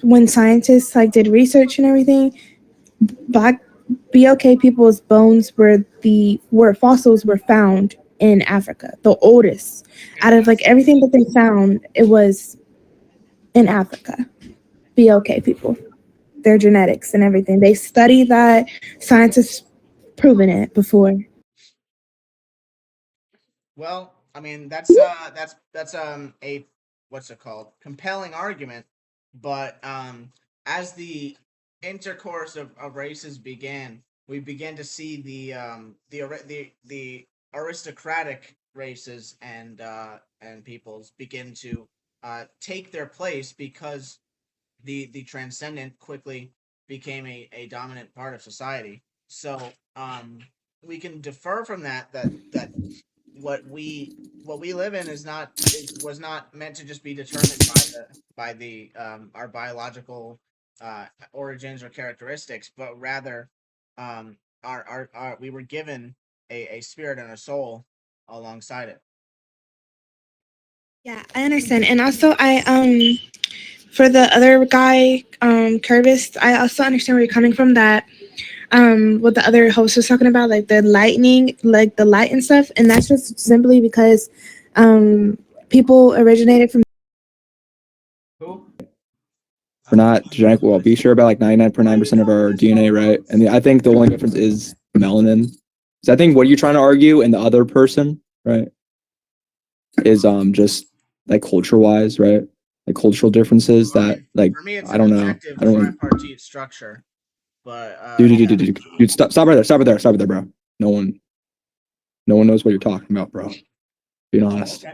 when scientists like did research and everything, black BLK people's bones where fossils were found in Africa. The oldest out of like everything that they found, it was in Africa. BLK people, their genetics and everything. They study that. Scientists proven it before. Well, I mean that's a what's it called? Compelling argument, but as the intercourse of races began, we began to see the aristocratic races and peoples begin to take their place because the transcendent quickly became a dominant part of society. So we can defer from that what we live in was not meant to just be determined by the our biological origins or characteristics, but rather our we were given a spirit and a soul alongside it. Yeah, I understand. And also I for the other guy, Curvis, I also understand where you're coming from that what the other host was talking about, like the lightning, like the light and stuff, and that's just simply because people originated from We're not genetic. Well, be sure about like 99.9% of our DNA, right? And I think the only difference is melanin. So I think what you're trying to argue, and the other person, right, is just like culture wise, right? Like cultural differences that like For me, it's I an don't know. objective I don't know. tripartite structure, but Dude, stop right there, bro. No one knows what you're talking about, bro. Being honest.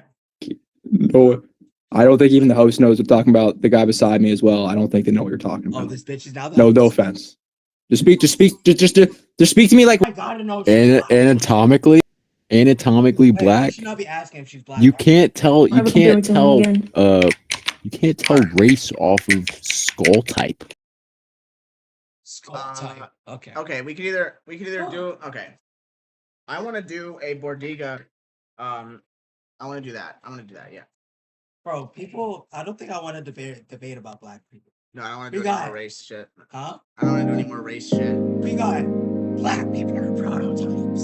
No, I don't think even the host knows what we're talking about. The guy beside me as well. I don't think they know what you're talking about. Oh, this bitch is now the No host. offense. Just speak to me like I gotta know if she's black. Anatomically Hey, black. you should not be asking if she's black. You can't tell. I was doing something again. You can't tell race off of skull type. Okay. Okay, we could either do okay. I want to do a Bordiga. I want to do that. Yeah. Bro, people, I don't think I want to debate about black people. No, I don't want to We do any got- more race shit. Huh? I don't want to do any more race shit. We got black people are prototypes.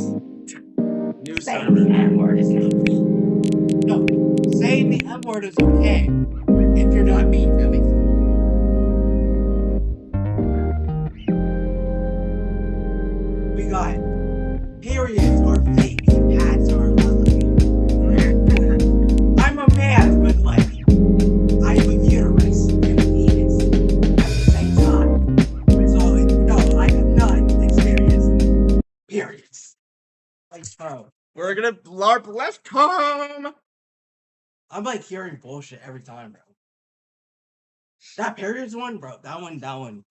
New Saying the N-word is not no. Saying the N-word is okay if you're not being really. We got periods are fake and pads are reality. I'm a man, but like I'm a uterus and a penis at the same time. So no, I have not experienced periods. Like bro. We're gonna LARP left com. I'm like hearing bullshit every time, bro. That periods one, bro. That one. All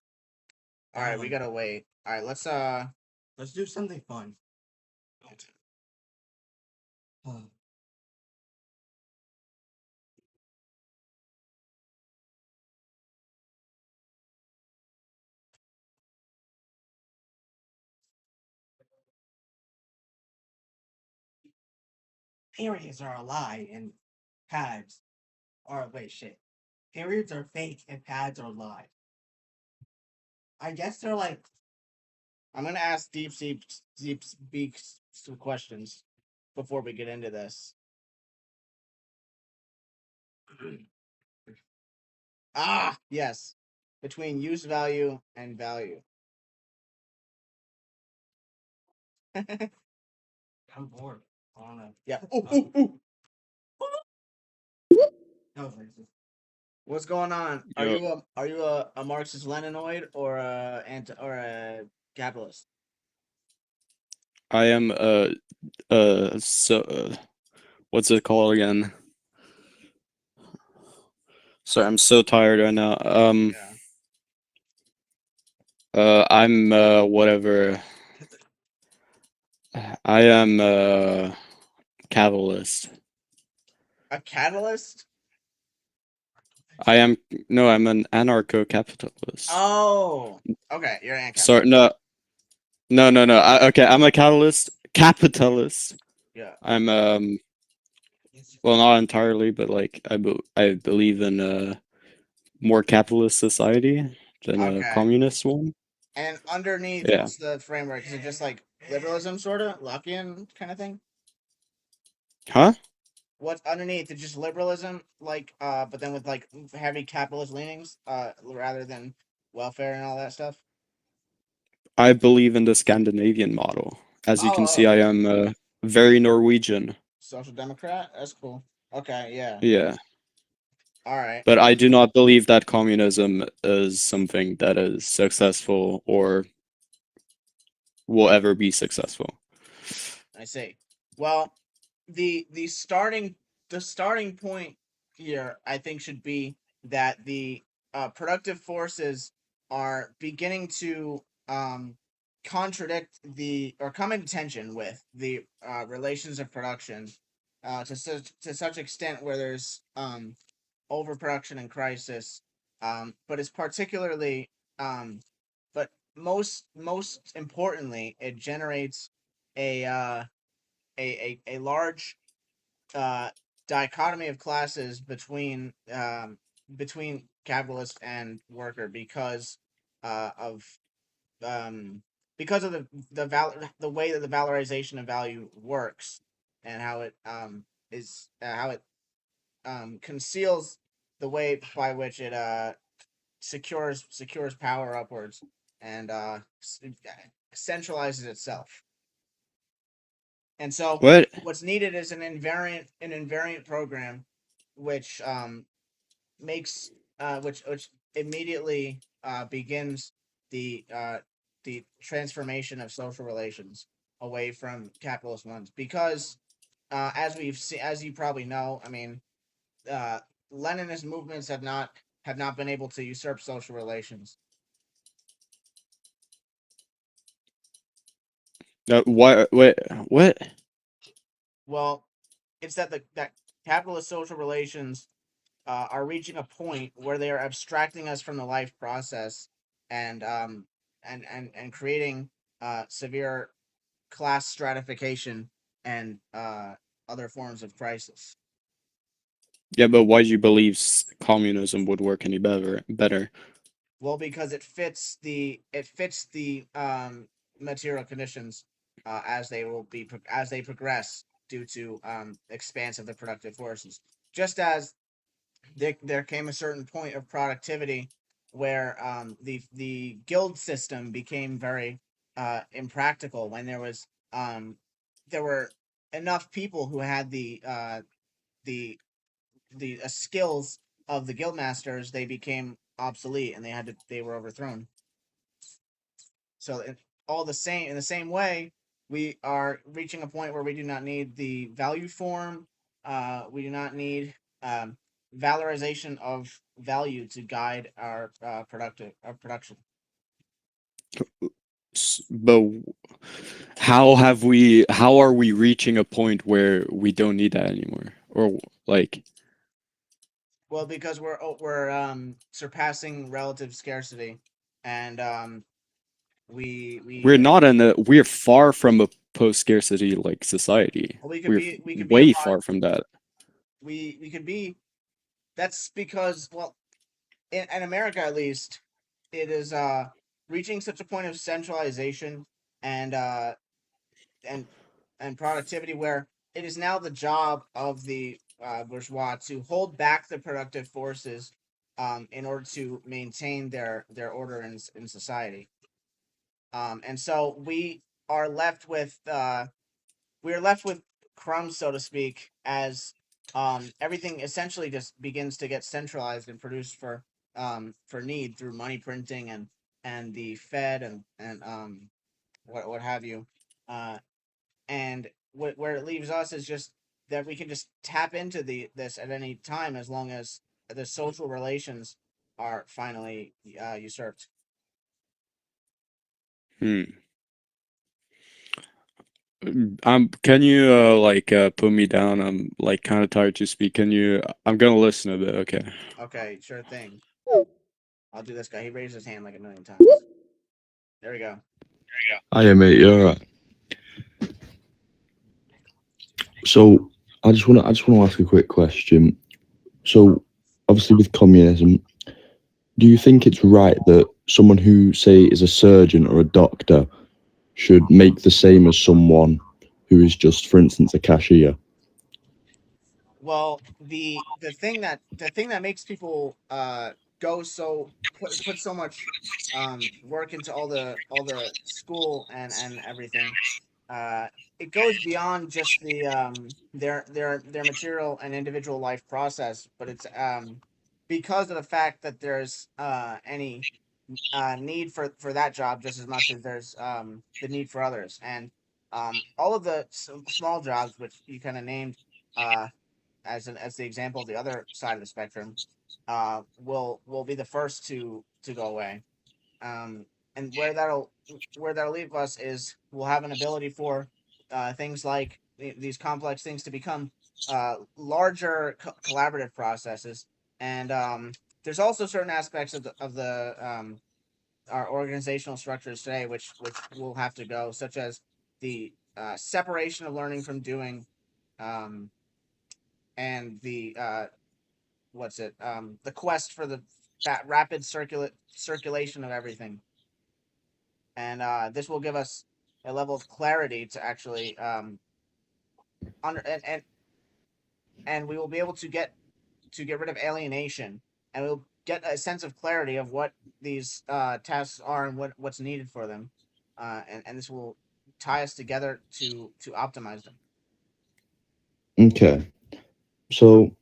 right, we gotta wait. All right, let's Let's do something fun. Periods are a lie and pads are wait shit. Periods are fake and pads are live. I guess they're like I'm gonna ask deep some questions before we get into this. Yes, between use value and value. I'm bored. I wanna Yeah. That was racist. What's going on? Are Yo. you a Marxist Leninoid or a capitalist? I am what's it called again? Sorry, I'm so tired right now. I'm whatever. I am capitalist. A catalyst? I'm an anarcho-capitalist. Oh, okay. You're an Sorry, no. Okay, I'm a capitalist. Yeah. I'm well, not entirely, but like I believe in a more capitalist society than a Okay. communist one. And underneath, Yeah. what's the framework? Is it just like liberalism, sort of Lockean kind of thing? Huh? What's underneath? It's just liberalism, like, but then with like heavy capitalist leanings, rather than welfare and all that stuff. I believe in the Scandinavian model. As you can see, I am very Norwegian. Social democrat. That's cool. Okay. Yeah. Yeah. All right. But I do not believe that communism is something that is successful or will ever be successful. I see. Well, the starting point here, I think, should be that the productive forces are beginning to contradict or come in tension with the relations of production to such extent where there's overproduction and crisis, but it's particularly but most importantly, it generates a a large dichotomy of classes between capitalist and worker of um, because of the way that the valorization of value works and how it is how it conceals the way by which it secures power upwards and centralizes itself. And so What? what's needed is an invariant program which makes which immediately begins the transformation of social relations away from capitalist ones, because as we've seen, as you probably know, I mean, Leninist movements have not been able to usurp social relations. What? Wait, what? Well, it's that capitalist social relations are reaching a point where they are abstracting us from the life process and creating severe class stratification and other forms of crisis. Yeah, but why do you believe communism would work any better? Well, because it fits the material conditions as they progress due to expanse of the productive forces. Just as there came a certain point of productivity where the guild system became very impractical when there were enough people who had the skills of the guild masters. They became obsolete and they were overthrown. So in the same way, we are reaching a point where we do not need the value form. We do not need valorization of value to guide our production. But how are we reaching a point where we don't need that anymore? Or like, well, because we're surpassing relative scarcity, and we're far from a post scarcity like society. well, We're we could be a way lot. far from that. We could be. That's because, well, in America at least, it is reaching such a point of centralization and and and productivity where it is now the job of the bourgeois to hold back the productive forces in order to maintain their order in society. And so are left with we are left with crumbs, so to speak, as everything essentially just begins to get centralized and produced for need through money printing and the Fed and what have you. And where it leaves us is just that we can just tap into this at any time as long as the social relations are finally usurped. Hmm. Can you put me down? I'm like kind of tired to speak. I'm gonna listen a bit. Okay. Okay, sure thing. I'll do this guy. He raised his hand like a million times. There we go. Hiya, mate. You're right. So I just want to ask a quick question. So obviously with communism, do you think it's right that someone who say is a surgeon or a doctor should make the same as someone who is just, for instance, a cashier? Well, the thing that makes people go so put so much work into all the school and everything, uh it goes beyond just their material and individual life process, but it's because of the fact that there's any need for that job just as much as there's the need for others, and all of the small jobs which you kind of named uh as the example of the other side of the spectrum, will be the first to go away. Um, and where that'll leave us is we'll have an ability for things like these complex things to become larger collaborative processes, and there's also certain aspects of the our organizational structures today which will have to go, such as the separation of learning from doing, um, and the what's it the quest for the rapid circulation of everything, and this will give us a level of clarity to actually under and we will be able to get rid of alienation, and we'll get a sense of clarity of what these tasks are and what's needed for them, and this will tie us together to optimize them. Okay. So,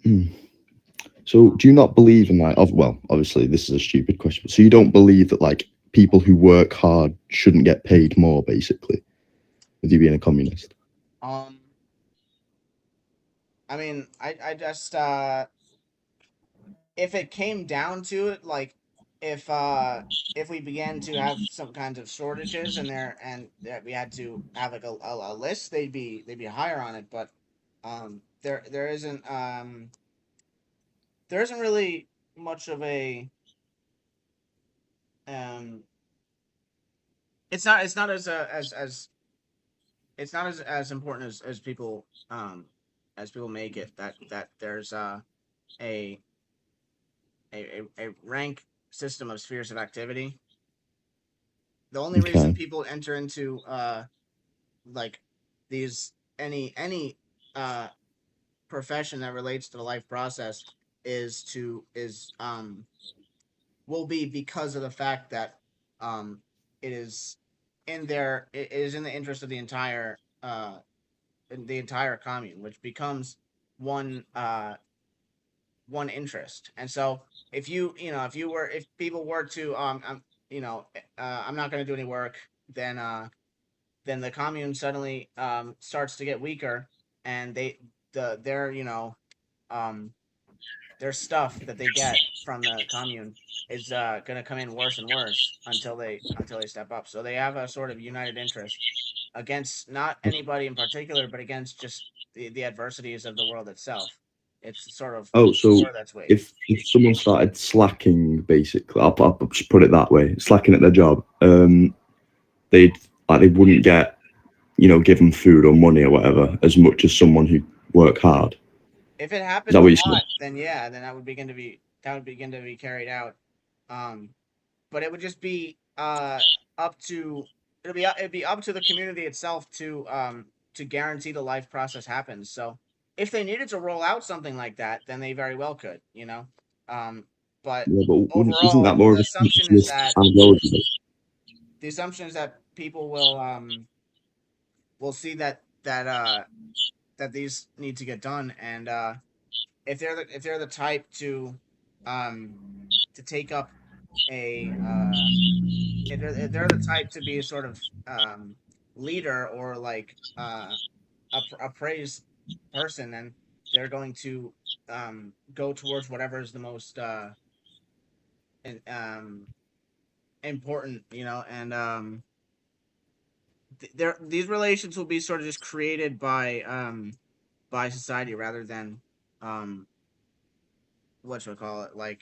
hmm. So do you not believe in like, well, obviously this is a stupid question. So you don't believe that like people who work hard shouldn't get paid more, basically, with you being a communist? I mean, I just if it came down to it, like if we began to have some kinds of shortages and that we had to have like a list, they'd be higher on it. But there isn't really much of a um it's not as it's not as important as people make it, that there's a a rank system of spheres of activity. The only reason Okay. people enter into like these any uh profession that relates to the life process is will be because of the fact that um it is it is in the interest of the entire commune, which becomes one one interest. And so if people were to I'm not going to do any work, then the commune suddenly starts to get weaker, and they the their um their stuff that they get from the commune is going to come in worse and worse until they step up. So they have a sort of united interest against not anybody in particular, but against just the adversities of the world itself. It's sort of so that's waved. if someone started slacking, basically, I'll just put it that way, slacking at their job, they wouldn't get, given food or money or whatever as much as someone who work hard. If it happens a lot, then yeah, then that would begin to be carried out. But it would just be up to it'd be up to the community itself to guarantee the life process happens. So if they needed to roll out something like that, then they very well could, But overall, isn't that more of the a assumption is that people will see that these need to get done, and if they're the type to take up a if they're the type to be a sort of leader or like a praised person, then they're going to go towards whatever is the most important, and these relations will be sort of just created by society rather than what should I call it, like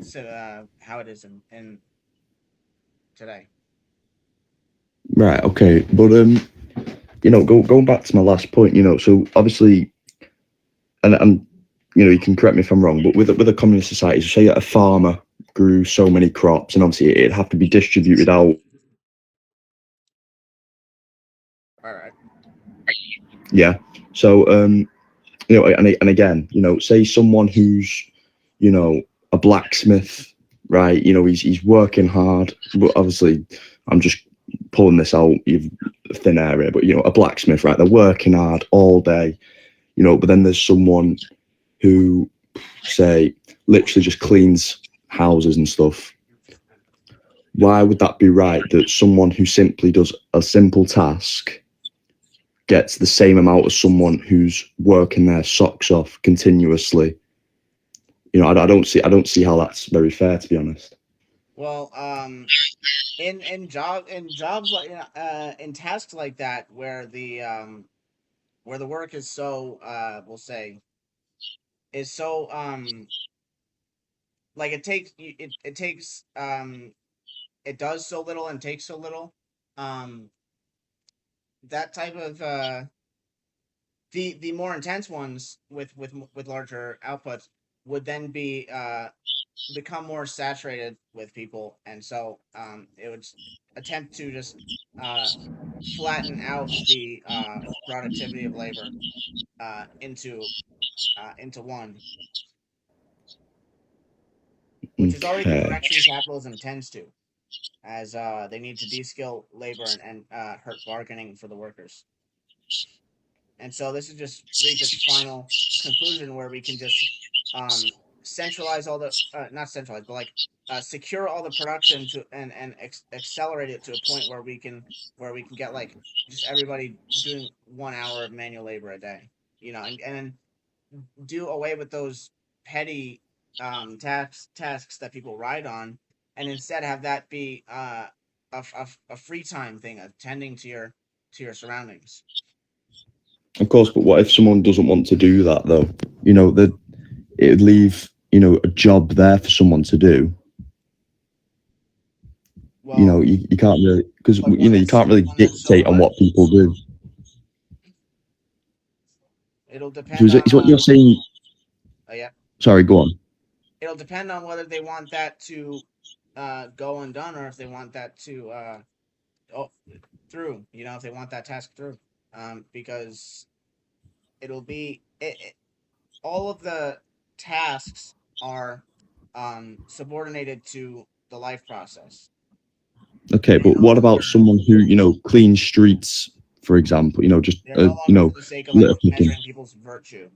so how it is in today. Right. Okay. But going back to my last point, so obviously, and you can correct me if I'm wrong, but with a communist society, so say a farmer grew so many crops, and obviously it'd have to be distributed out. All right. Yeah. So and again, say someone who's a blacksmith, right? He's working hard, but obviously I'm just pulling this out of thin air here, but a blacksmith, right? They're working hard all day, but then there's someone who, say, literally just cleans houses and stuff. Why would that be right that someone who simply does a simple task gets the same amount as someone who's working their socks off continuously? I don't see how that's very fair, to be honest. Well, in jobs like in tasks like that where the work is so we'll say is so like it takes it does so little and takes so little, that type of the more intense ones with larger outputs would then be become more saturated with people, and so it would attempt to just flatten out the productivity of labor into one, which is already the direction capitalism tends to, as they need to de-skill labor and hurt bargaining for the workers. And so this is just reach its final conclusion where we can just centralize all the not centralize, but like secure all the production to and accelerate it to a point where we can get like just everybody doing 1 hour of manual labor a day, and then do away with those petty tasks that people ride on, and instead have that be a free time thing, attending to your surroundings. Of course, but what if someone doesn't want to do that, though? That it would leave, a job there for someone to do. Well, you can't really, because you can't really dictate on what people do. It'll depend. So is what you're saying? Yeah. Sorry, go on. It'll depend on whether they want that to go undone, or if they want that to through. If they want that task through. Because it'll be all of the tasks are subordinated to the life process. Okay, but what about someone who cleans streets, for example? Just for the sake of measuring people's virtue.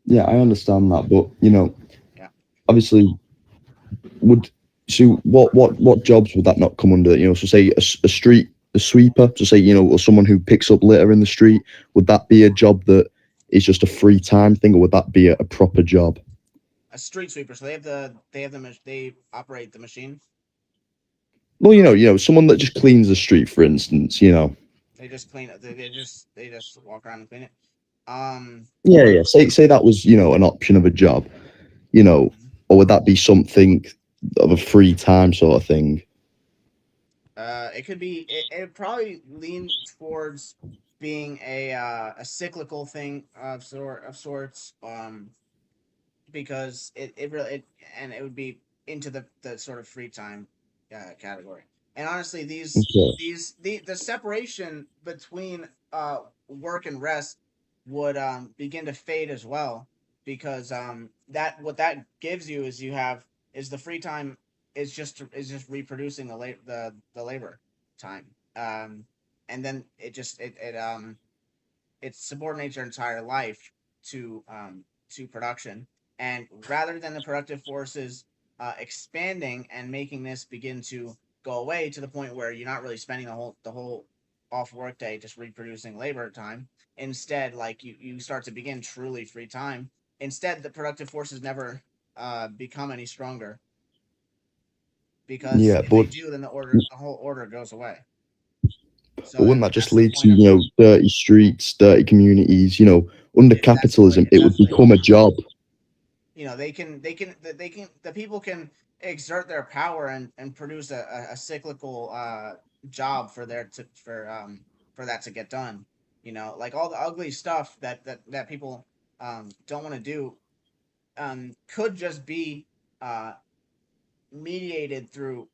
Yeah, I understand that, but obviously, what jobs would that not come under? So say a street a sweeper, to say, or someone who picks up litter in the street, would that be a job that is just a free time thing, or would that be a proper job? A street sweeper. So they operate the machine. Well, someone that just cleans the street, for instance, They just clean it. They just walk around and clean it. Yeah. Say that was, an option of a job, or would that be something of a free time sort of thing? It could be. It would probably lean towards being a cyclical thing of sorts. Because it really and it would be into the sort of free time category. And honestly, the separation between work and rest would begin to fade as well, because that what that gives you is the free time is just reproducing the labor time, and then it subordinates your entire life to production. And rather than the productive forces expanding and making this begin to go away to the point where you're not really spending the whole off work day just reproducing labor time, instead, like you start to begin truly free time. Instead, the productive forces never become any stronger, because Yeah, if they but do, then the whole order goes away. So wouldn't that just that's the lead to, point of dirty streets, dirty communities? Under that's the capitalism, point. it would That's the become a job. the people can exert their power and produce a cyclical job for for that to get done. Like all the ugly stuff that people don't want to do could just be uh mediated through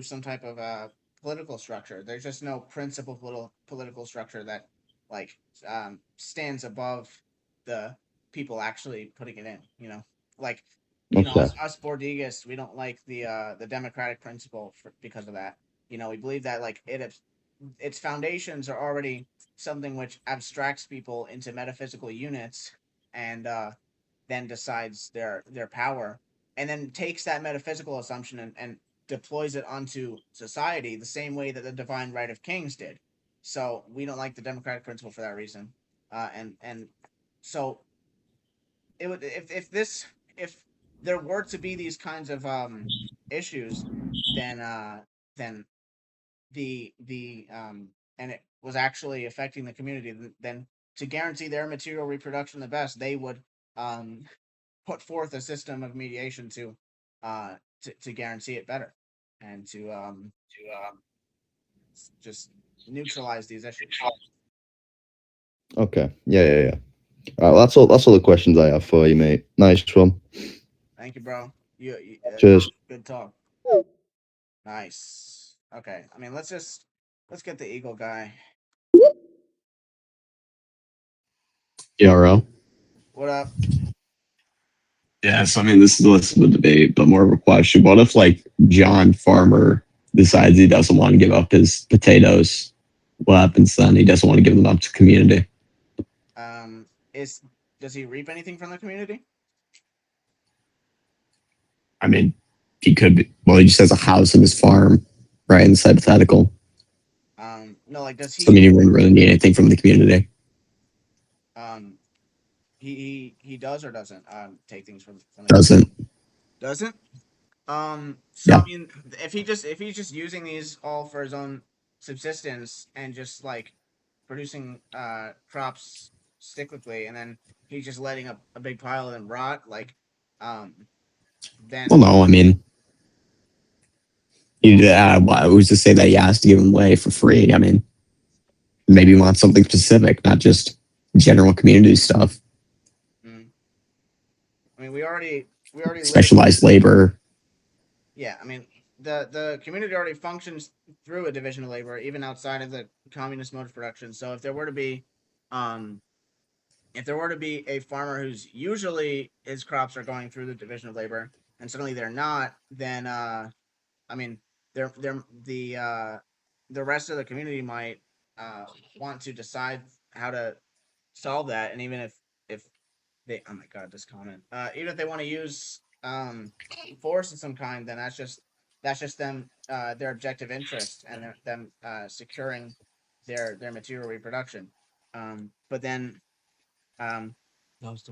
some type of political structure. There's just no principal political structure that like stands above the people actually putting it in. Like Okay. us Bordigists, we don't like the democratic principle because of that. We believe that like its foundations are already something which abstracts people into metaphysical units, and then decides their power, and then takes that metaphysical assumption and deploys it onto society the same way that the divine right of kings did. So we don't like the democratic principle for that reason. And so it would if there were to be these kinds of issues, then then the and it was actually affecting the community, then to guarantee their material reproduction the best, they would um put forth a system of mediation to guarantee it better, and to just neutralize these issues. Okay. Yeah. All right, well, that's all the questions I have for you, mate. Nice one. Thank you, bro. Cheers. Good talk. Nice. Okay. I mean, let's get the eagle guy. ERO. What up? Yeah, so I mean, this is less of a debate, but more of a question. What if, like, John Farmer decides he doesn't want to give up his potatoes? What happens then? He doesn't want to give them up to community. Does he reap anything from the community? I mean, he could be. Well, he just has a house in his farm, right? In this hypothetical. No, like does he? So, I mean, he wouldn't really need anything from the community. He does or doesn't take things from the Doesn't. Doesn't. So Yeah. I mean, if he's just using these all for his own subsistence and just like producing crops cyclically, and then he's just letting a big pile of them rot, like then Well, no, I mean, who's to say that he has to give them away for free? I mean, maybe he wants something specific, not just general community stuff. I mean, we already Specialized labor. Yeah, I mean, the community already functions through a division of labor, even outside of the communist mode of production. So if there were to be a farmer who's usually his crops are going through the division of labor, and suddenly they're not, then I mean, they're the rest of the community might want to decide how to solve that, and even if they, oh my god, this comment, even if they want to use force of some kind, then that's just that's just them their objective interest and them securing their material reproduction. But then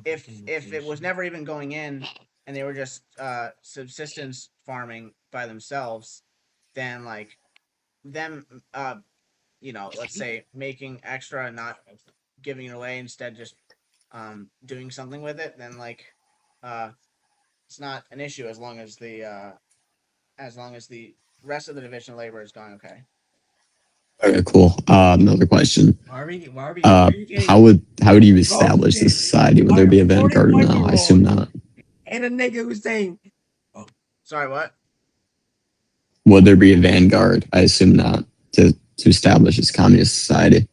if it was never even going in and they were just subsistence farming by themselves, then like them let's say making extra and not giving it away, instead just doing something with it, then like it's not an issue as long as the rest of the division of labor is going okay. Okay, cool. Another question. Why are we How would you establish this society? Would there be a vanguard or no? I assume not. And a nigga who's saying, Sorry, what? Would there be a vanguard? I assume not. To establish this communist society.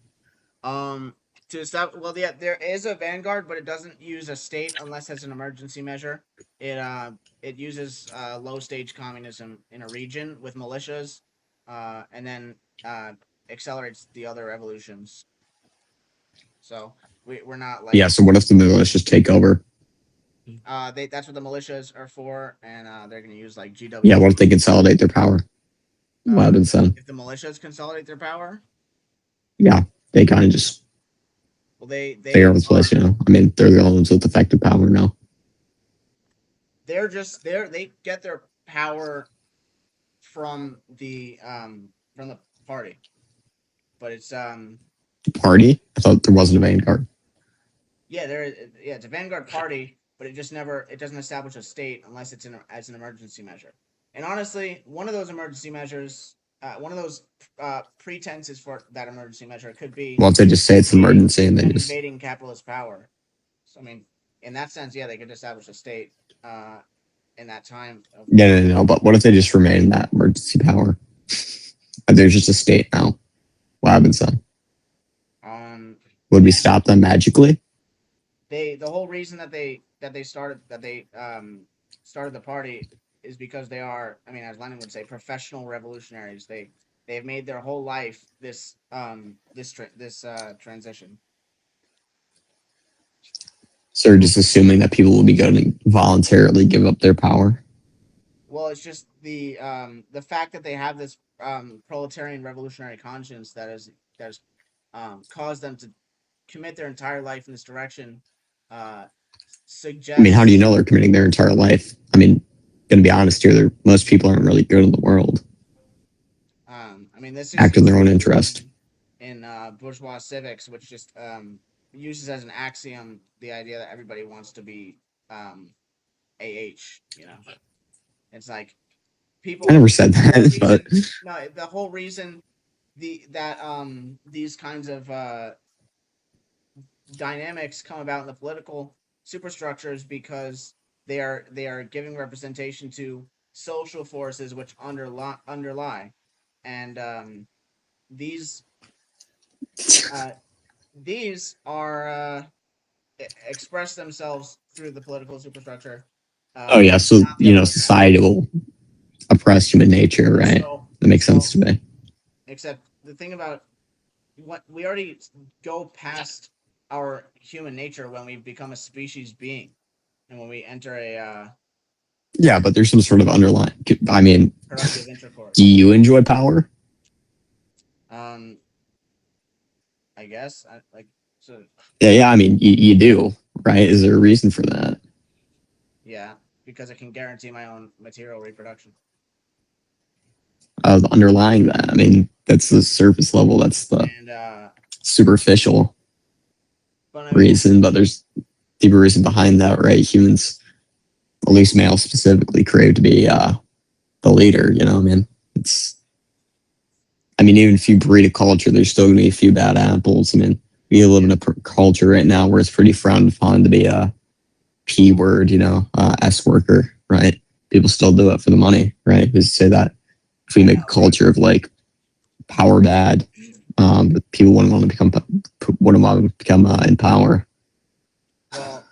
To establish, well, yeah, there is a vanguard, but it doesn't use a state unless it's an emergency measure. It uses low stage communism in a region with militias, and then accelerates the other revolutions. So we're not like, Yeah. So what if the militias take over? That's what the militias are for, and they're going to use like GW. Yeah. What if they consolidate their power? What happens then? If the militias consolidate their power, Yeah, they kind of just they are the place. You know, I mean, they're the only ones with effective power now. They get their power from the party, but it's Party? I thought there wasn't a vanguard. yeah, it's a vanguard party, but it doesn't establish a state unless it's as an emergency measure. And honestly, one of those emergency measures, one of those pretenses for that emergency measure could be, Well, if they just say it's an emergency and they just invading capitalist power. So I mean, in that sense, yeah, they could establish a state in that time. no. But what if they just remain in that emergency power? There's just a state now. What happens then? Would we stop them magically? The whole reason that they started the party is because they are, I mean, as Lenin would say, professional revolutionaries. They've made their whole life this transition. So they're just assuming that people will be going to voluntarily give up their power. Well, it's just the fact that they have this proletarian revolutionary conscience that has caused them to commit their entire life in this direction. Suggests. I mean, how do you know they're committing their entire life? I mean, gonna be honest here, most people aren't really good in the world. I mean, this is act in their own interest. In bourgeois civics, which just uses as an axiom the idea that everybody wants to be AH. You know, it's like people. I never said that, but no, the whole reason these kinds of dynamics come about in the political superstructures because they are giving representation to social forces which underlie, and these are express themselves through the political superstructure. Oh yeah, so society will oppress human nature, right? So, that makes sense to me. Except the thing about what we already go past our human nature when we become a species being, and when we enter a yeah, but there's some sort of underlying. I mean, productive intercourse. Do you enjoy power? I guess Yeah. I mean, you do, right? Is there a reason for that? Yeah, because it can guarantee my own material reproduction. Underlying that, I mean, that's the surface level. That's the superficial reason, but there's deeper reason behind that, right? Humans, at least males specifically, crave to be the leader. You know, I mean, even if you breed a culture, there's still going to be a few bad apples. I mean, we live in a culture right now where it's pretty frowned upon to be a P word, S worker, right? People still do it for the money, right? Who's to say that if we make a culture of like power bad, people wouldn't want to become in power. Well,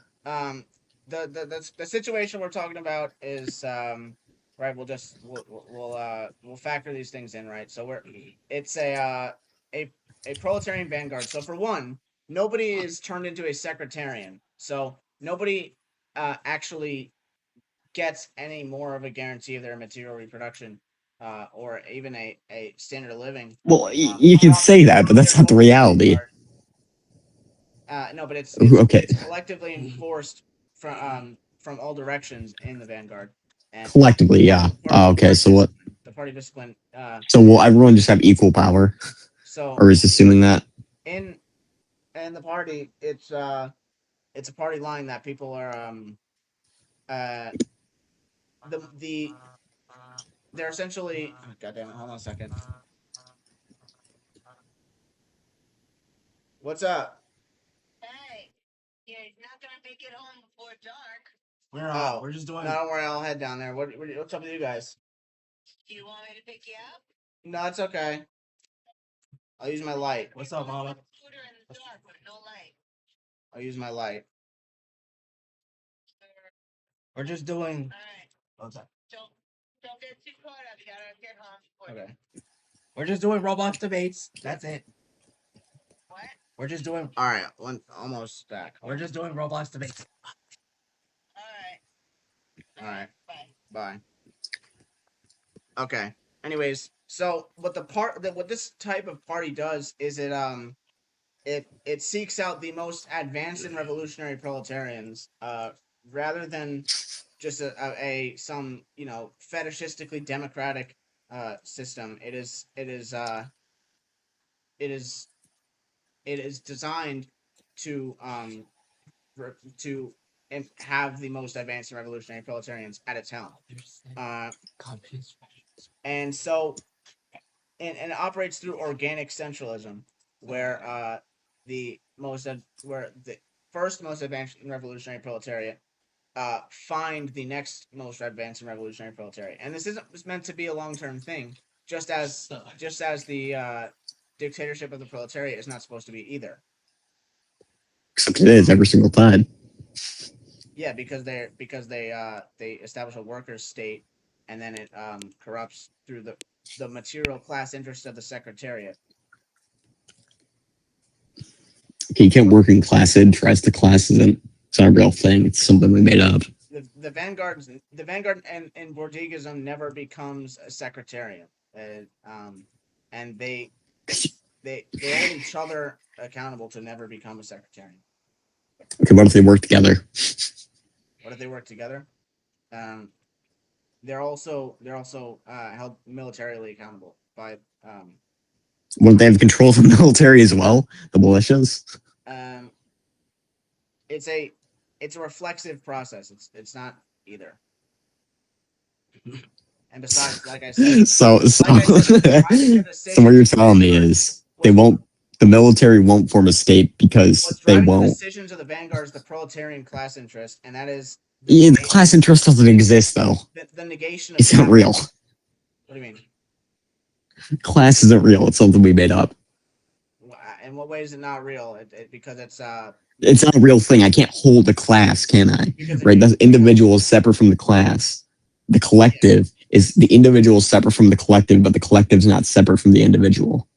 the situation we're talking about is right. We'll factor these things in, right? So it's a proletarian vanguard. So for one, nobody is turned into a secretarian. So nobody actually gets any more of a guarantee of their material reproduction or even a standard of living. Well, you can say that, but that's not the reality. No, but it's Okay. it's collectively enforced from all directions in the Vanguard. And Collectively, yeah. Okay, so what? The party discipline. So will everyone just have equal power? So, or is assuming that? In the party, it's a party line that people are they're essentially. Oh, God damn it! Hold on a second. What's up? We're just doing. No, don't worry. I'll head down there. What's up with you guys? Do you want me to pick you up? No, it's okay. I'll use my light. What's up, Mama? I'll use my light. We're just doing. Okay. Okay. We're just doing Roblox debates. That's it. What? We're just doing. All right. Almost back. We're just doing Roblox debates. All right. Bye. Okay. Anyways, so what this type of party does is it seeks out the most advanced and revolutionary proletarians, rather than just some fetishistically democratic system. It is designed to have the most advanced and revolutionary proletarians at its helm. And so, and it operates through organic centralism, where the first most advanced and revolutionary proletariat find the next most advanced and revolutionary proletariat. And this isn't meant to be a long-term thing, just as the dictatorship of the proletariat is not supposed to be either. Except it is every single time. Yeah, because they establish a workers' state, and then it corrupts through the material class interest of the secretariat. Okay, you can't working class interest. The class it's not a real thing. It's something we made up. The Vanguard and Bordegism never becomes a secretariat, and they hold each other accountable to never become a secretariat. Okay, what if they work together? What if they work together? They're also held militarily accountable by. Wouldn't they have control of the military as well? The militias. It's a reflexive process. It's not either. And besides, like I said, so what you're telling me is the military won't form a state because they won't. The decisions of the Vanguard is the proletarian class interest, and that is. The class interest doesn't exist, though. The negation of. It's not real. What do you mean? Class isn't real. It's something we made up. In what way is it not real? Because it's not a real thing. I can't hold a class, can I? Right? The individual is separate from the class. The collective is the individual separate from the collective, but the collective is not separate from the individual.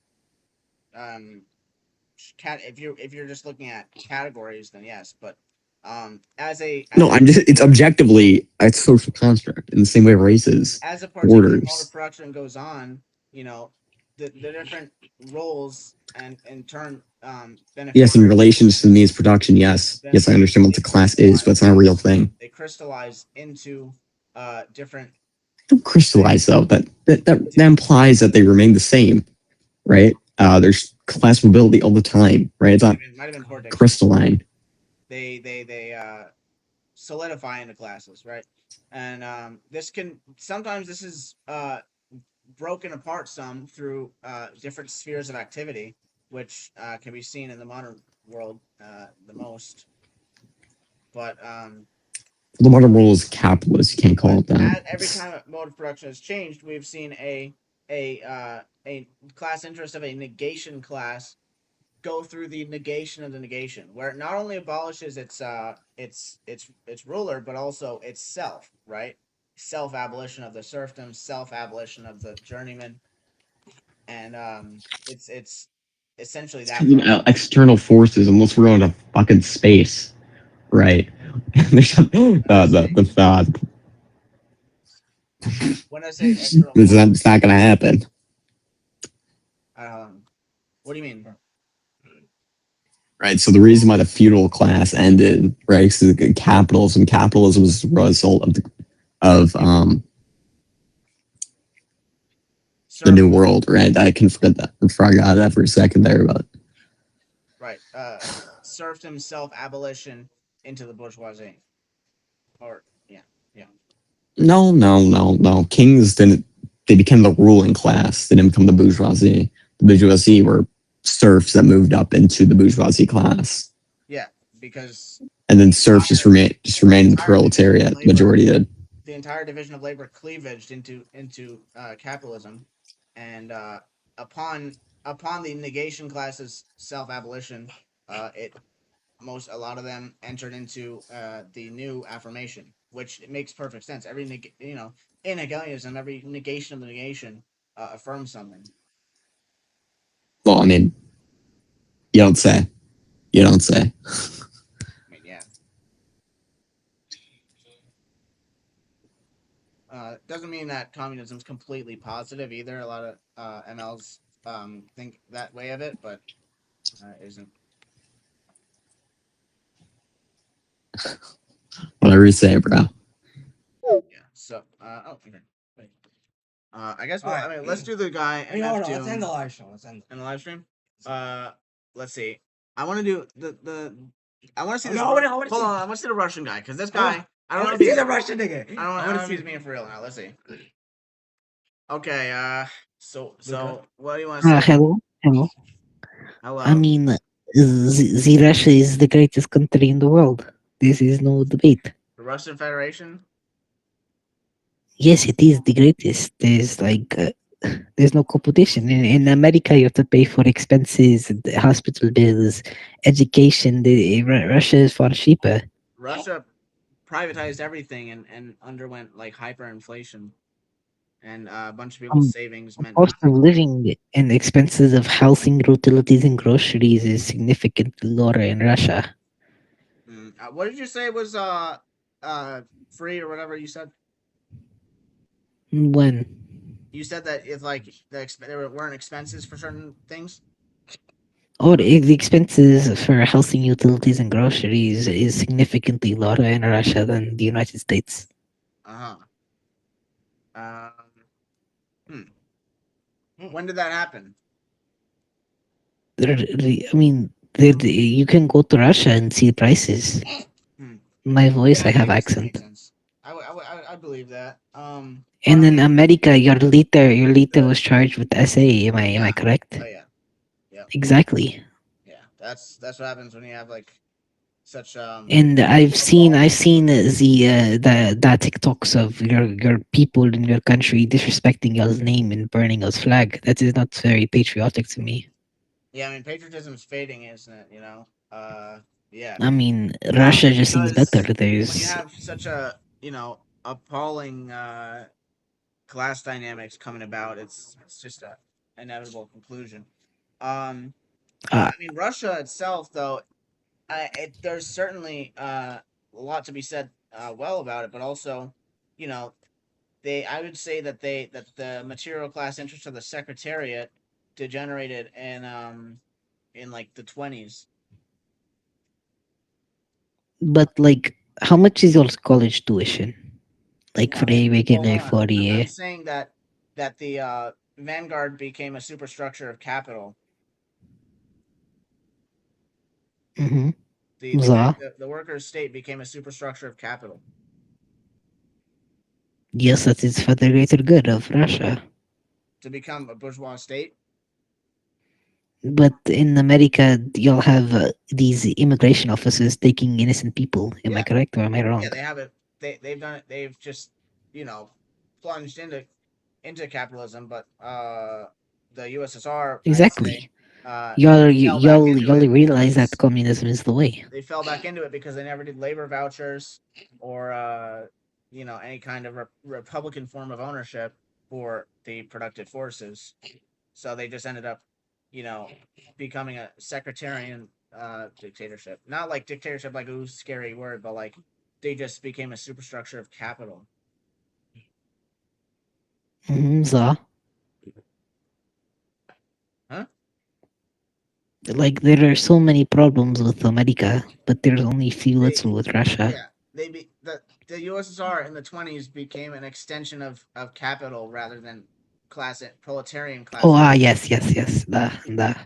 If you're just looking at categories, then yes, but it's objectively a social construct in the same way races. As a particular mode of production goes on, the different roles and in turn benefit. Yes, in relation to the means of production, yes, I understand what the class is, but it's not a real thing. They crystallize into different. Don't crystallize though. That implies that they remain the same, right? There's class mobility all the time, right? It's not crystalline. They solidify into classes, right? And this is broken apart some through different spheres of activity, which can be seen in the modern world the most. But the modern world is capitalist. You can't call it that. Every time a mode of production has changed, we've seen a class interest of a negation class go through the negation of the negation, where it not only abolishes its ruler, but also itself, right? Self-abolition of the serfdom, self-abolition of the journeyman, and it's essentially that. External forces, unless we're going to fucking space, right? The when I say external, It's not gonna happen. what do you mean? Right. So the reason why the feudal class ended, right, is capitalism. Capitalism was a result of the new world, right? I can forget that. I forgot that for a second there, but right. Serfdom, self-abolition into the bourgeoisie, or yeah. no. Kings didn't. They became the ruling class. They didn't become the bourgeoisie. The bourgeoisie were serfs that moved up into the bourgeoisie class. Yeah, because and then serfs just remained in the proletariat. Majority did. The entire division of labor cleavaged into capitalism, and upon the negation class's self-abolition, a lot of them entered into the new affirmation, which makes perfect sense. Every in Hegelianism, every negation of the negation affirms something. Well, I mean, you don't say. You don't say. I mean, yeah. Doesn't mean that communism is completely positive either. A lot of MLs think that way of it, but isn't. Whatever you say, bro. Yeah. So, okay. Wait. I guess. Well, I mean, let's do the guy. Hey, hold on. Let's end the live show. Let's end. In the live stream. Let's see. I want to do the. I want to see this. No, Hold I on. I want to see the Russian guy because this Hold guy. on. I don't know I if wanna he's see the Russian nigga. I don't know if he's being for real now. Let's see. Okay. So what do you want to say? Hello. Hello. I mean, the Russia is the greatest country in the world. This is no debate. The Russian Federation. Yes, it is the greatest. There's no competition. In America, you have to pay for expenses, the hospital bills, education. Russia is far cheaper. Russia privatized everything and underwent like hyperinflation, and a bunch of people's savings meant Cost nothing. of living and expenses of housing, utilities, and groceries is significantly lower in Russia. What did you say was free or whatever you said? When You said that it's like there weren't expenses for certain things. the expenses for housing, utilities, and groceries is significantly lower in Russia than the United States. When did that happen? You can go to Russia and see prices. My voice, I have accent. I believe that. And in America, your liter was charged with SA. Am I correct? Oh yeah. Yeah. Exactly. Yeah, that's what happens when you have like such And I've seen the TikToks of your people in your country disrespecting y'all's name and burning y'all's flag. That is not very patriotic to me. Yeah, I mean patriotism is fading, isn't it? Yeah. I mean, Russia just seems better. When you have such a appalling class dynamics coming about, it's just a inevitable conclusion. I mean, Russia itself, though, there's certainly a lot to be said well about it, but also, I would say that the material class interests of the Secretariat degenerated in like the 20s. But like, how much is your college tuition? Like for a regular 40 I'm saying that the Vanguard became a superstructure of capital. Mm-hmm. The workers' state became a superstructure of capital. Yes, that is for the greater good of Russia. To become a bourgeois state? But in America, you'll have these immigration officers taking innocent people. Am I correct or am I wrong? Yeah, they have it. They've done it. They've just plunged into capitalism. But the USSR Exactly. I'd say, Y'all realize that communism is the way. They fell back into it because they never did labor vouchers or any kind of Republican form of ownership for the productive forces. So they just ended up, becoming a sectarian dictatorship. Not like dictatorship, like ooh, scary word, but like they just became a superstructure of capital. So, Huh? like there are so many problems with America, but there's only few little with Russia. Yeah, the USSR in the 20s became an extension of capital rather than proletarian class. Oh, yes. The.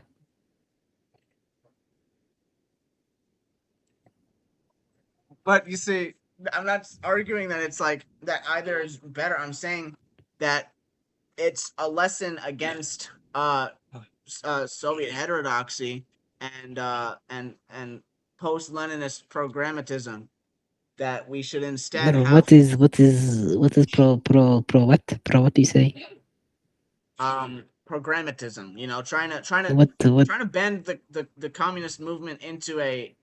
But you see, I'm not arguing that it's like that either is better. I'm saying that it's a lesson against Soviet heterodoxy and post-Leninist programmatism that we should instead have What is pro what do you say? programmatism. You know, trying to What trying to bend the communist movement into a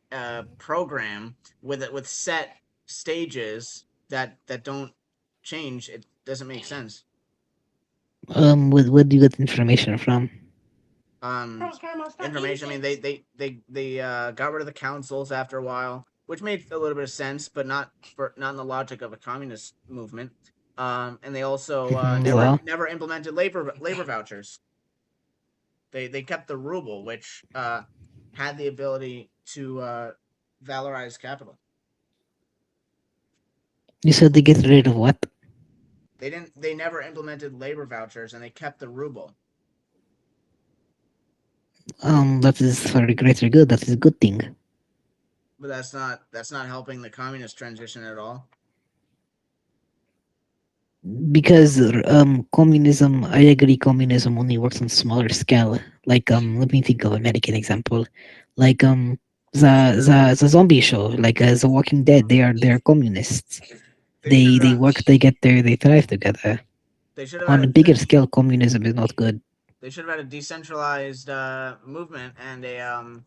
program with set stages that don't change. It doesn't make sense. What do you get information from? Information. I mean, they got rid of the councils after a while, which made a little bit of sense, but not in the logic of a communist movement. And they also never implemented labor vouchers. They kept the ruble, which had the ability to valorize capital. You said they get rid of what? They never implemented labor vouchers, and they kept the ruble. That is for the greater good. That is a good thing. But that's not helping the communist transition at all. Because communism, I agree, communism only works on smaller scale. Like let me think of an American example. Like the zombie show, like The Walking Dead. They're communists. They work, they thrive together. On a bigger scale, communism is not good. They should have had a decentralized movement and a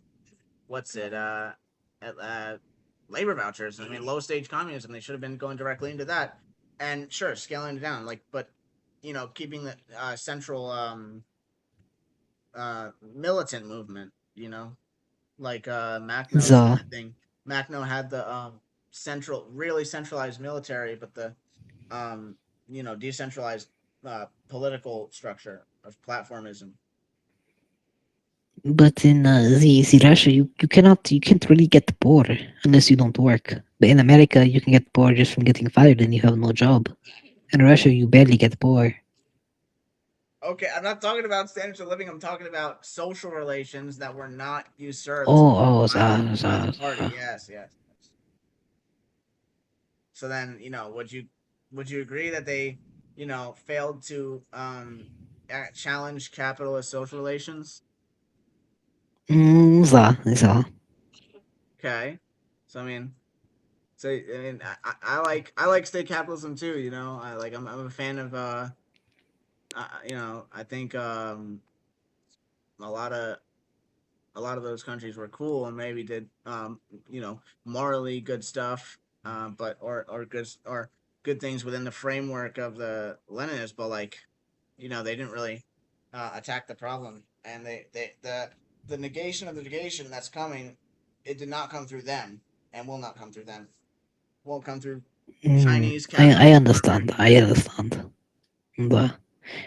labor vouchers. I mean, low stage communism. They should have been going directly into that, and sure, scaling it down. But keeping the central militant movement. Like Makhno's thing. Makhno had the really centralized military, but the decentralized political structure of platformism. But in the Russia, you can't really get poor unless you don't work. But in America, you can get poor just from getting fired and you have no job. In Russia, you barely get poor. Okay, I'm not talking about standards of living. I'm talking about social relations that were not usurped. By the party. Yes. So then, would you agree that they, failed to challenge capitalist social relations? So. Okay, so I mean, I like state capitalism too. I'm a fan of I think a lot of those countries were cool and maybe did morally good stuff, but or good things within the framework of the Leninists, but they didn't really attack the problem, and the negation of the negation that's coming, it did not come through them and will not come through them. Won't come through Chinese capitalism. I understand. But,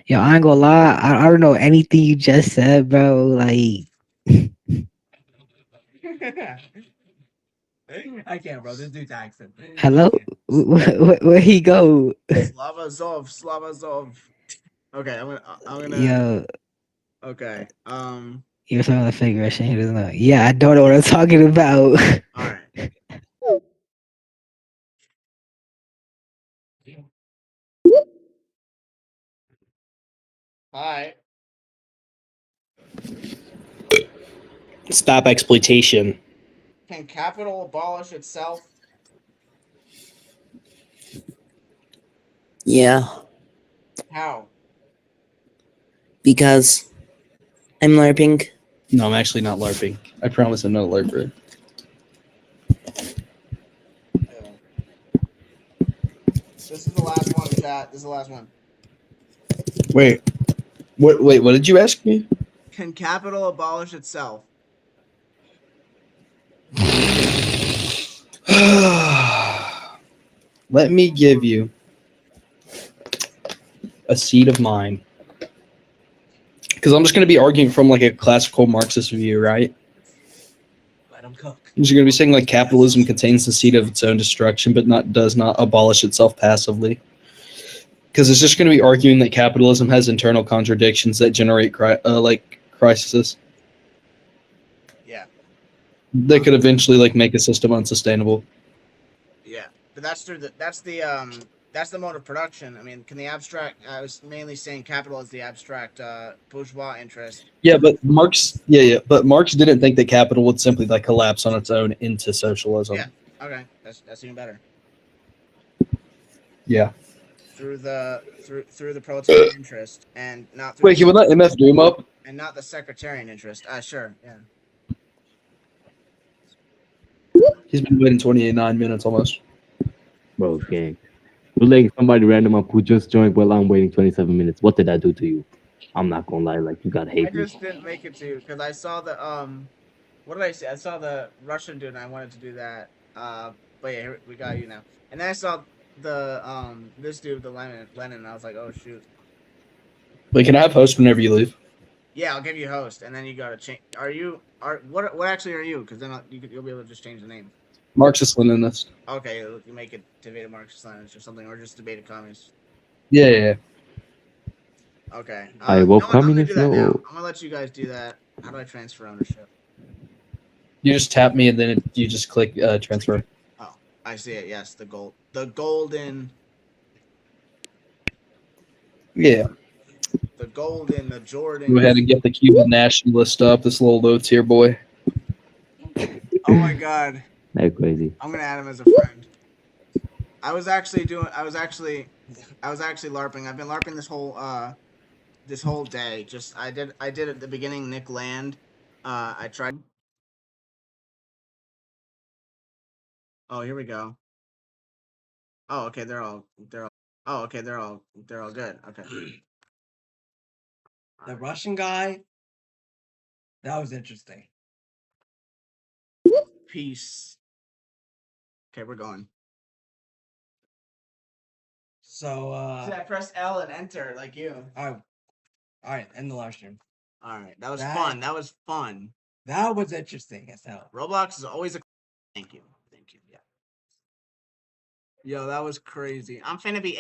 yo, I ain't gonna lie. I don't know anything you just said, bro. Like, I can't, bro. This dude's accent. hello, where he go? Slava Zov. Okay, I'm gonna. Yo. Okay. You're talking about figure Russian. He doesn't know. Yeah, I don't know what I'm talking about. All right. Hi. Stop exploitation. Can capital abolish itself? Yeah. How? Because I'm LARPing. No, I'm actually not LARPing. I promise I'm not a LARPer. This is the last one, chat. This is the last one. Wait. What did you ask me? Can capital abolish itself? Let me give you a seed of mine, because I'm just going to be arguing from like a classical Marxist view, right? Let them cook. I'm just going to be saying like capitalism contains the seed of its own destruction, but does not abolish itself passively. Because it's just going to be arguing that capitalism has internal contradictions that generate crises. Yeah. That could eventually like make a system unsustainable. Yeah, but that's the mode of production. I mean, can the abstract? I was mainly saying capital is the abstract bourgeois interest. Yeah, but Marx didn't think that capital would simply like collapse on its own into socialism. Yeah. Okay, that's even better. Yeah. Through the proletarian interest and not through. Wait, can we let MF Doom up? And not the secretarian interest. Sure. Yeah. He's been waiting 9 minutes almost. Bro, gang. You're letting somebody random up who just joined while I'm waiting 27 minutes. What did I do to you? I'm not gonna lie, like you gotta hate I me. just didn't make it to you because I saw the what did I see? I saw the Russian dude and I wanted to do that. But yeah, here, we got you now. And then I saw the this dude, the Lenin, and I was like, oh shoot. Wait, can I have host whenever you leave? Yeah, I'll give you host, and then you gotta change. What actually are you? Because then you'll be able to just change the name. Marxist Leninist. Okay, you make it debate a Marxist Leninist or something, or just debate a communist. Yeah. Okay. I woke communist. I'm gonna let you guys do that. How do I transfer ownership? You just tap me and then you just click transfer. Oh, I see it. Yes, the golden. Yeah. The golden, the Jordan. Go ahead and get the Cuban nationalist up. This little low tier boy. Oh my god. That's crazy. I'm gonna add him as a friend. I was actually LARPing. I've been LARPing this whole day. Just I did at the beginning Nick Land. I tried. Oh, here we go. Oh, okay, they're all good. Okay. The Russian guy. That was interesting. Peace. Okay, we're going. So See, I pressed L and enter like you. All right, end the live stream. All right, that was fun. That was fun. That was interesting as hell. Roblox is always a. Thank you. Yeah. Yo, that was crazy. I'm finna be